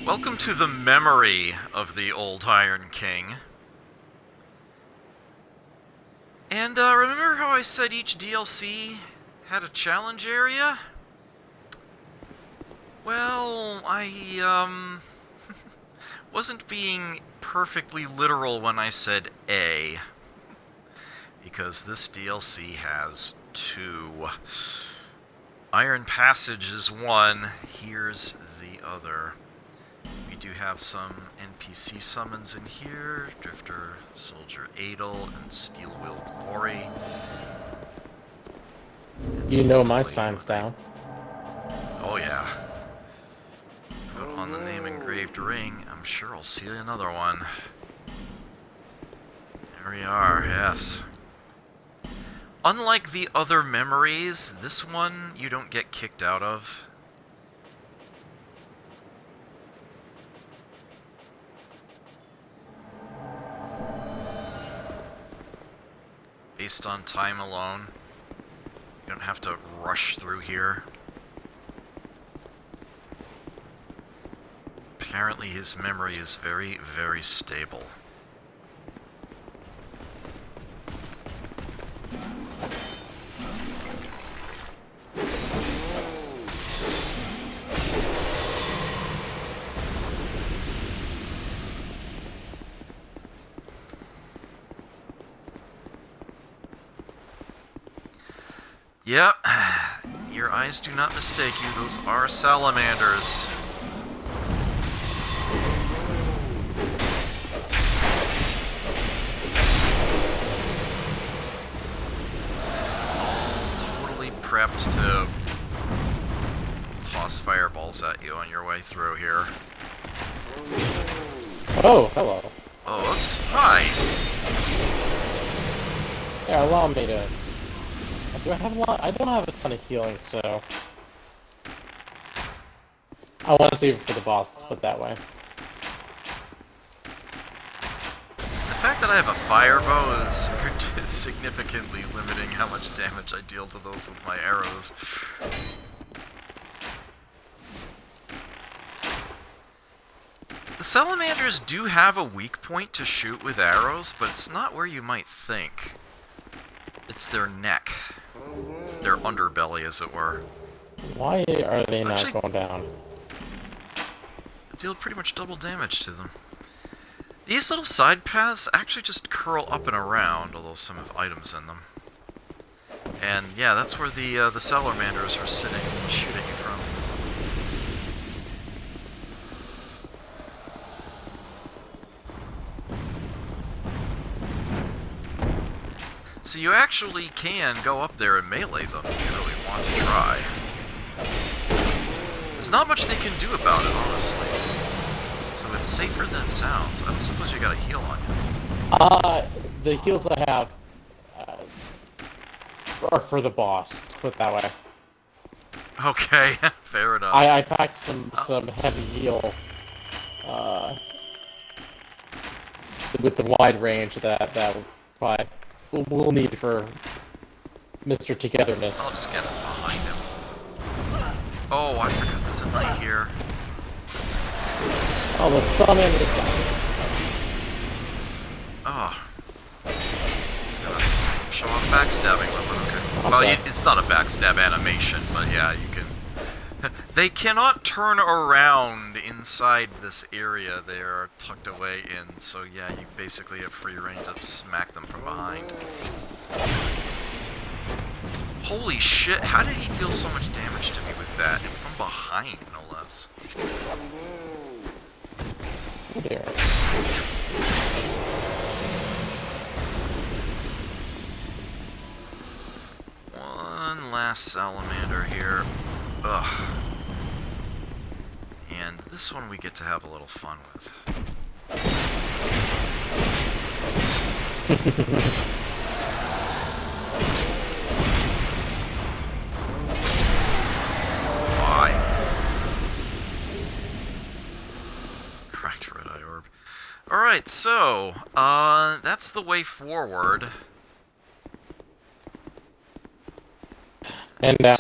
Welcome to the memory of the Old Iron King. And remember how I said each DLC had a challenge area? Well, I wasn't being perfectly literal when I said A. Because this DLC has 2. Iron Passage is 1, here's the other. We do have some NPC summons in here, Drifter, Soldier Adel, and Steel-Willed Glory. You know my sign's down. Oh yeah. Put on the name engraved ring, I'm sure I'll see another one. There we are, yes. Unlike the other memories, this one you don't get kicked out of. Based on time alone. You don't have to rush through here. Apparently his memory is very, very stable. Yep, your eyes do not mistake you, those are salamanders. All totally prepped to toss fireballs at you on your way through here. Oh, hello. Oh, oops, hi! Yeah, allow me to... Do I have a lot? I don't have a ton of healing, so... I want to save it for the boss, let's put it that way. The fact that I have a fire bow is significantly limiting how much damage I deal to those with my arrows. The salamanders do have a weak point to shoot with arrows, but it's not where you might think. It's their neck. It's their underbelly, as it were. Why are they not Actually, going down? I deal pretty much double damage to them. These little side paths actually just curl up and around, although some have items in them. And yeah, that's where the salamanders are sitting and shoot at you from. So you actually can go up there and melee them if you really want to try. There's not much they can do about it, honestly. So it's safer than it sounds. I don't suppose you got a heal on you. The heals I have... or for the boss. Let's put it that way. Okay, fair enough. I packed some heavy heal, with the wide range that we'll need for Mr. Togetherness. I'll just get behind him. Oh, I forgot there's a knight here. Oh, let's summon this guy. Oh. He's gonna show off backstabbing, but okay. I'm Well, sorry. it's not a backstab animation, but yeah, you can... They cannot turn around inside this area. They are tucked away in, so yeah, you basically have free reign to smack them from behind. Holy shit, how did he deal so much damage to me with that? And from behind, no less. Oh dear. One last salamander here. Ugh. And this one we get to have a little fun with. Why? Cracked red eye orb. Alright, so, that's the way forward. And down.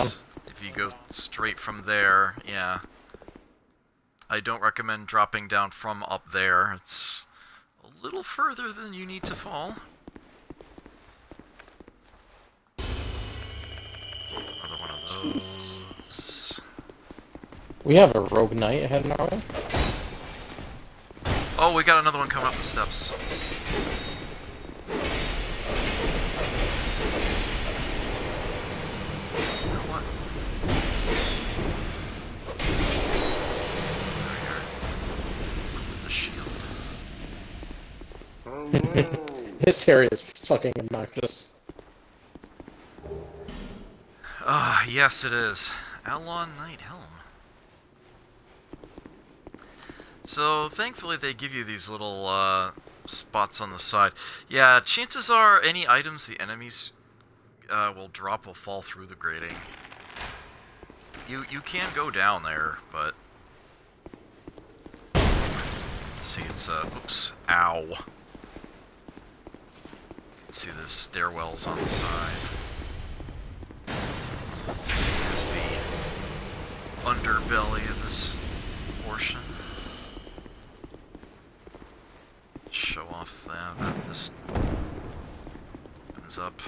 If you go straight from there, yeah. I don't recommend dropping down from up there. It's a little further than you need to fall. Another one of those. We have a rogue knight ahead in our way. Oh, we got another one coming up the steps. You know what? There you are. With the shield. This area is fucking obnoxious. Ah, yes it is. Alon Knight Helm. So, thankfully they give you these little, spots on the side. Yeah, chances are any items the enemies will drop will fall through the grating. You can go down there, but... Let's see, it's, oops, ow. You can see the stairwells on the side. So here's the underbelly of this portion. Show off that just opens up.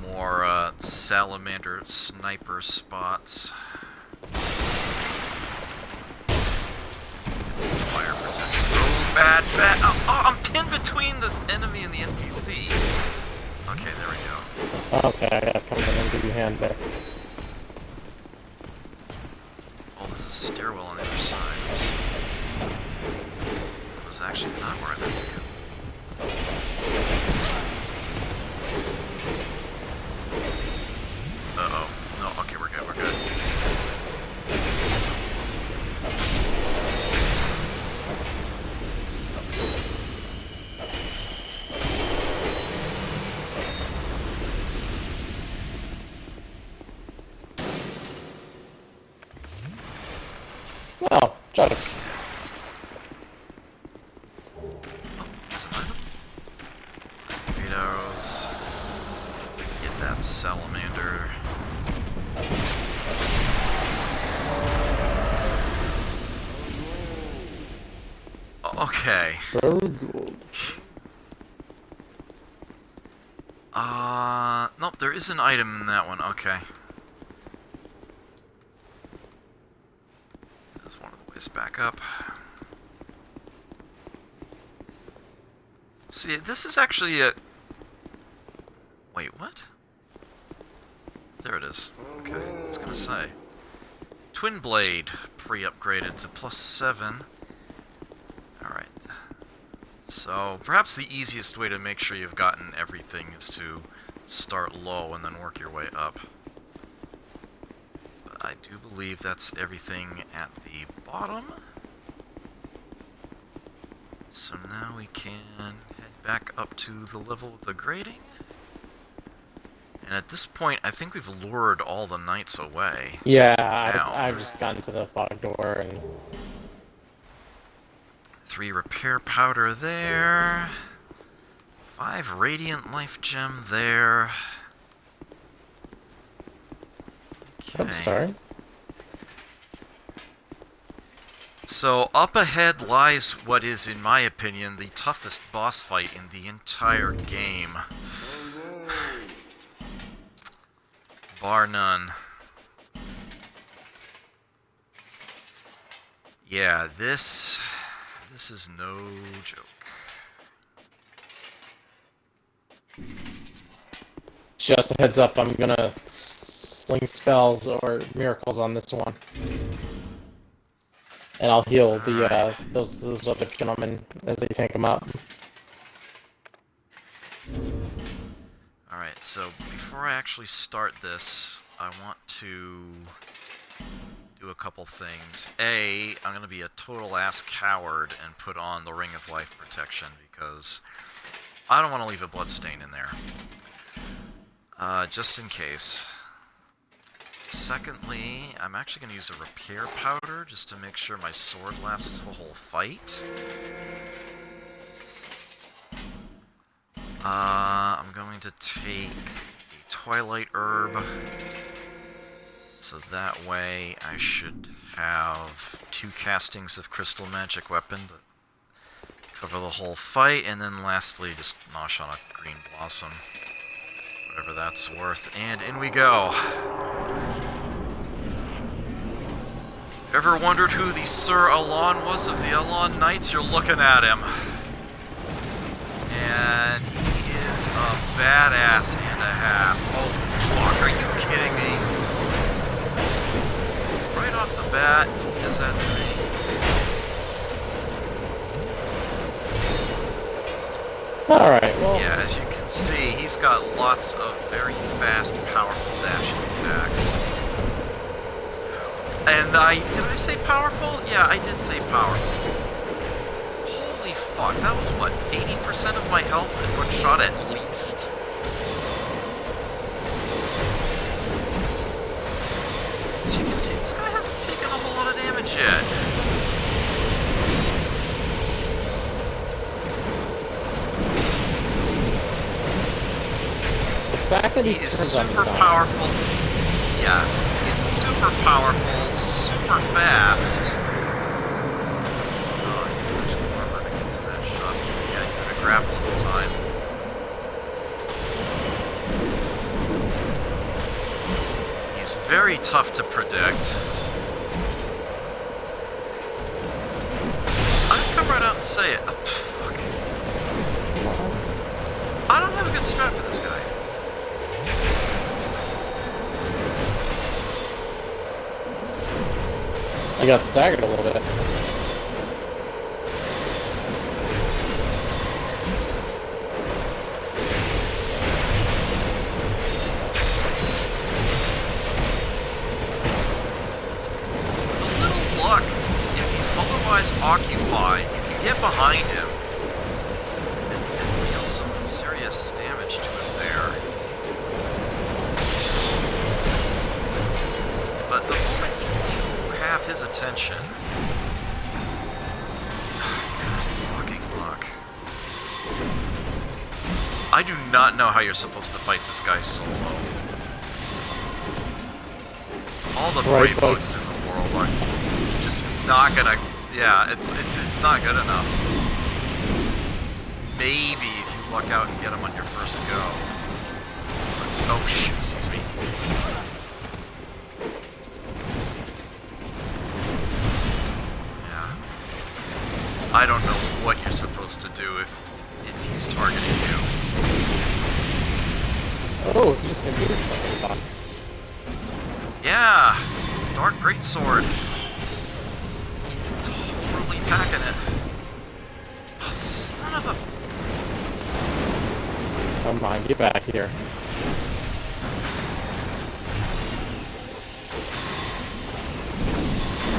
More salamander sniper spots. Get some fire protection. Oh, bad. Oh, I'm pinned between the enemy and the NPC. Okay, there we go. Okay, I gotta come in and give you a hand there. Oh, this is a stairwell on the other side. Oops. That was actually not where I meant to go. Uh-oh. No, okay, we're good, we're good. Oh, just. There's an item. 8 arrows. Get that salamander. Okay. Very good. Nope, there is an item in that one. Okay. That's one of the ways back up. See, this is actually a... Wait, what? There it is. Okay, I was gonna say. Twin Blade, pre-upgraded to +7. Alright. So, perhaps the easiest way to make sure you've gotten everything is to start low and then work your way up. But I do believe that's everything at the bottom. So now we can head back up to the level with the grating. And at this point, I think we've lured all the knights away. Yeah, Down. I've just gotten to the fog door and... 3 repair powder there. 5 radiant life gem there. Okay. Oops, sorry. So up ahead lies what is, in my opinion, the toughest boss fight in the entire game. Bar none. Yeah, this is no joke. Just a heads up, I'm gonna sling spells or miracles on this one. And I'll heal the those other gentlemen as they tank them up. Alright, so before I actually start this, I want to do a couple things. A, I'm going to be a total ass coward and put on the Ring of Life Protection because I don't want to leave a bloodstain in there. Just in case. Secondly, I'm actually going to use a repair powder just to make sure my sword lasts the whole fight. I'm going to take a Twilight Herb, so that way I should have 2 castings of Crystal Magic Weapon to cover the whole fight, and then lastly just nosh on a Green Blossom, whatever that's worth, and in we go! Ever wondered who the Sir Alon was of the Alon Knights? You're looking at him. And he is a badass and a half. Oh, fuck, are you kidding me? Right off the bat, he does that to me. Alright, well... Yeah, as you can see, he's got lots of very fast, powerful dashing attacks. And did I say powerful? Yeah, I did say powerful. Holy fuck, that was what, 80% of my health in one shot at least? As you can see, this guy hasn't taken a whole lot of damage yet. The fact that He is super powerful. Yeah, he's super powerful, super fast. Oh, he was actually armored against that shot because he had to grapple at the time. He's very tough to predict. I'd come right out and say it. Oh, fuck. I don't have a good strat for this guy. I got staggered a little bit. With a little luck, if he's otherwise occupied, you can get behind him and deal some serious damage to him there. But the moment you have his attention... God fucking luck. I do not know how you're supposed to fight this guy solo. All the Right, brave boats in the world are just not gonna... Yeah, it's not good enough. Maybe if you luck out and get him on your first go. Oh shit, he sees me. I don't know what you're supposed to do if he's targeting you. Oh, he just imbued something. Yeah, Dark Greatsword. He's totally packing it. Oh, son of a... Come on, get back here.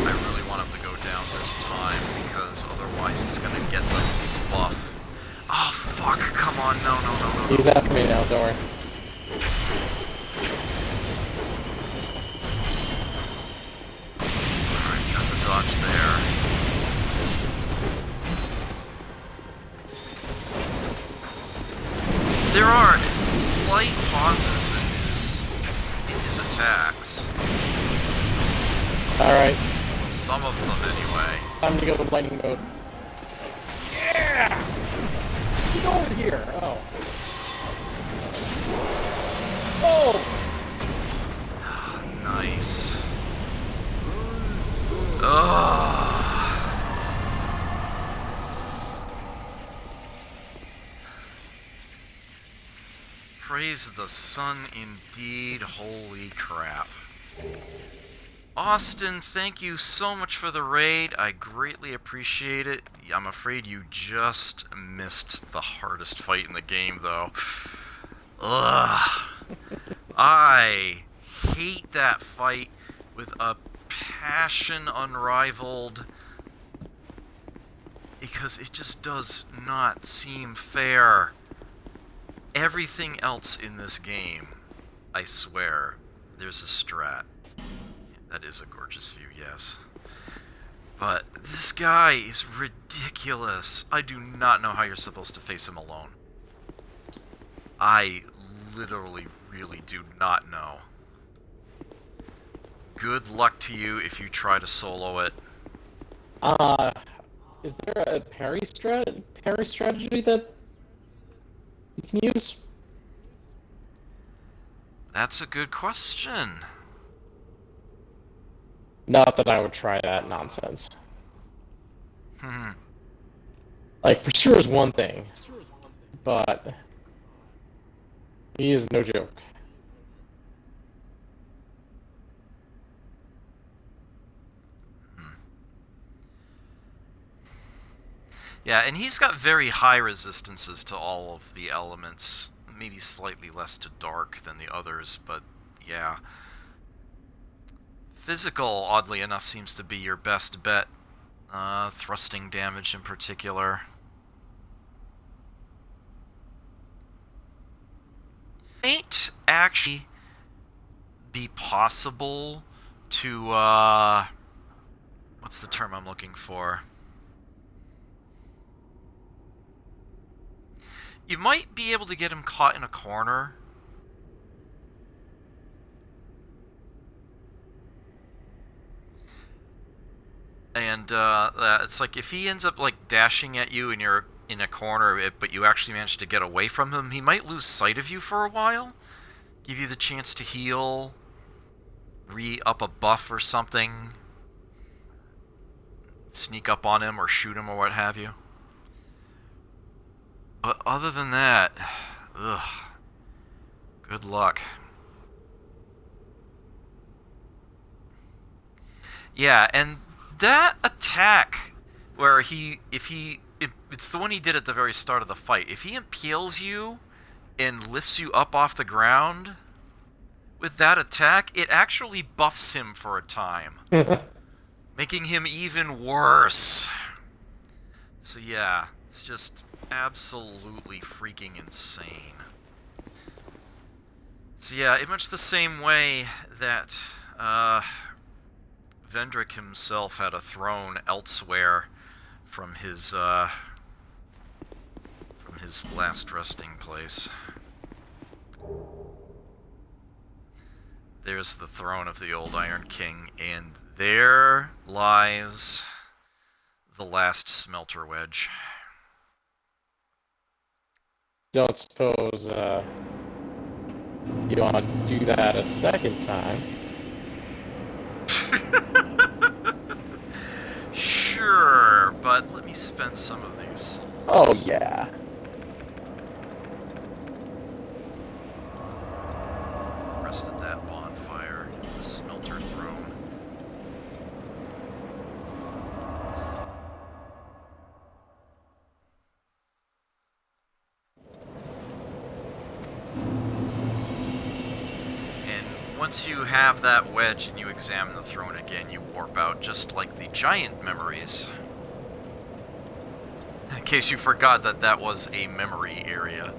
I really want him to go down this time, because otherwise he's gonna get the buff. Oh, fuck! He's after me now, don't worry. Alright, got the dodge there. There are slight pauses in his attacks. Alright, Some of them, anyway. time to go to lightning mode. Yeah! Get over here! Oh. Oh! Nice. Ugh. Praise the sun indeed, holy crap. Austin, thank you so much for the raid. I greatly appreciate it. I'm afraid you just missed the hardest fight in the game, though. Ugh. I hate that fight with a passion unrivaled because it just does not seem fair. Everything else in this game, I swear, there's a strat. That is a gorgeous view, yes. But this guy is ridiculous. I do not know how you're supposed to face him alone. I literally really do not know. Good luck to you if you try to solo it. Is there a parry strategy that you can use? That's a good question. Not that I would try that nonsense. Like, for sure is one thing, but he is no joke. Yeah, and he's got very high resistances to all of the elements. Maybe slightly less to dark than the others, but yeah. Physical, oddly enough, seems to be your best bet. Thrusting damage in particular. Might actually be possible to, what's the term I'm looking for? You might be able to get him caught in a corner. And it's like if he ends up like dashing at you and you're in a corner, but you actually manage to get away from him, he might lose sight of you for a while. Give you the chance to heal, re-up a buff or something. Sneak up on him or shoot him or what have you. But other than that, ugh, good luck. Yeah, and that attack where it's the one he did at the very start of the fight. If he impales you and lifts you up off the ground with that attack, it actually buffs him for a time, making him even worse. So yeah, it's just absolutely freaking insane. So yeah, in much the same way that Vendrick himself had a throne elsewhere from his last resting place. There's the throne of the old Iron King, and there lies the last smelter wedge. Don't suppose you want to do that a second time? Sure, but let me spend some of these. Oh yeah. Rested that bonfire in the smelter throne. Once you have that wedge and you examine the throne again, you warp out just like the giant memories. In case you forgot that that was a memory area.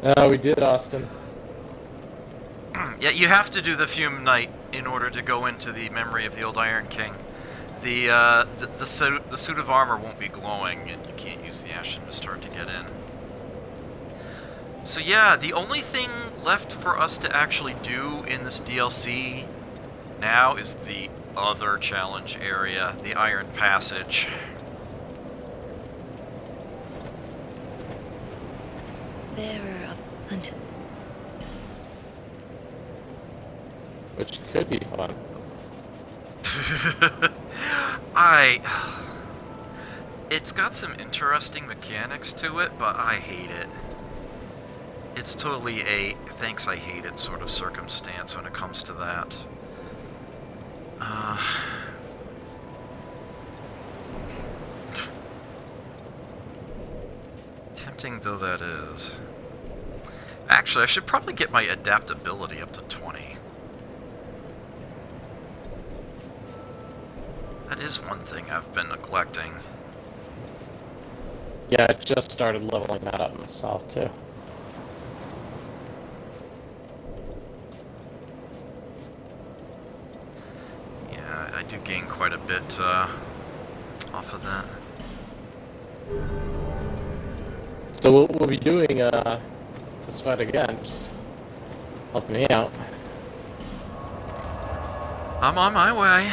We did, Austin. Yeah, you have to do the Fume Night in order to go into the Memory of the Old Iron King. The suit of armor won't be glowing, and you can't use the Ashen Mistard to get in. So yeah, the only thing left for us to actually do in this DLC now is the other challenge area, the Iron Passage. Bearer of hunted. Which could be fun. It's got some interesting mechanics to it, but I hate it. It's totally a thanks I hate it sort of circumstance when it comes to that. Tempting though that is. Actually, I should probably get my adaptability up to 20. That is one thing I've been neglecting. Yeah, I just started leveling that up myself, too. Yeah, I do gain quite a bit off of that. So we'll be doing this fight again. Just help me out. I'm on my way.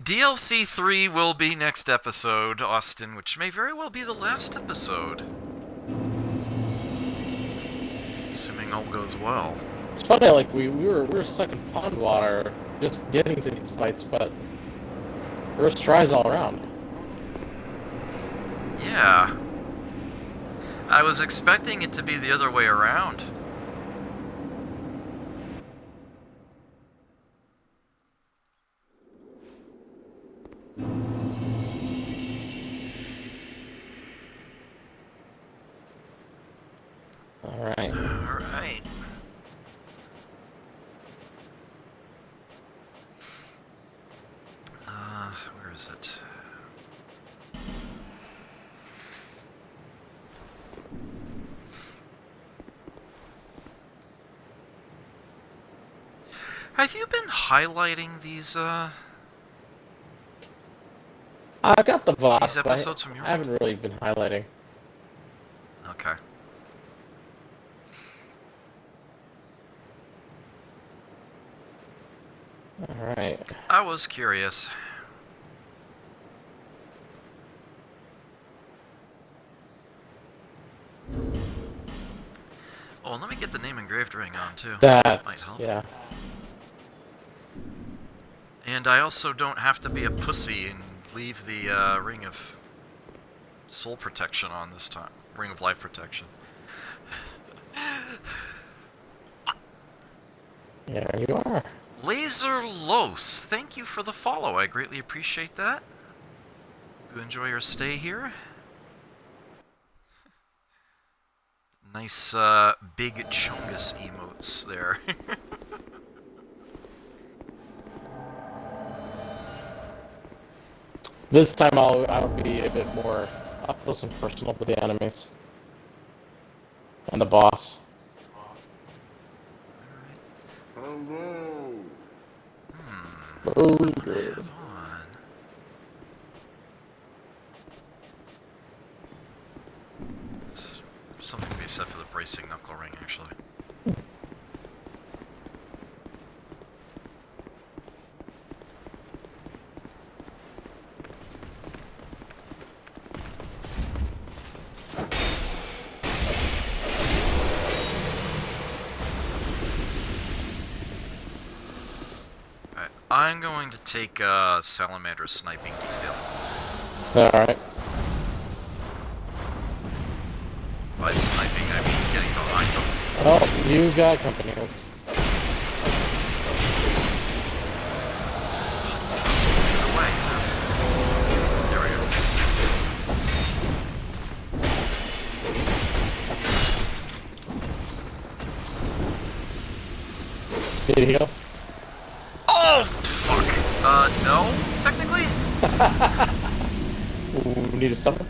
DLC 3 will be next episode, Austin, which may very well be the last episode. Assuming all goes well. It's funny, like we were stuck in pond water just getting to these fights, but first tries all around. Yeah. I was expecting it to be the other way around. Alright. Alright. Where is it? Have you been highlighting these, I got the VOD, these but episodes from your I haven't really been highlighting. Okay. Alright. I was curious. Oh, let me get the name engraved ring on, too. That might help. yeah. And I also don't have to be a pussy and leave the ring of soul protection on this time. Ring of life protection. There you are. Laser Los, thank you for the follow. I greatly appreciate that. Hope you enjoy your stay here. Nice, big chungus emotes there. This time I'll be a bit more up close and personal with the enemies. And the boss. Hello. Oh, What do I good. have on? There's something to be said for the bracing knuckle ring, actually. Alright, I'm going to take Salamander sniping detail. Alright. By sniping, I mean getting behind them. Oh, you got company. Let's... Shit, that's moving away, too. There we go. Did he go? Oh, fuck. No, technically? Ooh, need a summon?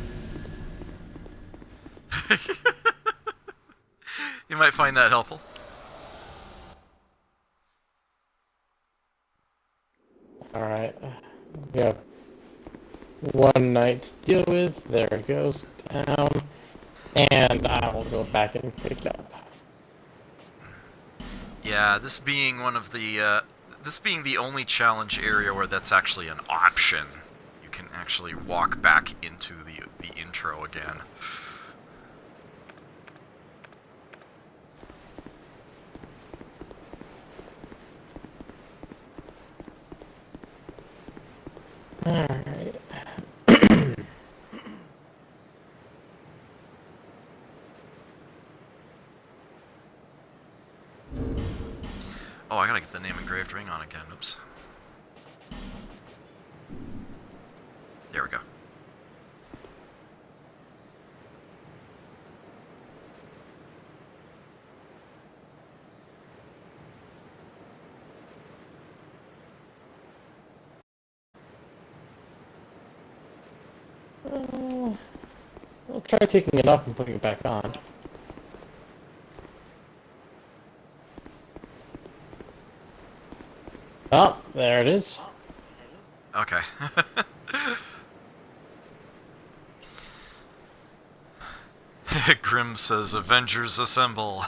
You might find that helpful. Alright. We have one knight to deal with. There it goes down. And I will go back and pick up. Yeah, this being one of the, this being the only challenge area where that's actually an option, you can actually walk back into the intro again. Alright. Oh, I gotta get the name engraved ring on again. Oops. There we go. I'll try taking it off and putting it back on. Oh, there it is. Okay. Grim says, Avengers assemble.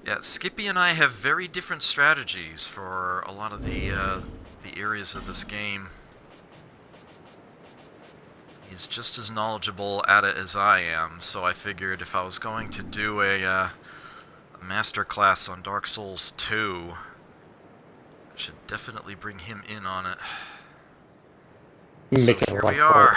Yeah, Skippy and I have very different strategies for a lot of the areas of this game. He's just as knowledgeable at it as I am, so I figured if I was going to do a master class on Dark Souls 2, I should definitely bring him in on it. So here we are.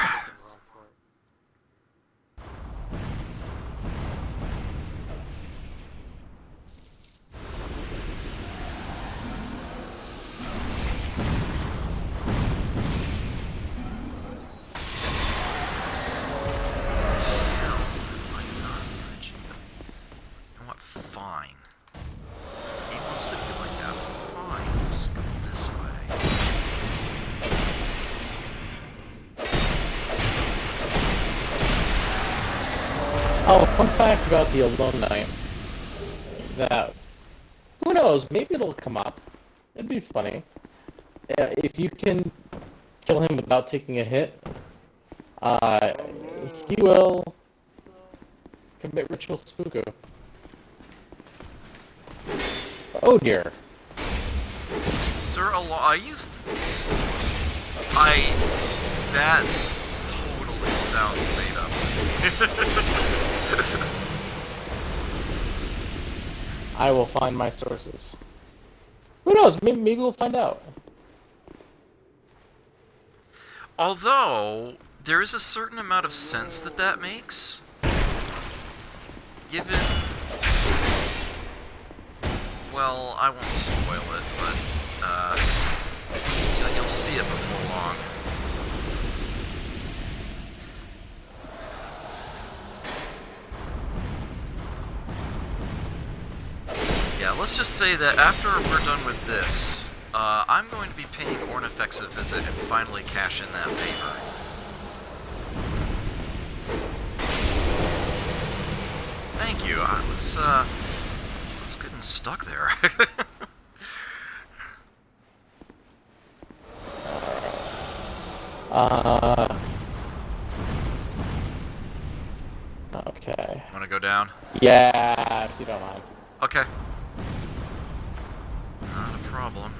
Fine. He wants to be like that. Fine. I'll just go this way. Oh, fun fact about the Alone Knight. That, who knows, maybe it'll come up. It'd be funny. If you can kill him without taking a hit, he will commit ritual seppuku. Oh dear. Sir, are you... That's totally sounds made up to me. I will find my sources. Who knows? Maybe we'll find out. Although, there is a certain amount of sense that makes. Given... Well, I won't spoil it, but, you'll see it before long. Yeah, let's just say that after we're done with this, I'm going to be paying Ornifex a visit and finally cash in that favor. Thank you, I was getting stuck there. Okay. Wanna go down? Yeah, if you don't mind. Okay. Not a problem.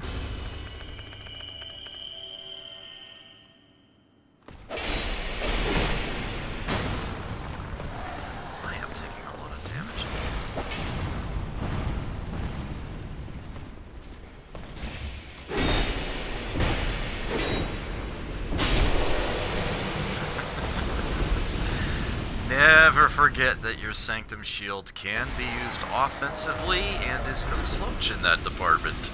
I am taking a lot of damage. Never forget that your Sanctum Shield can be used offensively and is no slouch in that department.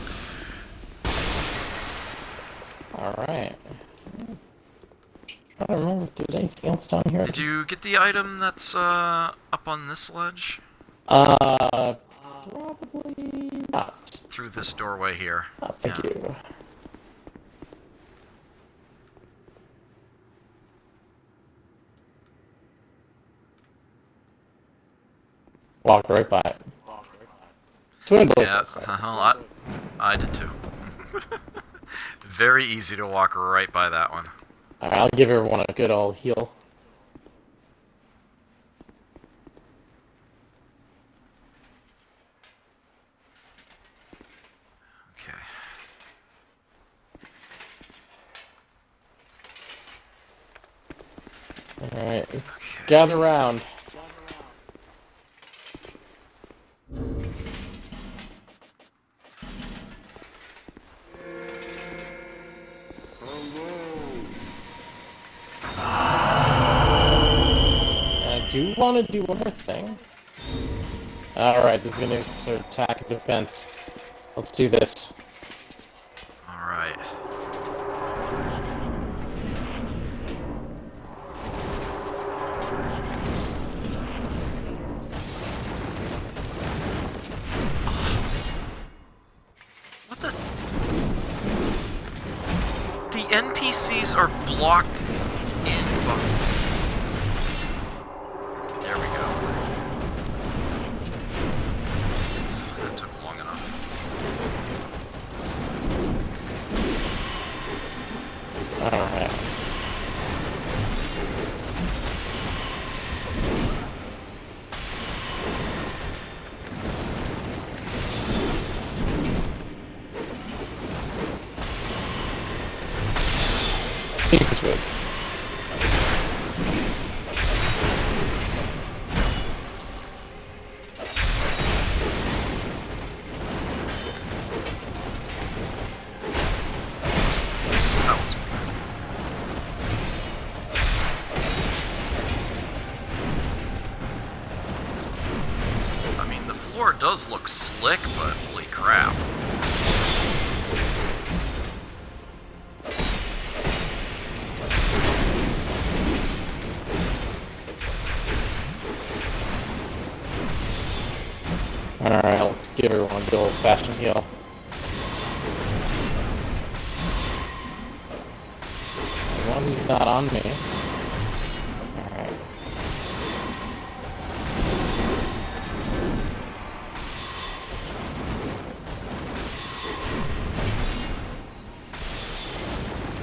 Alright. I don't remember if there's anything else down here. Did you get the item that's up on this ledge? Probably not. Through this doorway here. Oh, thank you. Walked right by it. Twin Yeah, well, I did too. Very easy to walk right by that one. Alright, I'll give everyone a good old heal. Okay. Alright, Okay. gather round. I do want to do one more thing. Alright, this is going to sort of attack and defense. Let's do this. Alright. What the? The NPCs are blocked in. There we go. That took long enough. Alright. See if this works. That was weird. I mean, the floor does look slick, but holy crap. Alright, let's give everyone a good old-fashioned heal. As long as he's not on me. Alright.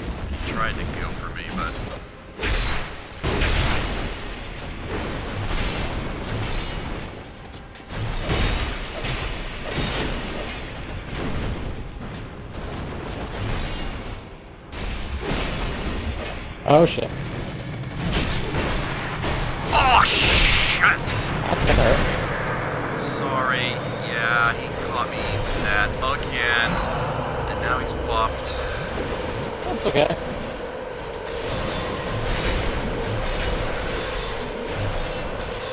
So he tried to go for me, but Oh shit. oh shit! That's hurt. Sorry. Yeah, he caught me with that again, and now he's buffed. That's okay.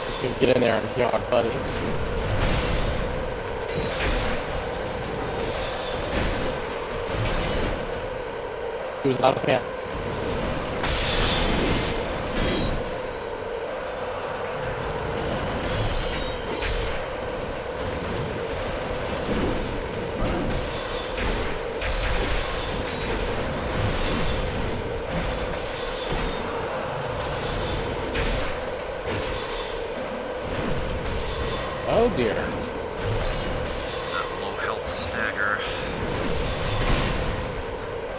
Just gonna get in there and heal our buddies. He was not a fan. Oh dear. It's that low health stagger.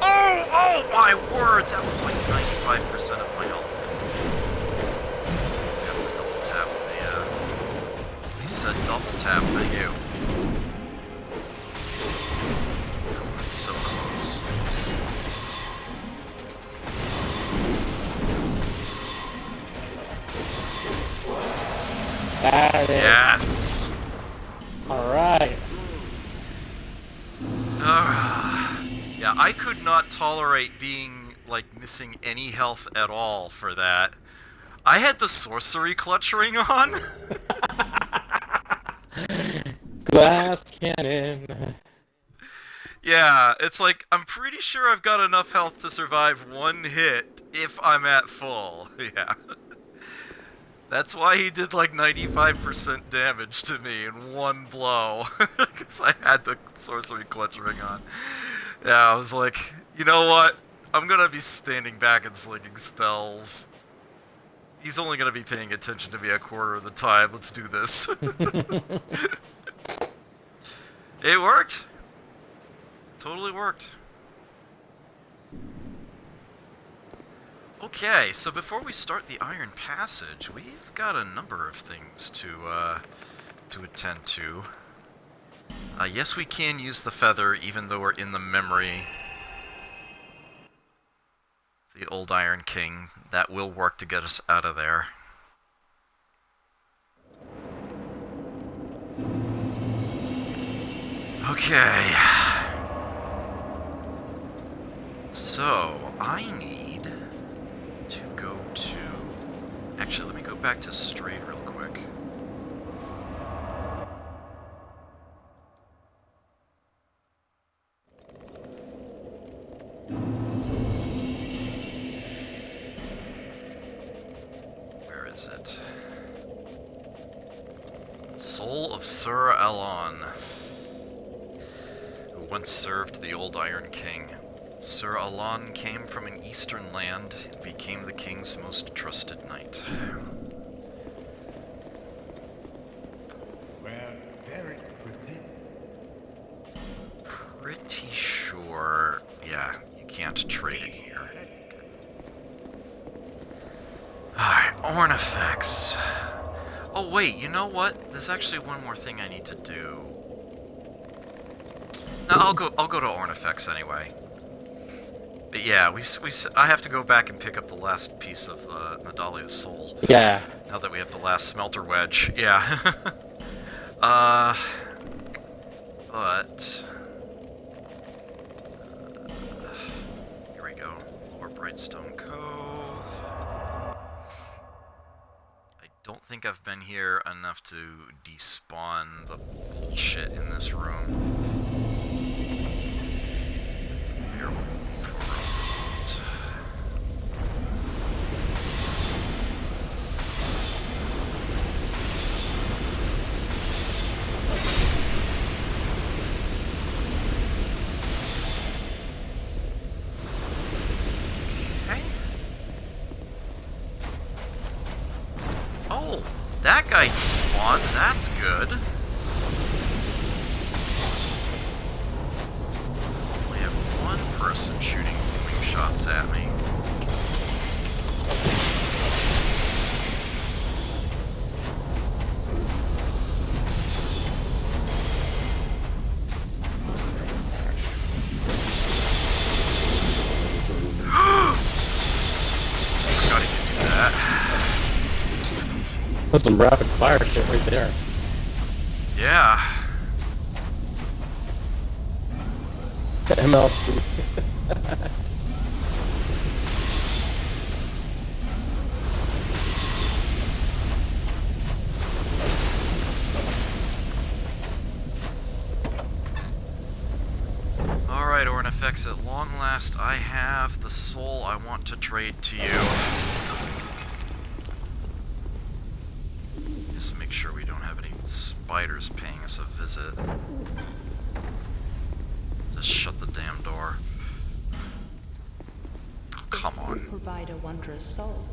Oh my word! That was like 95% of my health. I have to double tap the, he said double tap, thank you. Oh, I'm so close. There it is. Yes! Alright. Yeah, I could not tolerate being, like, missing any health at all for that. I had the sorcery clutch ring on. Glass cannon. Yeah, it's like, I'm pretty sure I've got enough health to survive one hit If I'm at full, yeah. That's why he did like 95% damage to me in one blow. Because I had the sorcery clutch ring on. Yeah, I was like, you know what? I'm gonna be standing back and slinging spells. He's only gonna be paying attention to me a quarter of the time. Let's do this. It worked. Totally worked. Okay, so before we start the Iron Passage, we've got a number of things to attend to. Yes, we can use the feather, even though we're in the memory. The old Iron King. That will work to get us out of there. Okay. So, I need to go to... Actually, let me go back to Strayed real quick. Where is it? Soul of Sur Alon, who once served the old Iron King. Sur Alon came from an eastern land and became the king's most trusted knight. Well, very quickly. Pretty sure... Yeah, you can't trade it here. Okay. Alright, Ornifex. Oh wait, you know what? There's actually one more thing I need to do. No, I'll go to Ornifex anyway. But yeah, I have to go back and pick up the last piece of the Nadalia's soul. Yeah. Now that we have the last smelter wedge. Yeah. But... here we go. Or Brightstone Cove. I don't think I've been here enough to despawn the bullshit in this room. Here, for a moment. Okay. Oh, that guy despawned. That's good. Only have one person shooting homing shots at me. Forgot he could do that. That's some rapid fire shit right there. Yeah. MLC. Alright, Ornifex, at long last I have the soul I want to trade to you. Just make sure we don't have any spiders paying us a visit. Just shut the damn door. Oh, come on. Provide a wondrous soul.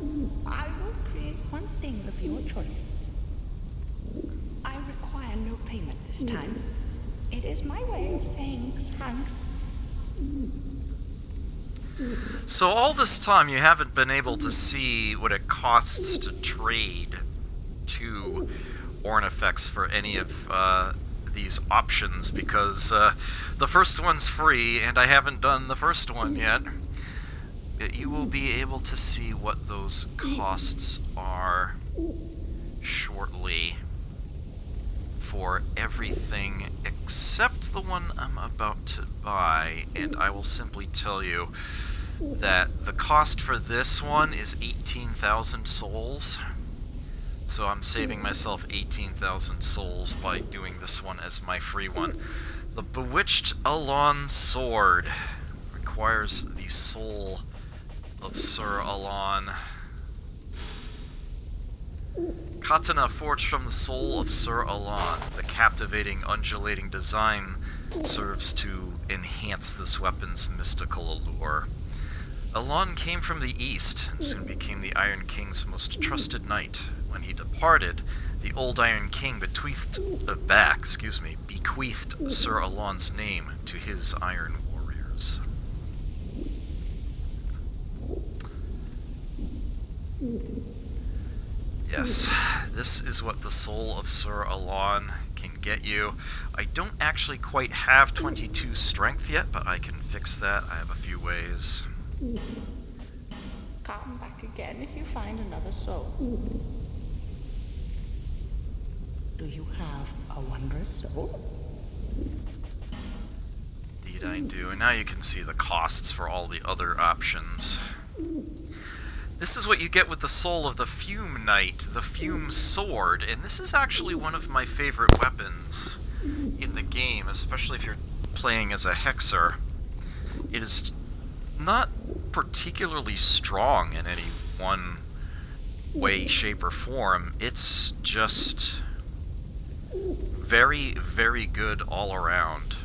I will create one thing of your choice. I require no payment this time. It is my way of saying thanks. So all this time you haven't been able to see what it costs to trade to Ornifex for any of these options, because the first one's free and I haven't done the first one yet. But you will be able to see what those costs are shortly for everything except the one I'm about to buy, and I will simply tell you that the cost for this one is 18,000 souls. So I'm saving myself 18,000 souls by doing this one as my free one. The Bewitched Alon Sword requires the soul of Sir Alon. Katana forged from the soul of Sir Alon. The captivating, undulating design serves to enhance this weapon's mystical allure. Alon came from the east and soon became the Iron King's most trusted knight. When he departed, the old Iron King bequeathed Sir Alon's name to his Iron Warriors. Yes, this is what the soul of Sir Alon can get you. I don't actually quite have 22 strength yet, but I can fix that. I have a few ways. Come back again if you find another soul. Do you have a wondrous soul? Indeed I do, and now you can see the costs for all the other options. This is what you get with the soul of the Fume Knight, the Fume Sword, and this is actually one of my favorite weapons in the game, especially if you're playing as a Hexer. It is not particularly strong in any one way, shape, or form. It's just very, very good all around.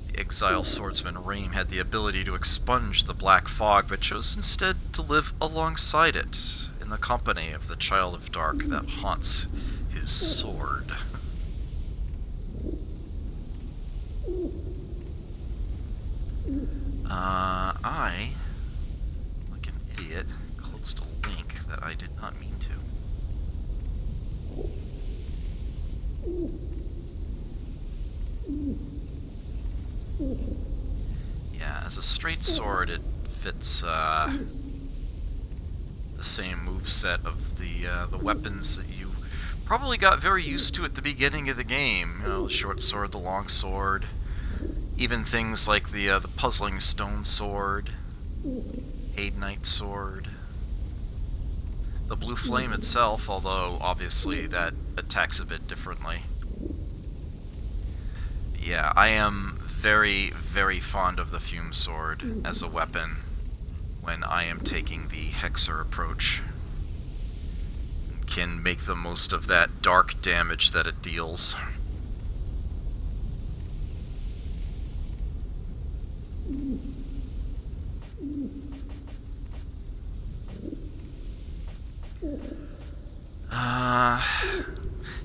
The exile swordsman Rame had the ability to expunge the black fog, but chose instead to live alongside it, in the company of the Child of Dark that haunts his sword. I, like an idiot, closed a link that I did not mean to. Yeah, as a straight sword, it fits the same moveset of the weapons that you probably got very used to at the beginning of the game. You know, the short sword, the long sword, even things like the puzzling stone sword, Haid Knight sword, the blue flame itself, although obviously that attacks a bit differently. Yeah, I am very, very fond of the Fume Sword as a weapon when I am taking the Hexer approach. Can make the most of that dark damage that it deals.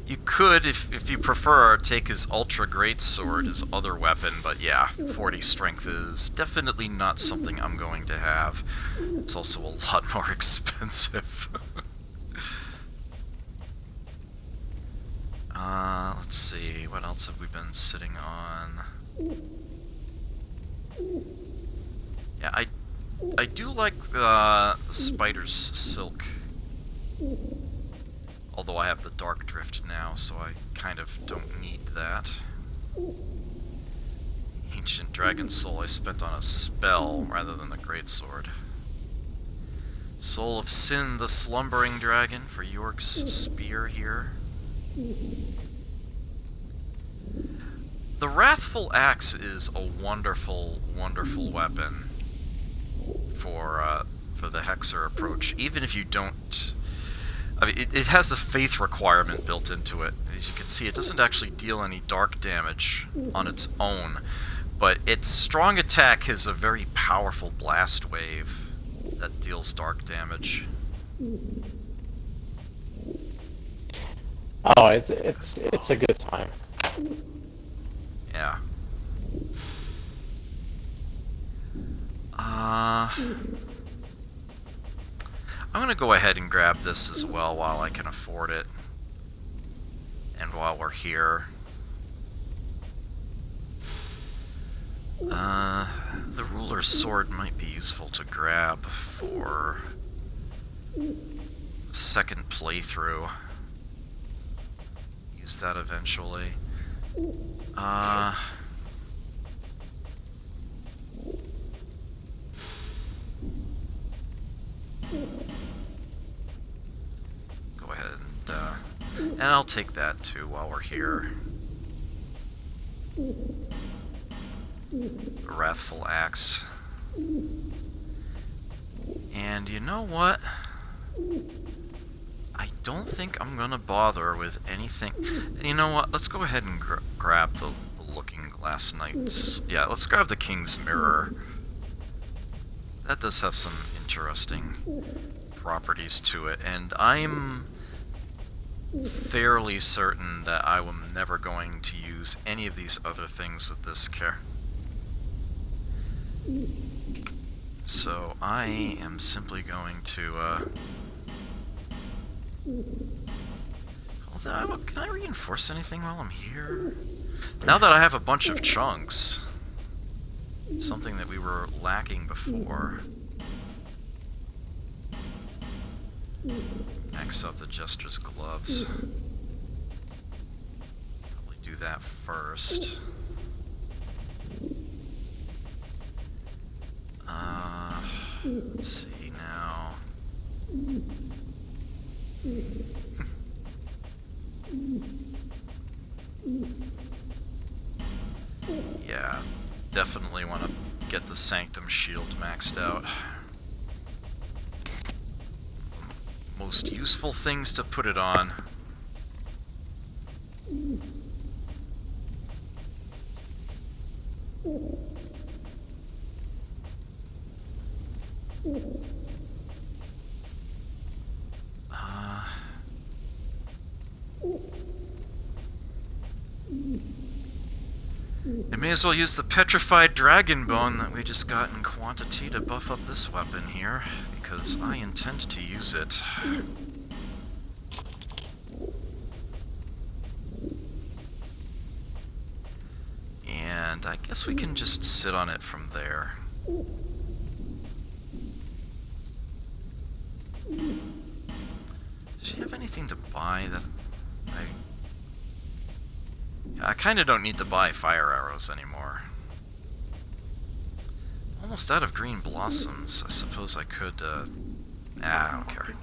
You could, if you prefer, take his Ultra Great Sword, his other weapon, but yeah, 40 strength is definitely not something I'm going to have. It's also a lot more expensive. Let's see, what else have we been sitting on? Yeah, I do like the Spider's Silk. Although I have the Dark Drift now, so I kind of don't need that. Ancient Dragon Soul I spent on a spell rather than the Greatsword. Soul of Sin, the Slumbering Dragon for York's Spear here. The Wrathful Axe is a wonderful, wonderful weapon for the Hexer approach, even if you don't... I mean, it has a faith requirement built into it. As you can see, it doesn't actually deal any dark damage on its own, but its strong attack has a very powerful blast wave that deals dark damage. Oh, it's a good time. Yeah. I'm gonna go ahead and grab this as well while I can afford it. And while we're here. The Ruler's Sword might be useful to grab for the second playthrough. Use that eventually. Go ahead and I'll take that too while we're here. The Wrathful Axe. And you know what? I don't think I'm gonna bother with anything. You know what? Let's go ahead and grab the Looking Glass Knights. Yeah, let's grab the King's Mirror. That does have some interesting properties to it, and I'm fairly certain that I am never going to use any of these other things with this care. So I am simply going to, can I reinforce anything while I'm here? Now that I have a bunch of chunks, something that we were lacking before. Max out the Jester's Gloves. Probably do that first. Let's see now. Yeah, definitely want to get the Sanctum Shield maxed out. Most useful things to put it on. I may as well use the Petrified Dragon Bone that we just got in quantity to buff up this weapon here, because I intend to use it. And I guess we can just sit on it from there. Does she have anything to buy that I kind of don't need to buy fire arrows anymore. Almost out of green blossoms. I suppose I could, I don't care.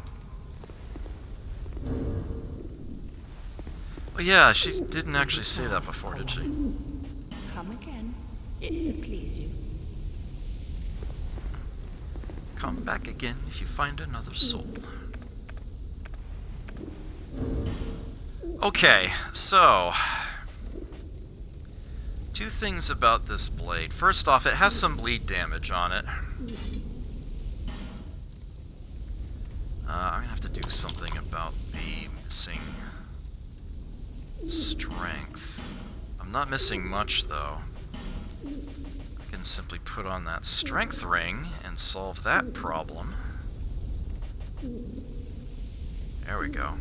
Well, yeah, she didn't actually say that before, did she? Come again, if it please you. Come back again if you find another soul. Okay, so two things about this blade. First off, it has some bleed damage on it. I'm gonna have to do something about the missing strength. I'm not missing much, though. I can simply put on that strength ring and solve that problem. There we go.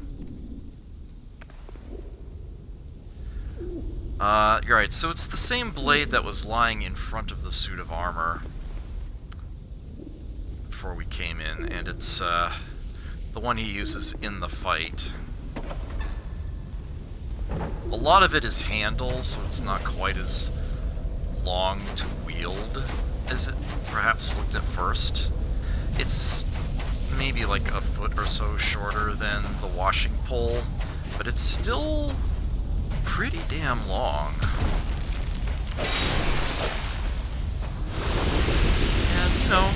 You're right, so it's the same blade that was lying in front of the suit of armor before we came in, and it's, the one he uses in the fight. A lot of it is handle, so it's not quite as long to wield as it perhaps looked at first. It's maybe like a foot or so shorter than the washing pole, but it's still pretty damn long. And, you know,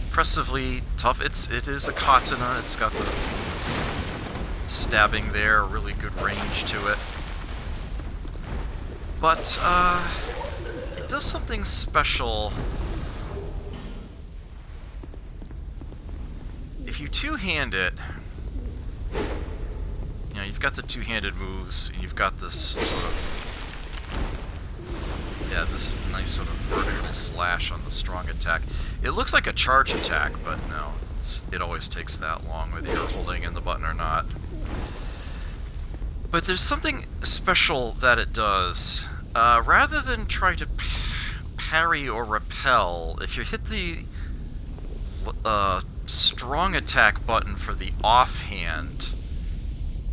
impressively tough. It is a katana. It's got the stabbing there, really good range to it. But, it does something special. If you two-hand it, you know, you've got the two-handed moves, and you've got this sort of, yeah, this nice sort of vertical slash on the strong attack. It looks like a charge attack, but no, it always takes that long, whether you're holding in the button or not. But there's something special that it does. Rather than try to parry or repel, if you hit the strong attack button for the offhand,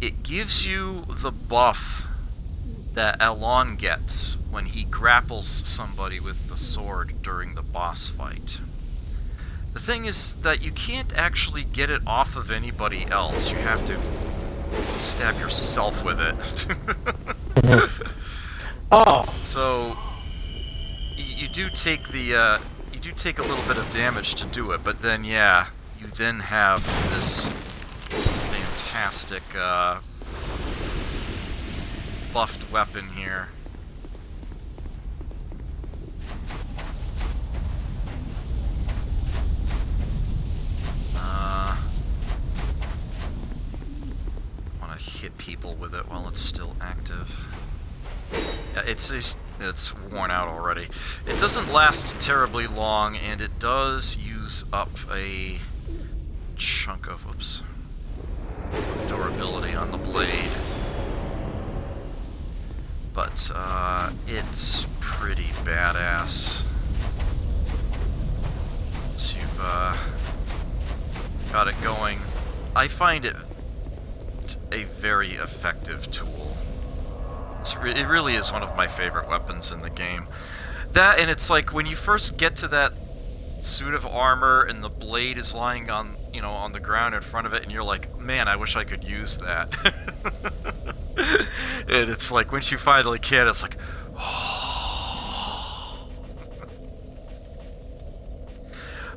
it gives you the buff that Alon gets when he grapples somebody with the sword during the boss fight. The thing is that you can't actually get it off of anybody else. You have to stab yourself with it. Oh. So you do take the do take a little bit of damage to do it, but then, yeah, you then have this fantastic, buffed weapon here. Want to hit people with it while it's still active. Yeah, it's worn out already. It doesn't last terribly long, and it does use up a chunk of, durability on the blade. But, it's pretty badass. So you've, got it going. I find it a very effective tool. It really is one of my favorite weapons in the game. That, and it's like, when you first get to that suit of armor and the blade is lying on, you know, on the ground in front of it, and you're like, man, I wish I could use that. And it's like, once you finally can, it's like, oh.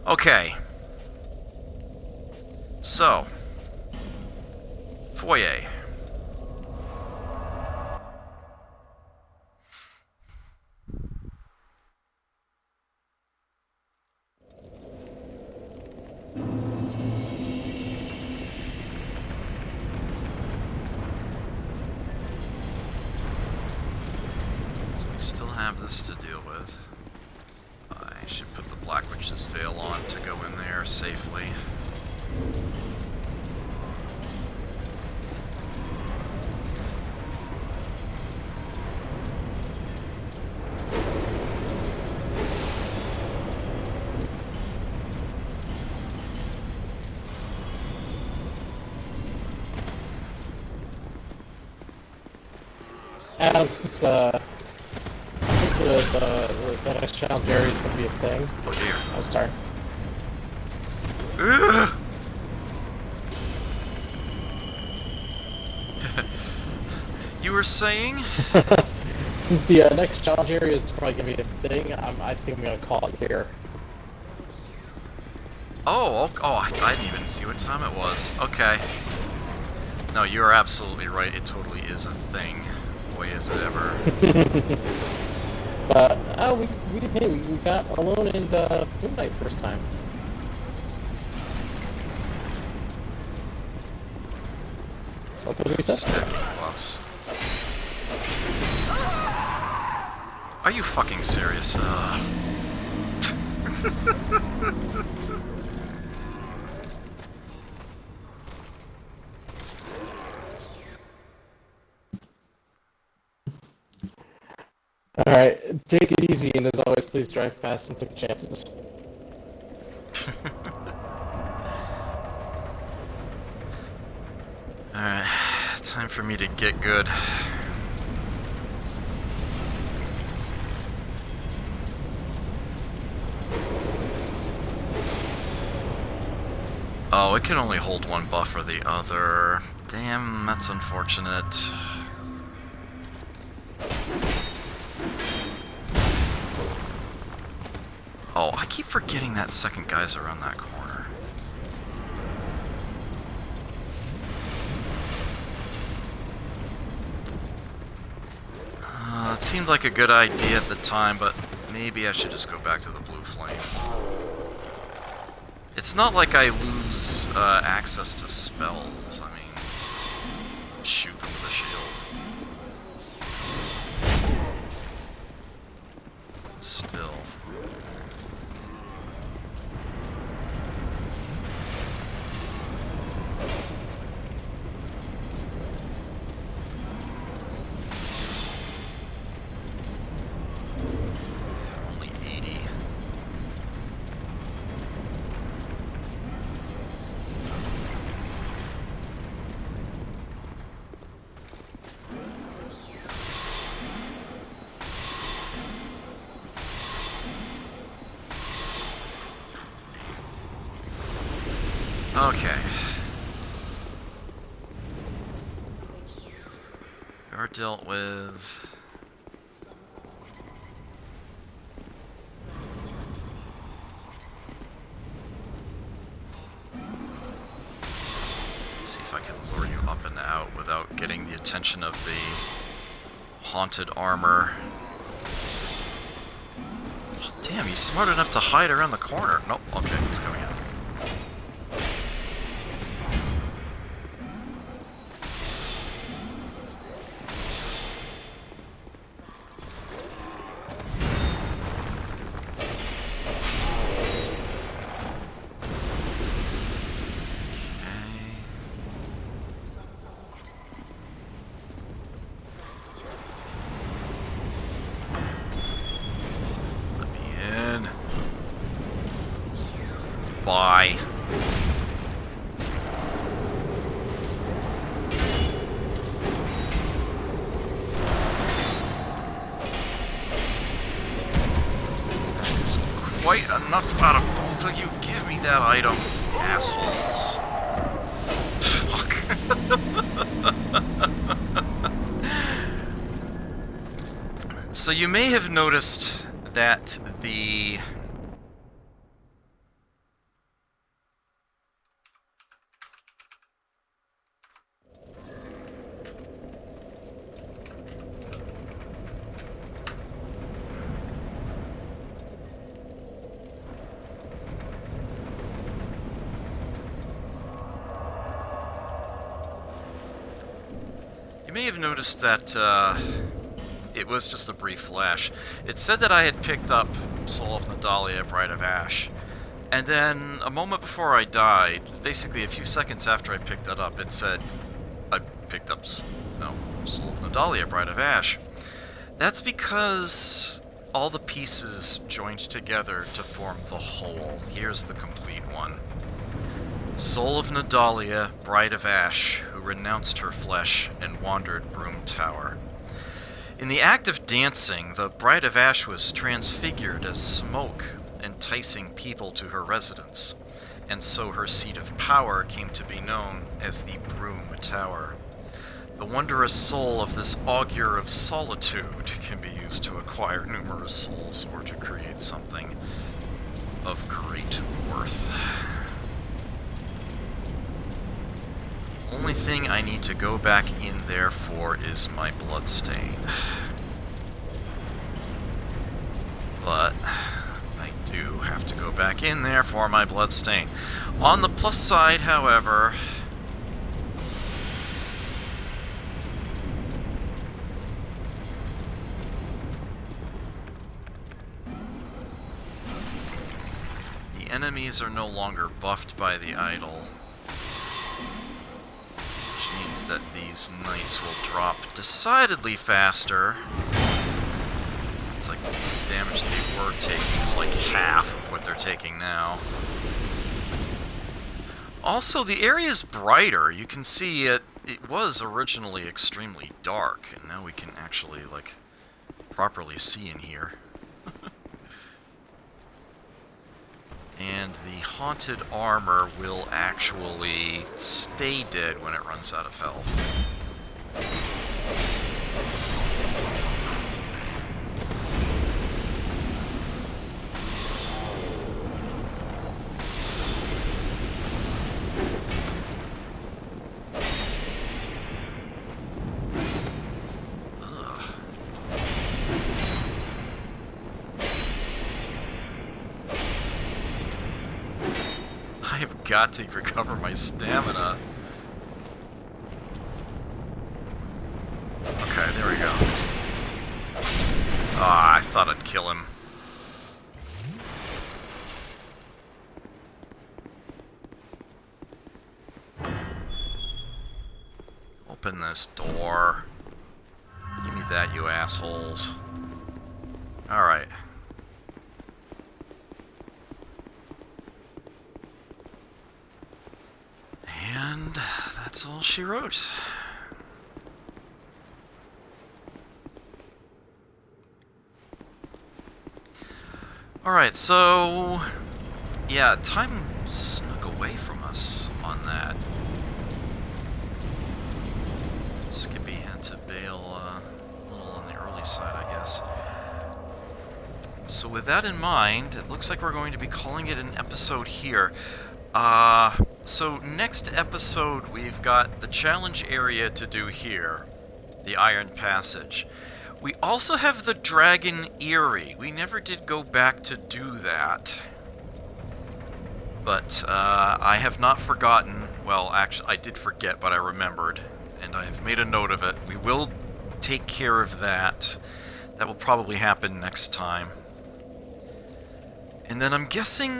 Okay. So, foyer. So we still have this to deal with. I should put the Black Witch's Veil on to go in there safely. Adam, since I think the next challenge area is gonna be a thing. Oh dear. Oh, sorry. You were saying? Since the next challenge area is probably gonna be a thing, I think I'm gonna call it here. Oh, I didn't even see what time it was. Okay. No, you're absolutely right. It totally is a thing. Boy, is it ever. But we got Alone in the Moonlight first time. Something we said. Stacking buffs. Are you fucking serious? Ugh. Alright, take it easy, and as always, please drive fast and take chances. Alright, time for me to get good. Oh, it can only hold one buff or the other. Damn, that's unfortunate. Oh, I keep forgetting that second guy's around that corner. It seemed like a good idea at the time, but maybe I should just go back to the blue flame. It's not like I lose access to spells. I mean, shoot them with a shield. Still. Only 80. Okay. You're dealt with. see if I can lure you up and out without getting the attention of the haunted armor. Oh, damn, he's smart enough to hide around the corner. Nope, okay, he's going out. Bye. That is quite enough out of both of you. Give me that item, assholes. Fuck. So you may have noticed that the may have noticed that it was just a brief flash. It said that I had picked up Soul of Nadalia, Bride of Ash, and then a moment before I died, basically a few seconds after I picked that up, it said I picked up Soul of Nadalia, Bride of Ash. That's because all the pieces joined together to form the whole. Here's the complete one. Soul of Nadalia, Bride of Ash, who renounced her flesh and wandered Broom Tower. In the act of dancing, the Bride of Ash was transfigured as smoke, enticing people to her residence, and so her seat of power came to be known as the Broom Tower. The wondrous soul of this augur of solitude can be used to acquire numerous souls or to create something of great worth. The only thing I need to go back in there for is my bloodstain. But I do have to go back in there for my bloodstain. On the plus side, however, the enemies are no longer buffed by the idol, which means that these knights will drop decidedly faster. It's like the damage they were taking is like half of what they're taking now. Also, the area is brighter. You can see it was originally extremely dark, and now we can actually, like, properly see in here. And the haunted armor will actually stay dead when it runs out of health. I have got to recover my stamina. Okay, there we go. Ah, I thought I'd kill him. Open this door. Give me that, you assholes. Alright. And that's all she wrote. Alright, so yeah, time snuck away from us on that. Skippy had to bail a little on the early side, I guess. So with that in mind, it looks like we're going to be calling it an episode here. So next episode, we've got the challenge area to do here, the Iron Passage. We also have the Dragon Eyrie. We never did go back to do that. But I have not forgotten. Well, actually, I did forget, but I remembered. And I've made a note of it. We will take care of that. That will probably happen next time. And then I'm guessing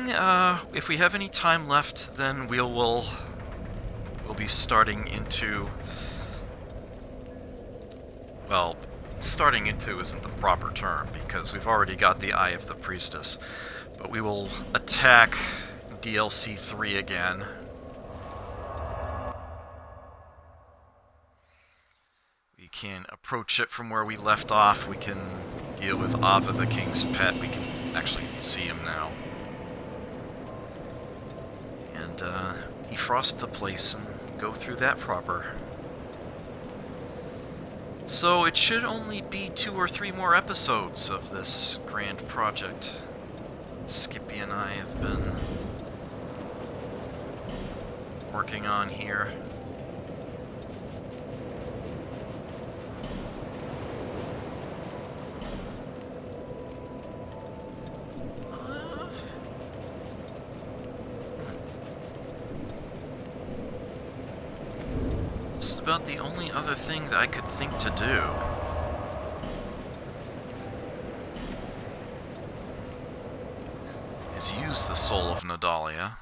if we have any time left, then we'll be starting into... Well, starting into isn't the proper term, because we've already got the Eye of the Priestess. But we will attack DLC 3 again. We can approach it from where we left off. We can deal with Ava the King's Pet. We can actually see him now. And defrost the place and go through that proper. So it should only be 2 or 3 more episodes of this grand project Skippy and I have been working on here. Just about the only other thing that I could think to do. Is use the Soul of Nadalia.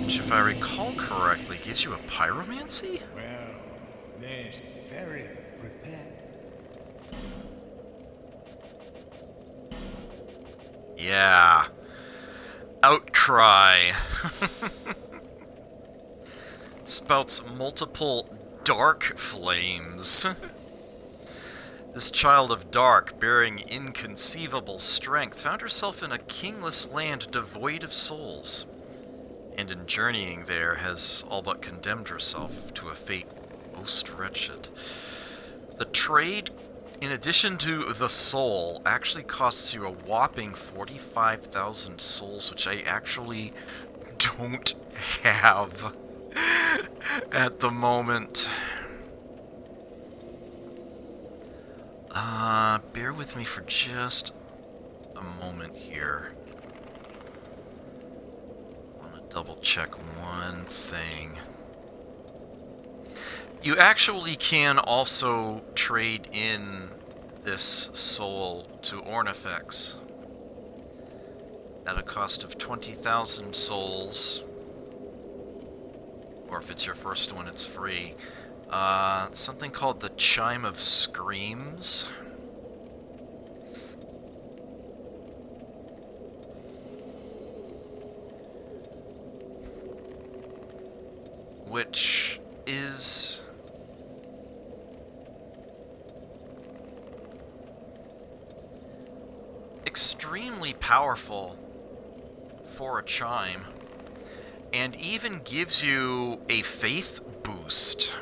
Which, if I recall correctly, gives you a pyromancy? Well, there's very prepared. Yeah. Outcry. Spouts multiple dark flames. This child of dark, bearing inconceivable strength, found herself in a kingless land devoid of souls, and in journeying there has all but condemned herself to a fate most wretched. The trade, in addition to the soul, actually costs you a whopping 45,000 souls, which I actually don't have at the moment. Bear with me for just a moment here. I want to double check one thing. You actually can also trade in this soul to Ornifex at a cost of 20,000 souls, or if it's your first one, it's free. Something called the Chime of Screams. Which is extremely powerful for a chime, and even gives you a faith boost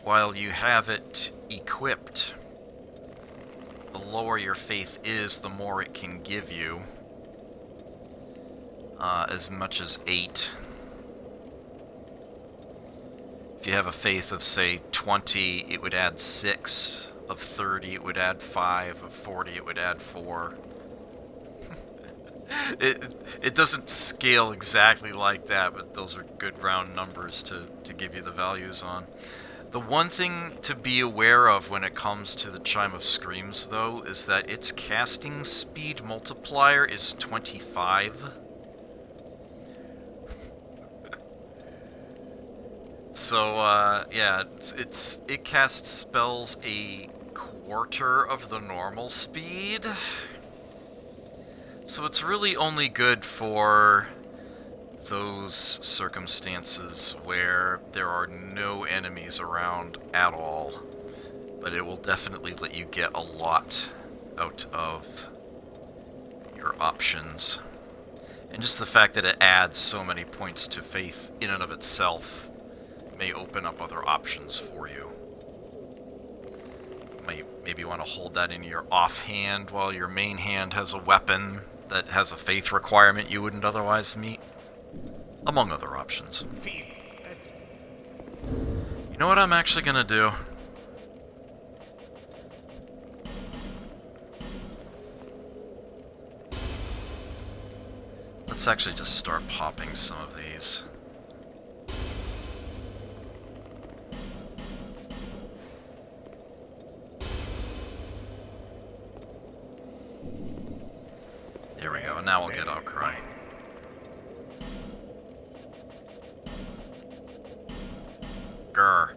while you have it equipped. The lower your faith is, the more it can give you. As much as 8. If you have a faith of, say, 20, it would add 6. Of 30, it would add 5. Of 40, it would add 4. It doesn't scale exactly like that, but those are good round numbers to give you the values on. The one thing to be aware of when it comes to the Chime of Screams, though, is that its casting speed multiplier is 25. So, yeah, it casts spells a quarter of the normal speed. So it's really only good for those circumstances where there are no enemies around at all. But it will definitely let you get a lot out of your options. And just the fact that it adds so many points to faith in and of itself may open up other options for you. May Maybe you want to hold that in your offhand while your main hand has a weapon that has a faith requirement you wouldn't otherwise meet. Among other options. You know what I'm actually gonna do? Let's actually just start popping some of these. There we go, and now we'll get outcry. Grr.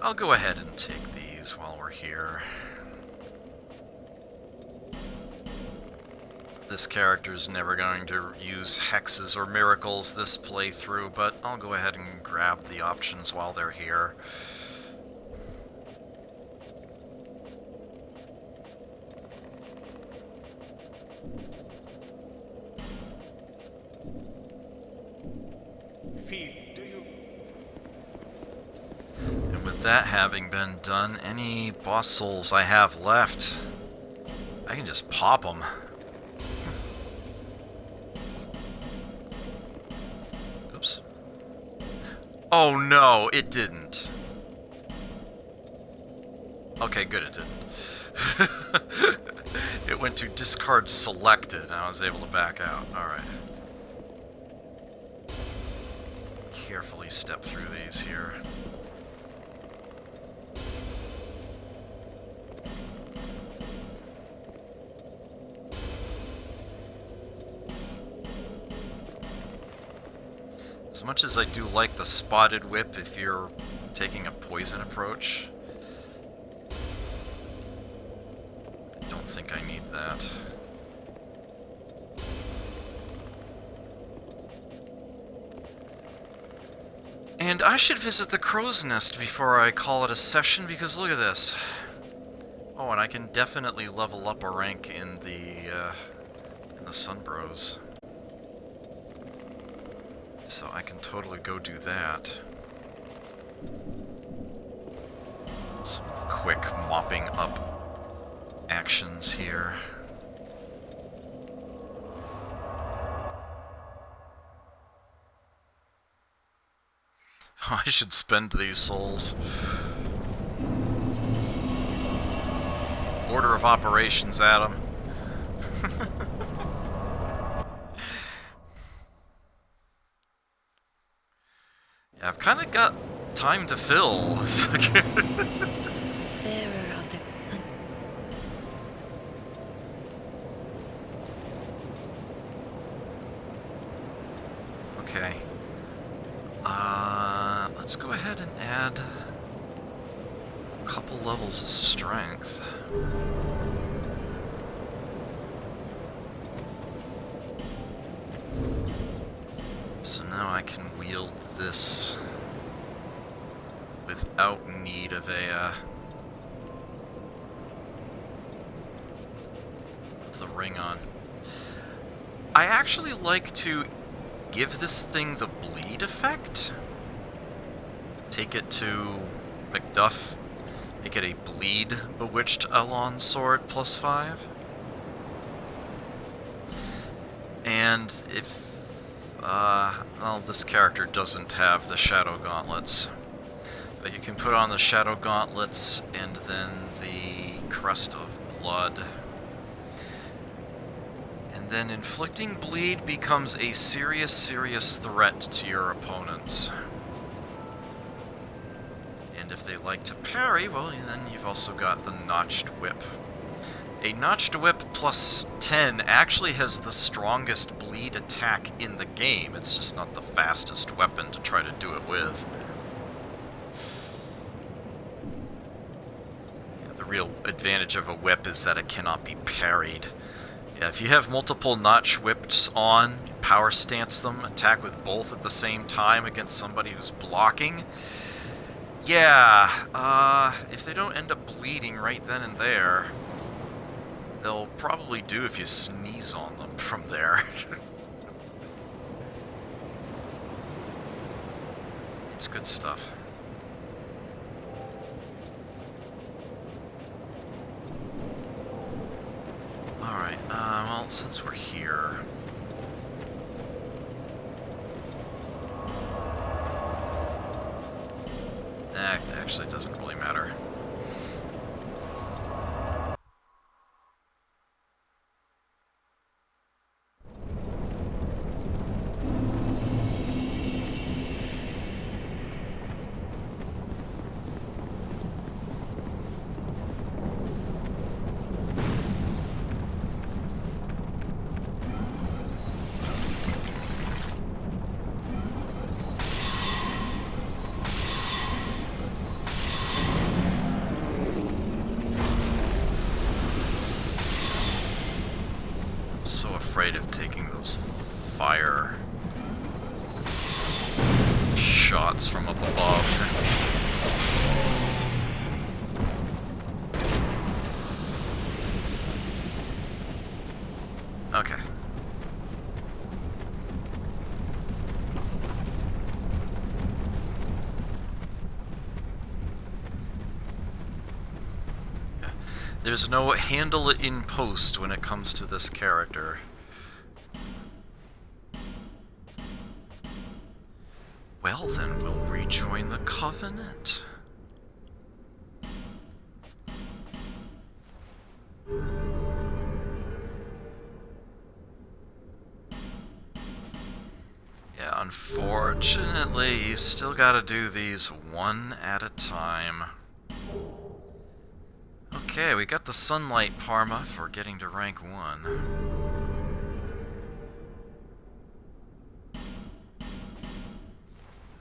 I'll go ahead and take these while we're here. This character's never going to use hexes or miracles this playthrough, but I'll go ahead and grab the options while they're here. And with that having been done, any boss souls I have left, I can just pop them. Oops. Oh no, it didn't. Okay, good, it didn't. It went to discard selected, and I was able to back out. Alright. Carefully step through these here. As much as I do like the spotted whip if you're taking a poison approach, I don't think I need that. And I should visit the crow's nest before I call it a session, because look at this. Oh, and I can definitely level up a rank in the Sunbros. So I can totally go do that. Some quick mopping up actions here. I should spend these souls. Order of operations, Adam. Yeah, I've kind of got time to fill. Bearer of the Okay. Let's go ahead and add a couple levels of strength. So now I can wield this without need of the ring on. I actually like to give this thing the bleed effect. Take it to Macduff. Make it a bleed bewitched Elon sword +5. And if well, this character doesn't have the Shadow Gauntlets, but you can put on the Shadow Gauntlets and then the Crest of Blood. And then inflicting bleed becomes a serious threat to your opponents. And if they like to parry, well, then you've also got the Notched Whip. A Notched Whip +10 actually has the strongest bleed attack in the game. It's just not the fastest weapon to try to do it with. Yeah, the real advantage of a whip is that it cannot be parried. Yeah, if you have multiple Notch Whips on, power stance them, attack with both at the same time against somebody who's blocking, yeah, if they don't end up bleeding right then and there, they'll probably do if you sneeze on them from there. It's good stuff. since we're here... Actually, it doesn't really matter. So afraid of taking those fire shots from up above. Okay. There's no handle it in post when it comes to this character. Well, then we'll rejoin the Covenant. Yeah, unfortunately, you still gotta do these one at a time. Okay, we got the Sunlight Parma for getting to rank 1.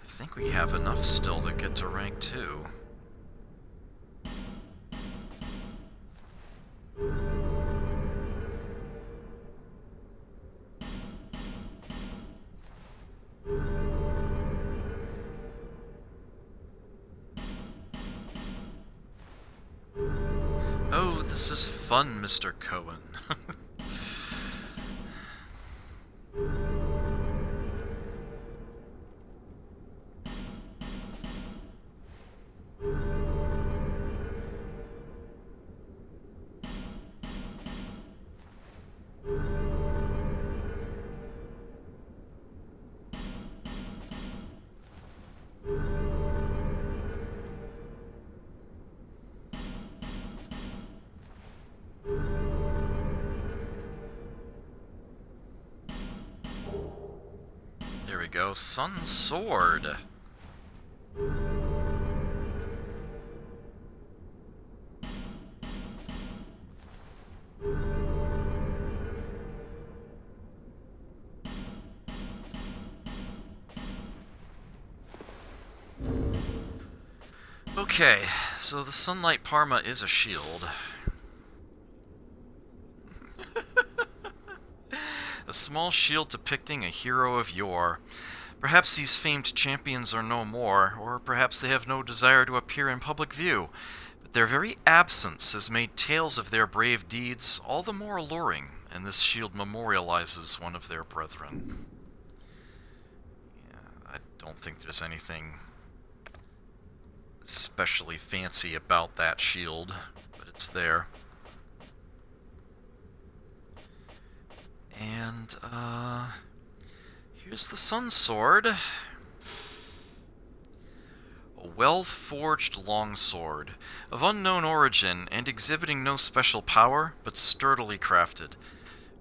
I think we have enough still to get to rank 2. Oh, this is fun, Mr. Cohen. There we go, Sun Sword. Okay, so the Sunlight Parma is a shield. A small shield depicting a hero of yore. Perhaps these famed champions are no more, or perhaps they have no desire to appear in public view, but their very absence has made tales of their brave deeds all the more alluring, and this shield memorializes one of their brethren. Yeah, I don't think there's anything especially fancy about that shield, but it's there. And, here's the Sun Sword. A well-forged longsword, of unknown origin and exhibiting no special power, but sturdily crafted.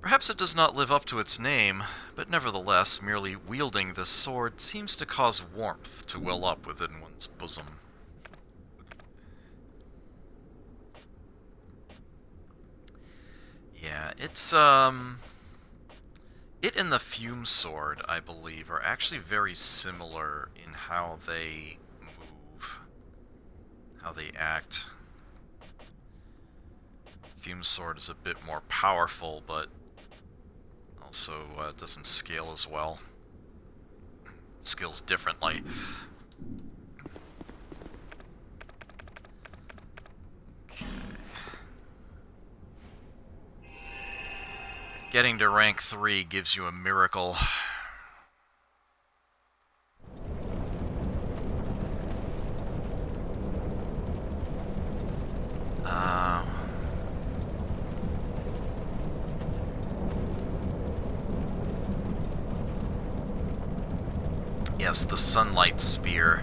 Perhaps it does not live up to its name, but nevertheless, merely wielding this sword seems to cause warmth to well up within one's bosom. Yeah, it's, it and the Fume Sword, I believe, are actually very similar in how they move, how they act. Fume Sword is a bit more powerful, but also doesn't scale as well. It scales differently. Getting to rank 3 gives you a miracle. Yes, the sunlight spear.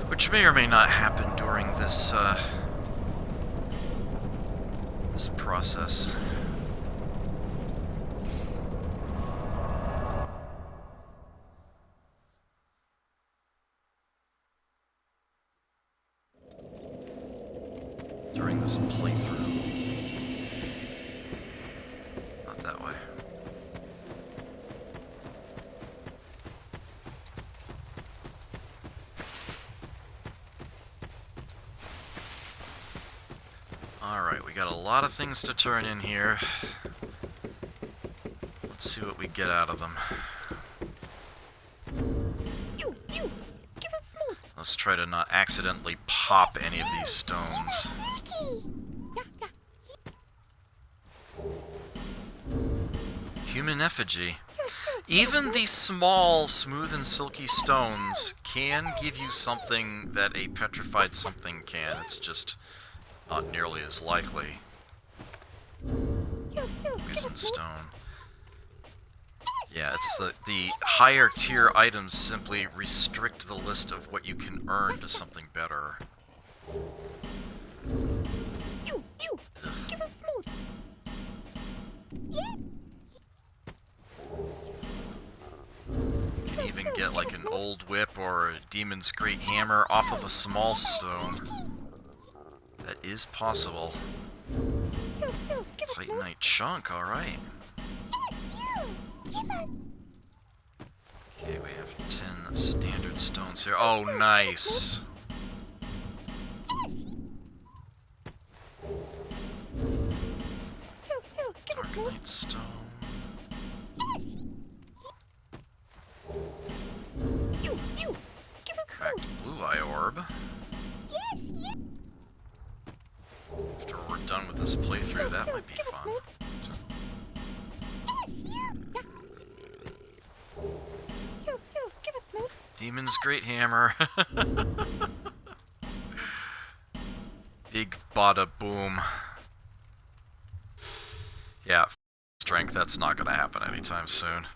Which may or may not happen during this, this process. During this playthrough. Not that way. Alright, we got a lot of things to turn in here. Let's see what we get out of them. Let's try to not accidentally pop any of these stones. Human effigy. Even the small, smooth and silky stones can give you something that a petrified something can. It's just not nearly as likely. Poison stone. Yeah, it's the higher tier items simply restrict the list of what you can earn to something better. You can even get like an old whip or a demon's great hammer off of a small stone. That is possible. Titanite chunk, alright. Okay, we have 10 standard stones here. Oh, nice! Darknite stone. Cracked blue eye orb. After we're done with this playthrough, that might be fun. Demon's great hammer. Big bada boom. Yeah, strength, that's not gonna happen anytime soon.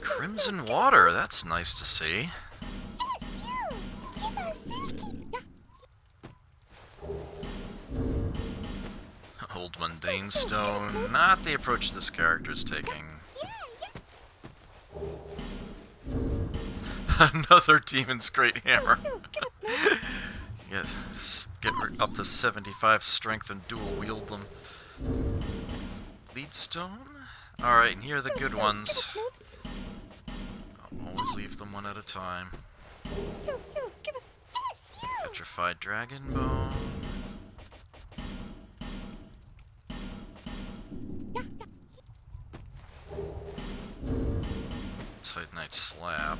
Crimson water, that's nice to see. Old mundane stone, not the approach this character's taking. Another demon's great hammer. Yes, get up to 75 strength and dual wield them. Lead stone? Alright, and here are the good ones. I'll always leave them one at a time. Petrified dragon bone. Titanite slab.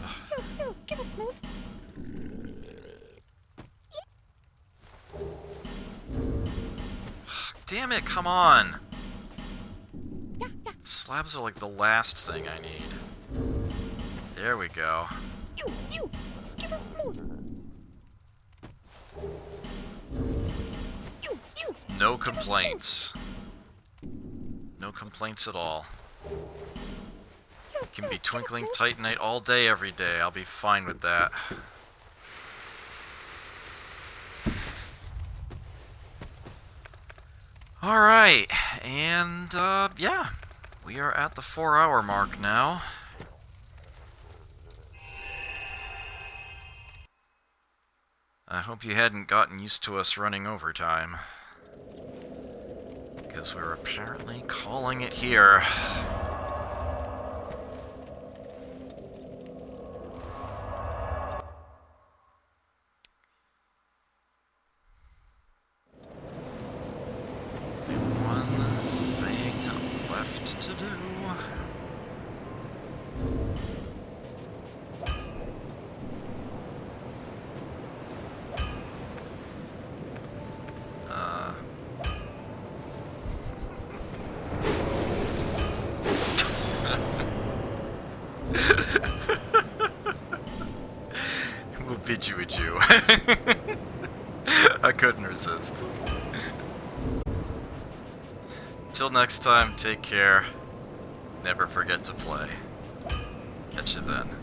Damn it, come on! Slabs are like the last thing I need. There we go. No complaints. No complaints at all. Can be twinkling titanite all day, every day. I'll be fine with that. Alright, and, yeah. We are at the 4-hour mark now. I hope you hadn't gotten used to us running overtime. Because we're apparently calling it here. One thing left to do. We'll bid you adieu. I couldn't resist. Till next time, take care. Never forget to play. Catch you then.